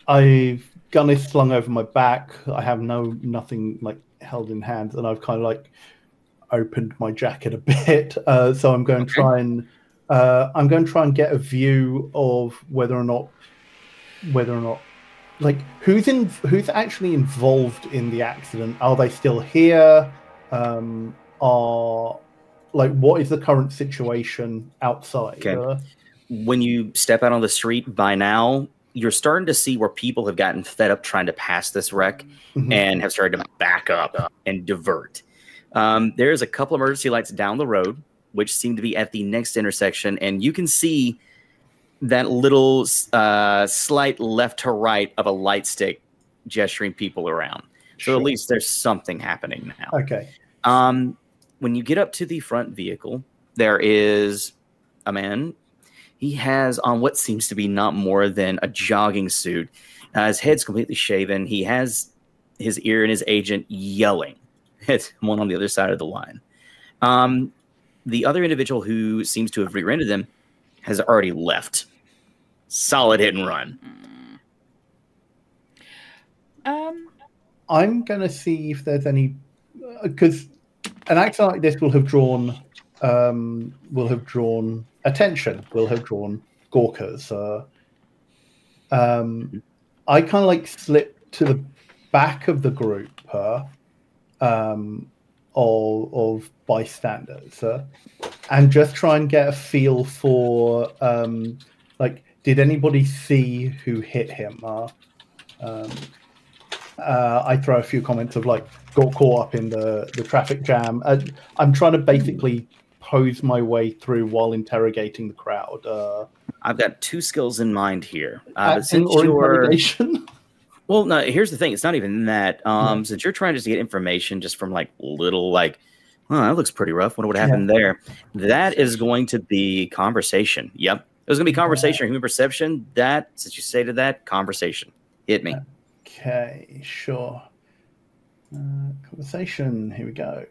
I've gun is slung over my back. I have nothing like held in hands, and I've kind of like opened my jacket a bit. So I'm going to try and get a view of whether or not like who's actually involved in the accident. Are they still here? What is the current situation outside? Okay. When you step out on the street, by now you're starting to see where people have gotten fed up trying to pass this wreck and have started to back up and divert. There's a couple emergency lights down the road, which seem to be at the next intersection, and you can see that little slight left to right of a light stick gesturing people around. So at least there's something happening now. Okay. When you get up to the front vehicle, there is a man. He has on what seems to be not more than a jogging suit. His head's completely shaven. He has his ear and his agent yelling at one on the other side of the line. The other individual who seems to have rear-ended them has already left. Solid hit and run. I'm going to see if there's any... Because an accident like this will have drawn attention, will have drawn gawkers. I kind of like slip to the back of the group of bystanders and just try and get a feel for did anybody see who hit him? I throw a few comments of got caught up in the traffic jam. I'm trying to basically pose my way through while interrogating the crowd. I've got two skills in mind here. Since interrogation? Well, no, here's the thing. It's not even that. Since you're trying just to get information just from little that looks pretty rough. Wonder what happened there. That is going to be conversation. Yep. There's going to be conversation or human perception. That, since you stated that, conversation. Hit me. Okay, sure. Conversation. Here we go.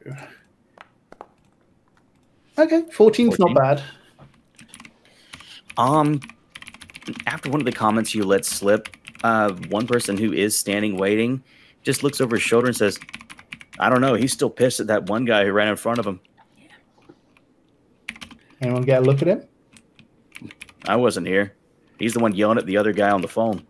Okay, 14's not bad. After one of the comments you let slip, one person who is standing waiting just looks over his shoulder and says, I don't know, he's still pissed at that one guy who ran in front of him. Anyone get a look at him? I wasn't here. He's the one yelling at the other guy on the phone.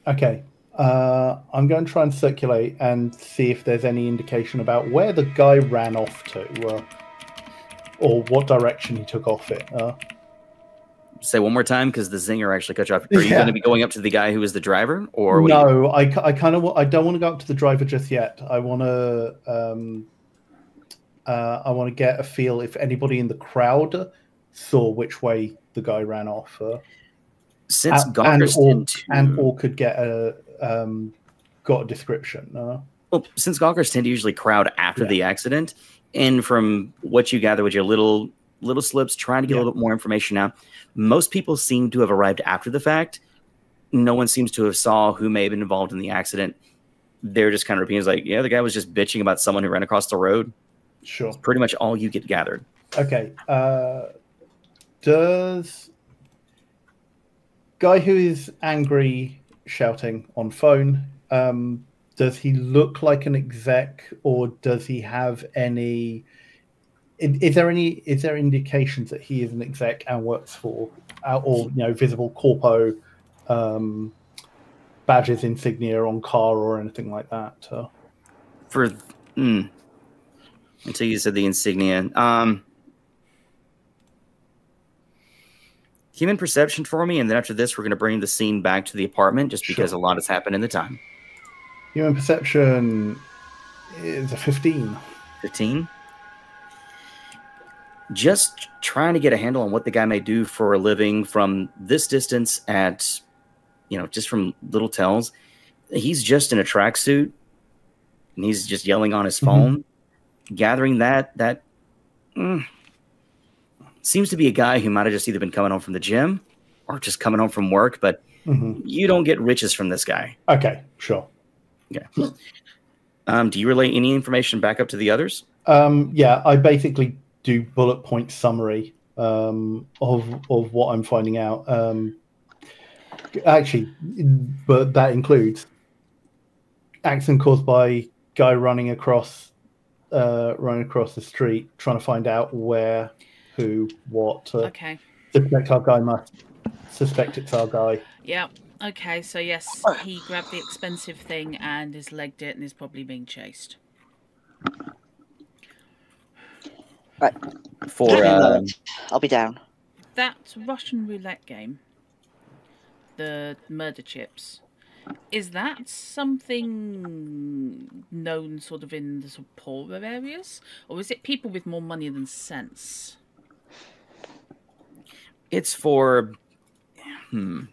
Okay. I'm going to try and circulate and see if there's any indication about where the guy ran off to, or what direction he took off it. Say one more time, because the zinger actually cut you off. Are you going to be going up to the guy who is the driver, or no? I don't want to go up to the driver just yet. I want to get a feel if anybody in the crowd saw which way the guy ran off. Since or could get got a description. Well, since gawkers tend to usually crowd after the accident, and from what you gather with your little slips, trying to get a little bit more information out, most people seem to have arrived after the fact. No one seems to have saw who may have been involved in the accident. They're just kind of repeating, the guy was just bitching about someone who ran across the road. Sure. It's pretty much all you get gathered. Okay. Does guy who is angry shouting on phone, does he look like an exec, or does he have any? Is there indications that he is an exec and works for, or visible corpo badges, insignia on car or anything like that? Until you said the insignia. Human perception for me, and then after this, we're going to bring the scene back to the apartment, just because a lot has happened in the time. Human perception is a 15. 15? Just trying to get a handle on what the guy may do for a living from this distance at, just from little tells. He's just in a tracksuit, and he's just yelling on his phone. Gathering that seems to be a guy who might have just either been coming home from the gym or just coming home from work, but you don't get riches from this guy. Okay, sure. Yeah. Do you relay any information back up to the others? Yeah, I basically do bullet point summary of what I'm finding out. Actually, but that includes accident caused by guy running across the street, trying to find out where, who, what. Okay. Suspect our guy must suspect it's our guy. Yeah. Okay. So yes, he grabbed the expensive thing and has legged it and is probably being chased. Right. I'll be down. That Russian roulette game, the murder chips, is that something known sort of in the sort of poorer areas, or is it people with more money than sense? It's for, you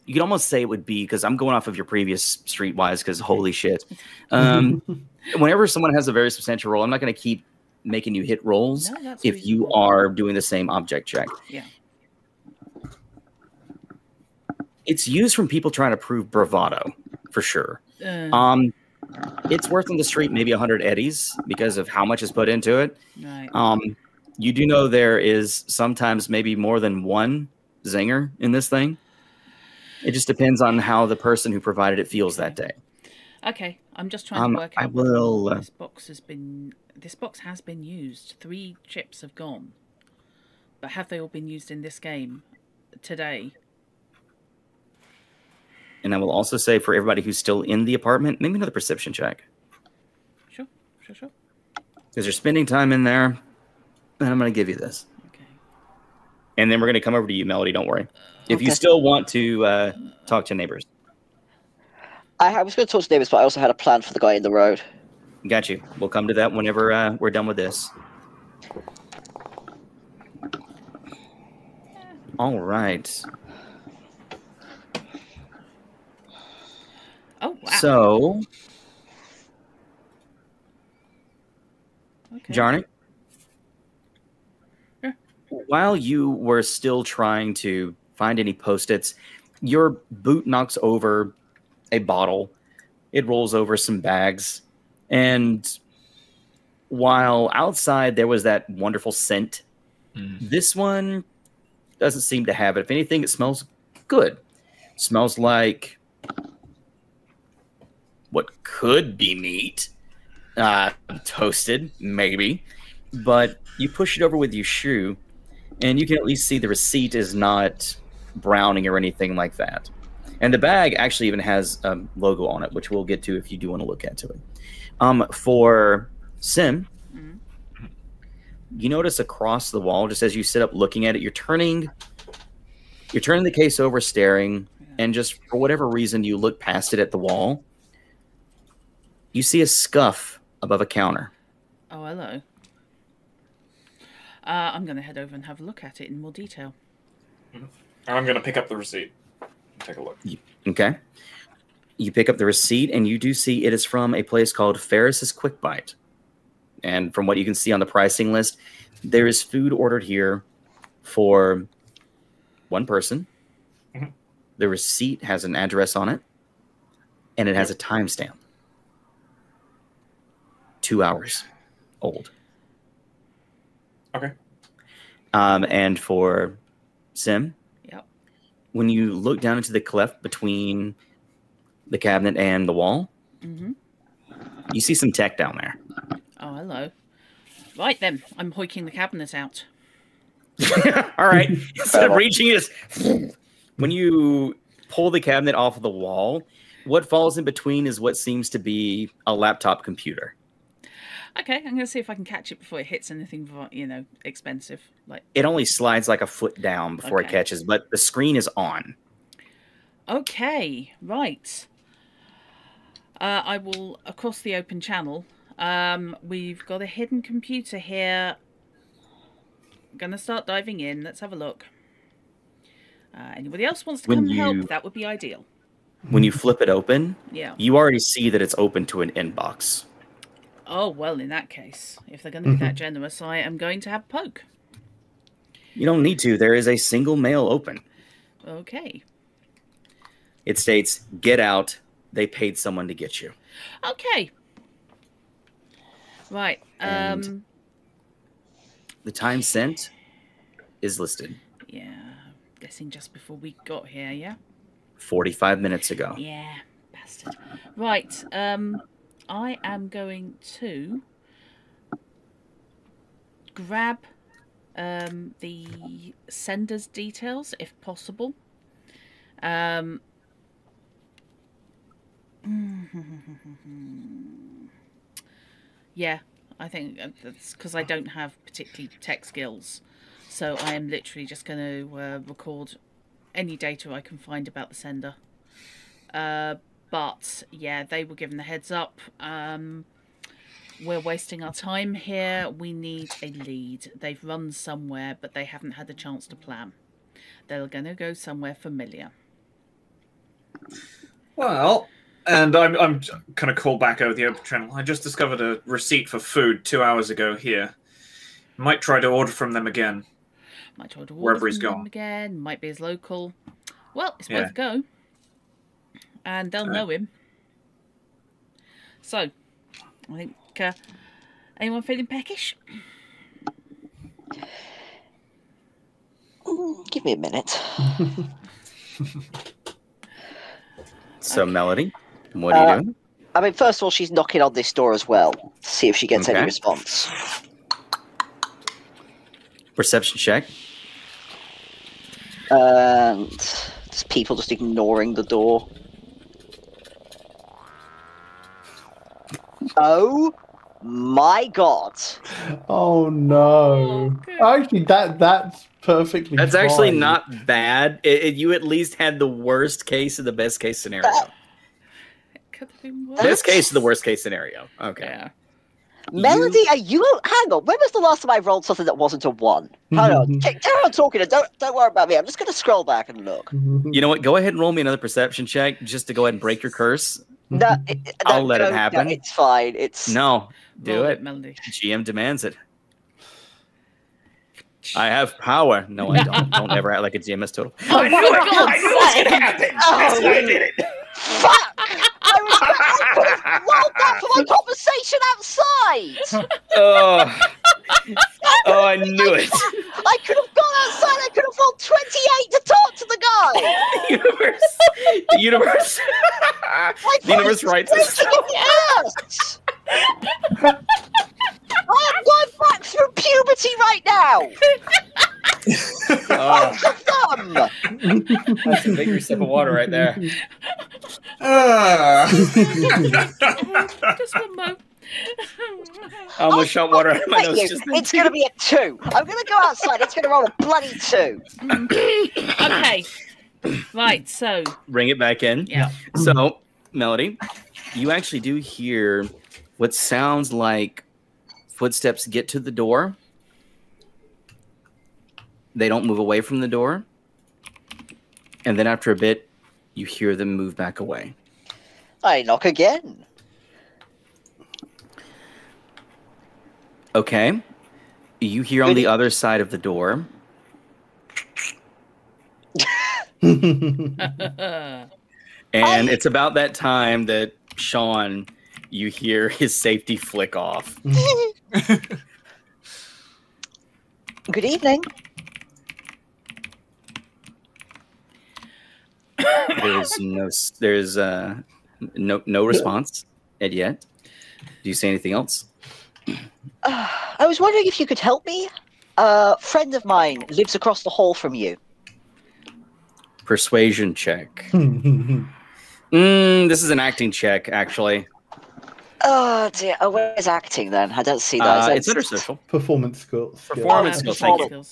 could almost say it would be, because I'm going off of your previous Streetwise, because holy shit. Whenever someone has a very substantial role, I'm not going to keep making you hit rolls if you are doing the same object check. Yeah. It's used from people trying to prove bravado, for sure. It's worth on the street maybe 100 eddies because of how much is put into it. Right. You do know there is sometimes maybe more than one zinger in this thing. It just depends on how the person who provided it feels that day. Okay, I'm just trying to work out. This box has been used. 3 chips have gone, but have they all been used in this game today? And I will also say for everybody who's still in the apartment, maybe another perception check. Sure. Because you're spending time in there, and I'm going to give you this. Okay. And then we're going to come over to you, Melody. Don't worry. If you still want to talk to neighbors. I was going to talk to neighbors, but I also had a plan for the guy in the road. Got you. We'll come to that whenever we're done with this. All right. Oh, wow. So, Jarnik, while you were still trying to find any Post-its, your boot knocks over a bottle. It rolls over some bags. And while outside there was that wonderful scent, this one doesn't seem to have it. If anything, it smells good. It smells like what could be meat, toasted, maybe. But you push it over with your shoe, and you can at least see the receipt is not browning or anything like that. And the bag actually even has a logo on it, which we'll get to if you do want to look into it. For Sim, you notice across the wall, just as you sit up looking at it, you're turning the case over, staring, and just for whatever reason, you look past it at the wall. You see a scuff above a counter. Oh, hello. I'm going to head over and have a look at it in more detail. I'm going to pick up the receipt. Take a look. Okay. You pick up the receipt, and you do see it is from a place called Ferris's Quick Bite. And from what you can see on the pricing list, there is food ordered here for one person. The receipt has an address on it, and it has a timestamp. 2 hours old. Okay. And for Sim, yep. When you look down into the cleft between the cabinet and the wall, You see some tech down there. Oh, hello. Right then, I'm hoiking the cabinet out. All right. Instead of reaching this, when you pull the cabinet off of the wall, what falls in between is what seems to be a laptop computer. Okay, I'm going to see if I can catch it before it hits anything, expensive. Like it only slides like a foot down before it catches, but the screen is on. Okay, right. I will across the open channel. We've got a hidden computer here. I'm going to start diving in. Let's have a look. Anybody else wants to come help? That would be ideal. When you flip it open, yeah, you already see that it's open to an inbox. Oh, well, in that case, if they're going to be that generous, I am going to have poke. You don't need to. There is a single mail open. Okay. It states, get out. They paid someone to get you. Okay. Right. And the time sent is listed. Yeah. Guessing just before we got here, yeah? 45 minutes ago. Yeah. Bastard. Right. I am going to grab the sender's details, if possible. Yeah, I think that's because I don't have particularly tech skills. So I am literally just going to record any data I can find about the sender. But, yeah, they were given the heads up. We're wasting our time here. We need a lead. They've run somewhere, but they haven't had a chance to plan. They're going to go somewhere familiar. Well, and I'm kind of called back over the open channel. I just discovered a receipt for food 2 hours ago here. Might try to order from them again. Might try to order wherever he's from them gone again. Might be his local. Well, it's worth a go. And they'll know him. So, I think, anyone feeling peckish? Give me a minute. So, Melody, what are you doing? I mean, first of all, she's knocking on this door as well to see if she gets any response. Perception check. And there's people just ignoring the door. Oh my god! Oh no! Actually, that's perfectly. That's fine. actually not bad. You at least had the worst case and the best case scenario. Best case and the worst case scenario. Okay. Yeah. Melody, are you? Hang on. When was the last time I rolled something that wasn't a 1? Hold on. Carry on talking. And don't worry about me. I'm just going to scroll back and look. You know what? Go ahead and roll me another perception check just to go ahead and break your curse. No, I'll let it happen. No, it's fine. No, do roll it. Melody. GM demands it. I have power. No, I don't. Don't ever act like a GM is total. Oh, I knew it! I knew it was going to happen! That's why I did it! Fuck! I could have rolled that for my conversation outside! Oh, I knew it. I could have gone outside. I could have rolled 28 to talk to the guy. The universe. The universe writes us. I am going back through puberty right now. That's a bigger sip of water right there. Just one more. I almost shot water out of my nose. It's going to be a 2. I'm going to go outside. It's going to roll a bloody 2. Okay. Right, so. Bring it back in. Yeah. So, Melody, you actually do hear what sounds like footsteps get to the door. They don't move away from the door. And then after a bit, you hear them move back away. I knock again. Okay. You hear on the other side of the door. And it's about that time that Sean, you hear his safety flick off. Good evening. There's no response yet. Do you see anything else? I was wondering if you could help me. A friend of mine lives across the hall from you. Persuasion check. This is an acting check, actually. Oh dear. Oh, where's acting then? I don't see that. It's under social. Performance skills. Performance skills. Thank you.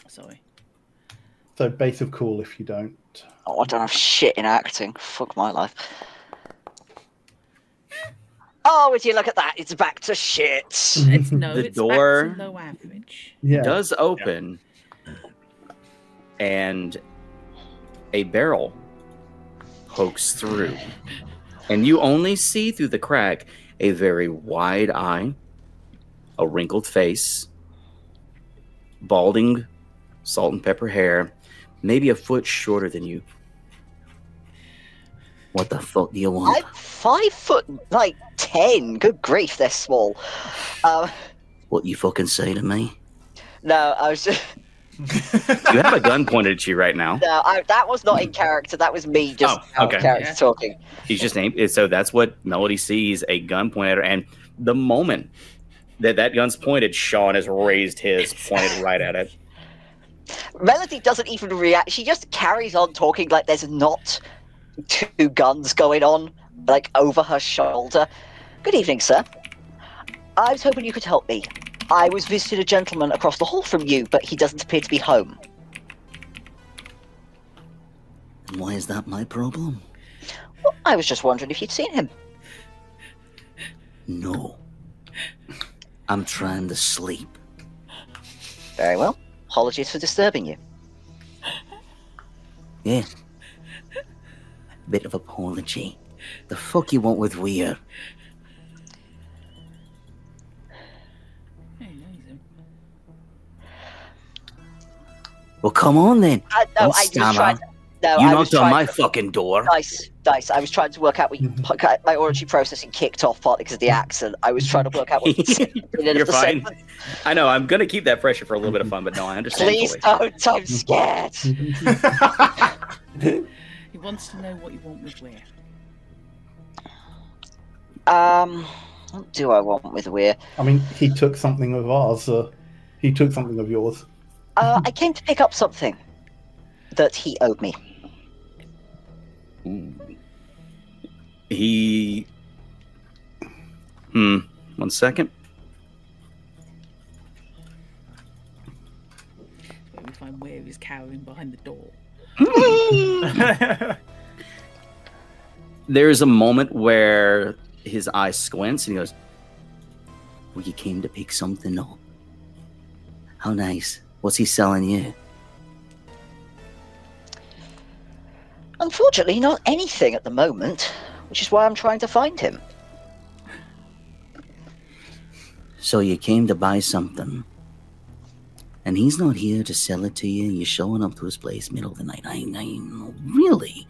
Sorry. So base of cool if you don't. Oh, I don't have shit in acting. Fuck my life. Oh, would you look at that? It's back to shit. It's The door back to low average. does open, and a barrel pokes through, and you only see through the crack a very wide eye, a wrinkled face, balding, salt and pepper hair, maybe a foot shorter than you. What the fuck do you want? I'm 5'10". Good grief, they're small. What you fucking say to me? No, I was just. You have a gun pointed at you right now. No, that was not in character. That was me just out of character talking. He's just named. So that's what Melody sees, a gun pointed at her. And the moment that gun's pointed, Sean has raised his, pointed right at it. Melody doesn't even react. She just carries on talking like there's not two guns going on, like over her shoulder. Good evening, sir. I was hoping you could help me. I was visiting a gentleman across the hall from you, but he doesn't appear to be home. Why is that my problem? Well, I was just wondering if you'd seen him. No. I'm trying to sleep. Very well. Apologies for disturbing you. Yeah. Bit of apology. The fuck you want with weird? Well, come on then. No, I just tried. No, you I knocked on my fucking door. Dice. I was trying to work out what my origin processing kicked off partly because of the accent. I was trying to work out what You're fine. I know. I'm gonna keep that pressure for a little bit of fun, but no, I understand. Please don't. I'm scared. He wants to know what you want with where. What do I want with where? I mean, he took something of ours. He took something of yours. I came to pick up something that he owed me. Ooh. He... 1 second. Where we find where he's cowering behind the door. There's a moment where his eye squints and he goes, well, you came to pick something up. How nice. What's he selling you? Unfortunately, not anything at the moment, which is why I'm trying to find him. So you came to buy something, and he's not here to sell it to you. You're showing up to his place middle of the night. Really?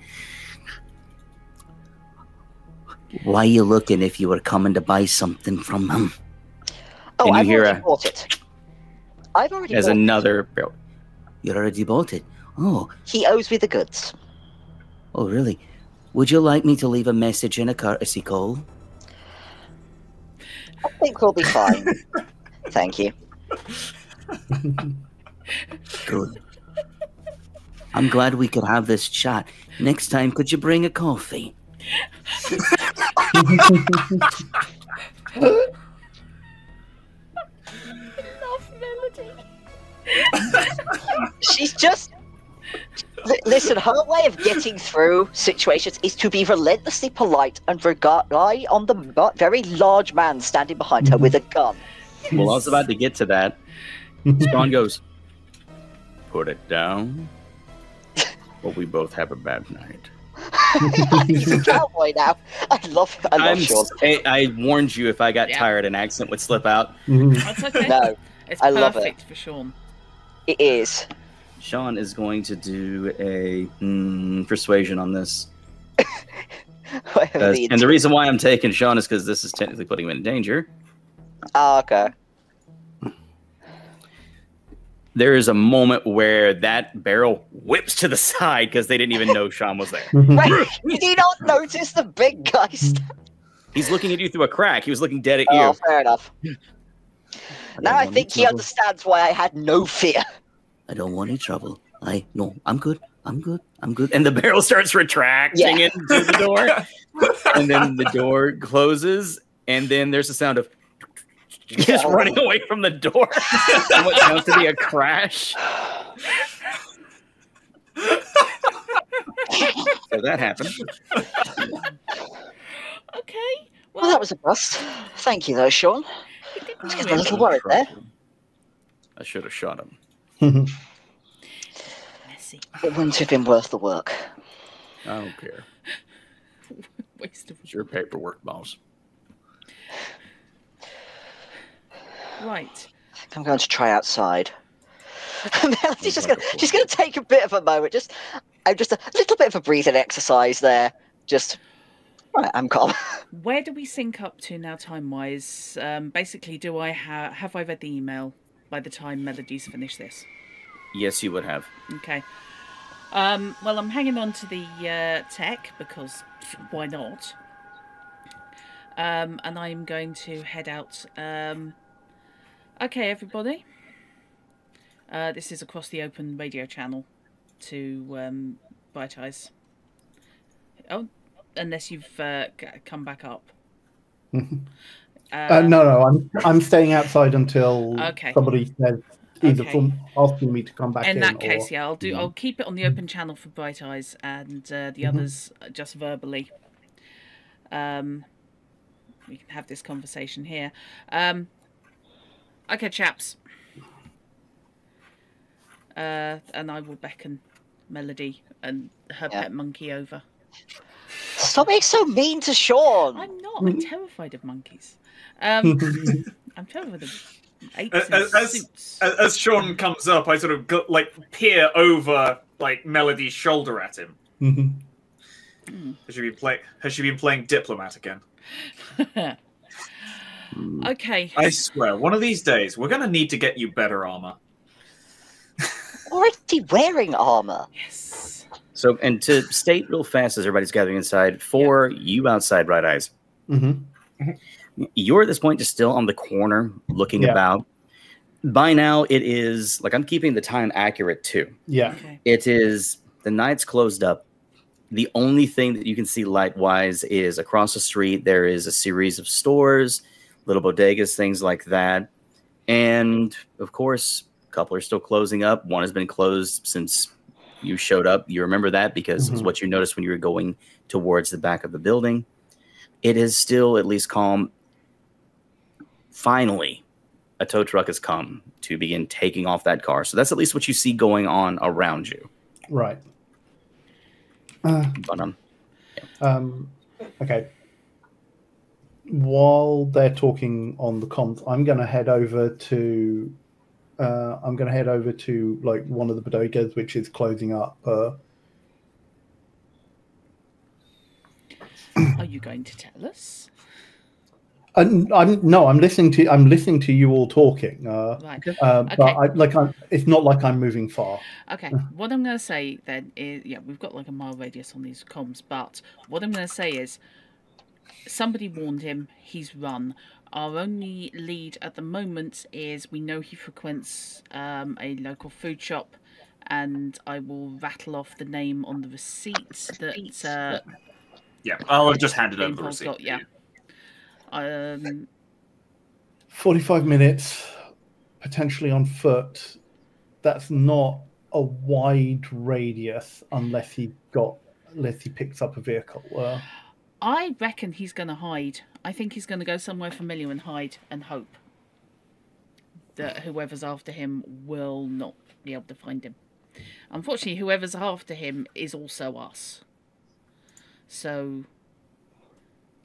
Why are you looking if you were coming to buy something from him? Oh, I've already bought it. I've already There's bought another barrel. You already bought it? Oh. He owes me the goods. Oh, really? Would you like me to leave a message in a courtesy call? I think we'll be fine. Thank you. Good. I'm glad we could have this chat. Next time, could you bring a coffee? She's just... Listen, her way of getting through situations is to be relentlessly polite and rely on the very large man standing behind her with a gun. Well, I was about to get to that. Sean goes, put it down, or we both have a bad night. He's a cowboy now. I love Sean. I warned you if I got tired, an accent would slip out. That's okay. No, it's I love it. perfect for Sean. It is. Sean is going to do a persuasion on this. And the reason why I'm taking Sean is because this is technically putting him in danger. Oh, okay. There is a moment where that barrel whips to the side because they didn't even know Sean was there. Right. Did he not notice the big guy? He's looking at you through a crack. He was looking dead at Oh, you. fair enough. Now I think he understands why I had no fear. I don't want any trouble. No, I'm good. I'm good. I'm good. And the barrel starts retracting into the door. And then the door closes. And then there's a sound of just running away from the door. And what sounds to be a crash. So that happened. Okay. Well, that was a bust. Thank you, though, Sean. I was getting a little worried there. I should have shot him. Messy. It wouldn't have been worth the work. I don't care. Waste of It's your paperwork, boss. Right. I'm going to try outside. She's going to take a bit of a moment. Just a little bit of a breathing exercise there. Right, I'm calm. Where do we sync up to now, time-wise? Basically, do I have I read the email by the time Melody's finished this? Yes, you would have. Okay. Well, I'm hanging on to the tech because why not? And I'm going to head out. Okay, everybody. This is across the open radio channel to Bright Eyes. Oh, unless you've come back up. No, I'm staying outside until Okay. somebody says either from asking me to come back in. In that case, yeah, I'll keep it on the open channel for Bright Eyes, and the others just verbally. We can have this conversation here. Okay, chaps. And I will beckon Melody and her pet monkey over. Stop being so mean to Sean. I'm not. I'm terrified of monkeys. I'm terrified of apes in suits. As Sean comes up, I sort of peer over Melody's shoulder at him. Has she been playing diplomat again? Okay. I swear, one of these days we're gonna need to get you better armor. Already wearing armor. Yes. So, and to state real fast as everybody's gathering inside, for you outside, Bright Eyes, you're at this point just still on the corner looking about. By now, it is, I'm keeping the time accurate too. Yeah. Okay. It is, the night's closed up. The only thing that you can see light-wise is across the street, there is a series of stores, little bodegas, things like that. And, of course, a couple are still closing up. One has been closed since you showed up. You remember that because it was what you noticed when you were going towards the back of the building. It is still at least calm. Finally, a tow truck has come to begin taking off that car. So that's at least what you see going on around you. Right. But, okay. While they're talking on the comms, I'm going to head over to one of the bodegas which is closing up. Are you going to tell us? I'm listening to you all talking. Right. But it's not like I'm moving far. Okay. What I'm going to say then is, we've got a mile radius on these comms, but what I'm going to say is, somebody warned him. He's run. Our only lead at the moment is we know he frequents a local food shop, and I will rattle off the name on the receipt that. I'll have just handed over the receipt. 45 minutes, potentially on foot. That's not a wide radius unless he picks up a vehicle. I reckon he's going to hide. I think he's going to go somewhere familiar and hide and hope that whoever's after him will not be able to find him. Unfortunately, whoever's after him is also us. So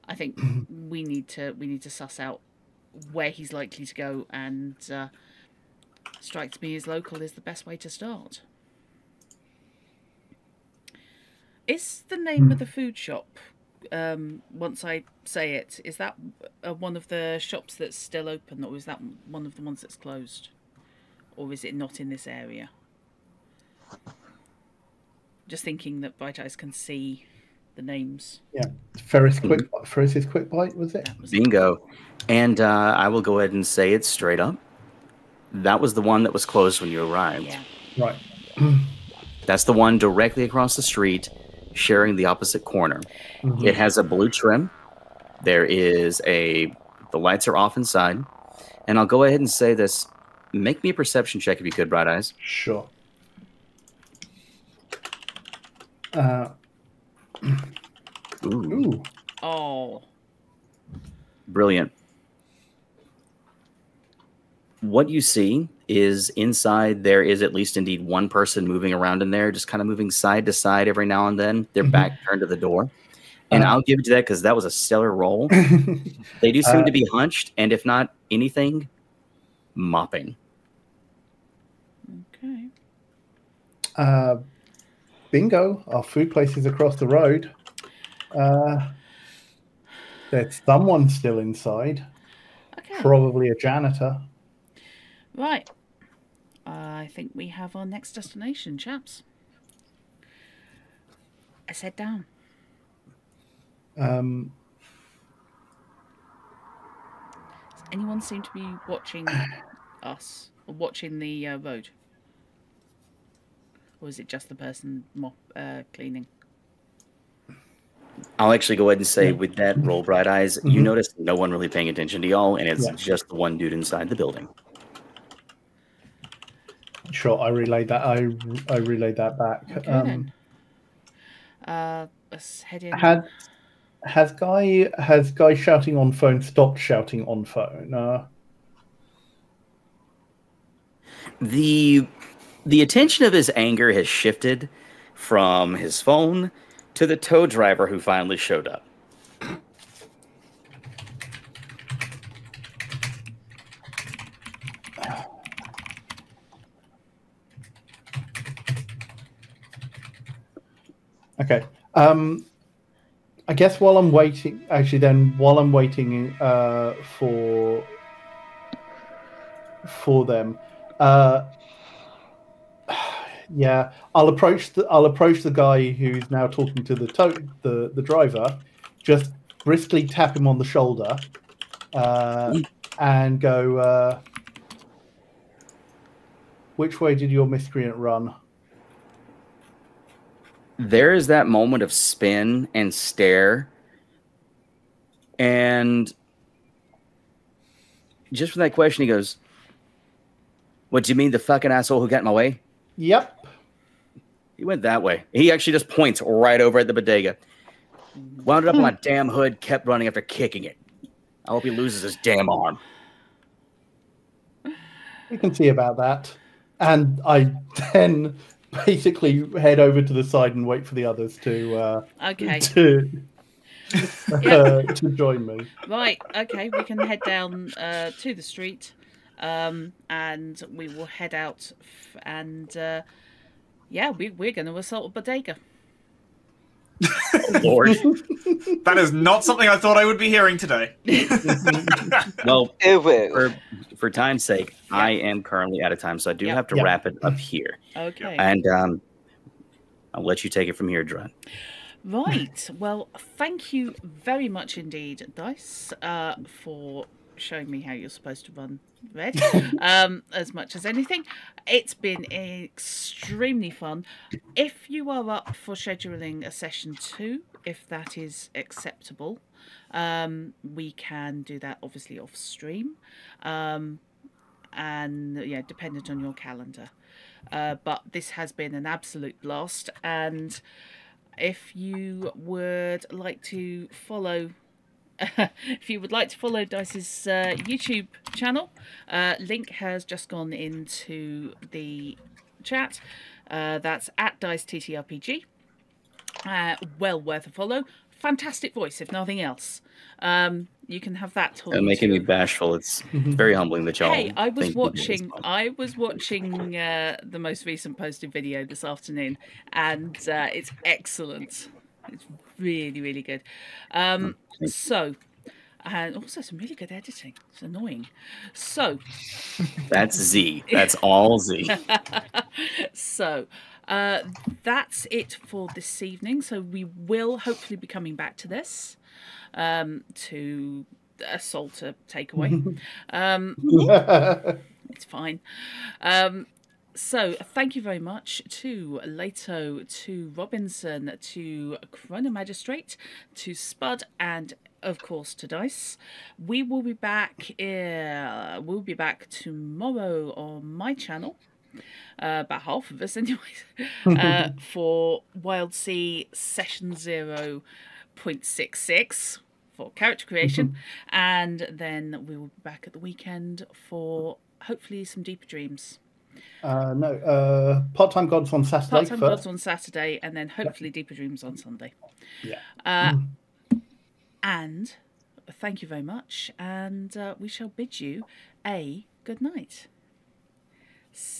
I think we need to suss out where he's likely to go, and strikes me as local is the best way to start. Is the name of the food shop, once I say it, is that one of the shops that's still open, or is that one of the ones that's closed? Or is it not in this area? Just thinking that Bright Eyes can see the names. Yeah, Ferris's quick bite, was it? Bingo. And I will go ahead and say it straight up. That was the one that was closed when you arrived. Yeah. Right. That's the one directly across the street, sharing the opposite corner. Mm-hmm. It has a blue trim. There is the lights are off inside. And I'll go ahead and say this. Make me a perception check if you could, Bright Eyes. Sure. Ooh. Oh. Brilliant. What you see is inside there is at least indeed one person moving around in there, just kind of moving side to side every now and then. Their back turned to the door. And I'll give it to that because that was a stellar roll. They do seem to be hunched, and if not anything, mopping. Okay. Bingo. Our food place is across the road. There's someone still inside. Okay. Probably a janitor. Right. I think we have our next destination, chaps. Let's head down. Um, Does anyone seem to be watching us or watching the road? Or is it just the person cleaning? I'll actually go ahead and say with that roll, Bright Eyes, you notice no one really paying attention to y'all, and it's just the one dude inside the building. Sure, I relayed that. I relayed that back. Okay, let's head in. Has guy shouting on phone stopped shouting on phone? The attention of his anger has shifted from his phone to the tow driver who finally showed up. Okay. I guess while I'm waiting, for them, yeah, I'll approach the guy who's now talking to the driver, just briskly tap him on the shoulder, and go, which way did your miscreant run? There is that moment of spin and stare. And just from that question, he goes, "What do you mean, the fucking asshole who got in my way?" Yep. He went that way. He actually just points right over at the bodega. Wound up on my damn hood, kept running after kicking it. I hope he loses his damn arm. We can see about that. And I then basically head over to the side and wait for the others to to join me. Right, okay, we can head down to the street, and we will head out, and we're going to assault a bodega. Oh, Lord. That is not something I thought I would be hearing today. Well, for time's sake, I am currently out of time, so I do have to wrap it up here. Okay. And I'll let you take it from here, Drutt. Right. Well, thank you very much indeed, Dice, for showing me how you're supposed to run Red, as much as anything. It's been extremely fun. If you are up for scheduling a session 2, if that is acceptable, we can do that obviously off stream, and dependent on your calendar. But this has been an absolute blast, and if you would like to follow Dice's YouTube channel, link has just gone into the chat. That's at DiceTTRPG. Well worth a follow. Fantastic voice, if nothing else. You can have that talk. Making me bashful. It's very humbling that y'all. Hey, I was watching the most recent posted video this afternoon, and it's excellent. It's really, really good. So, and also some really good editing. It's annoying. So That's Z. That's all Z. so that's it for this evening. So we will hopefully be coming back to this to assault a takeaway. It's fine. So thank you very much to Leto, to Robinson, to Chrono Magistrate, to Spud, and of course to Dice. We will be back. We'll be back tomorrow on my channel. About half of us, anyways. For Wild Sea Session 0.66 for character creation, and then we will be back at the weekend for hopefully some Deeper Dreams. No, Part-Time Gods on Saturday. Part-Time Gods on Saturday, and then hopefully Deeper Dreams on Sunday. Yeah. And thank you very much, and we shall bid you a good night.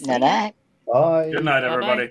Night. Bye. Good night, Bye-bye. everybody.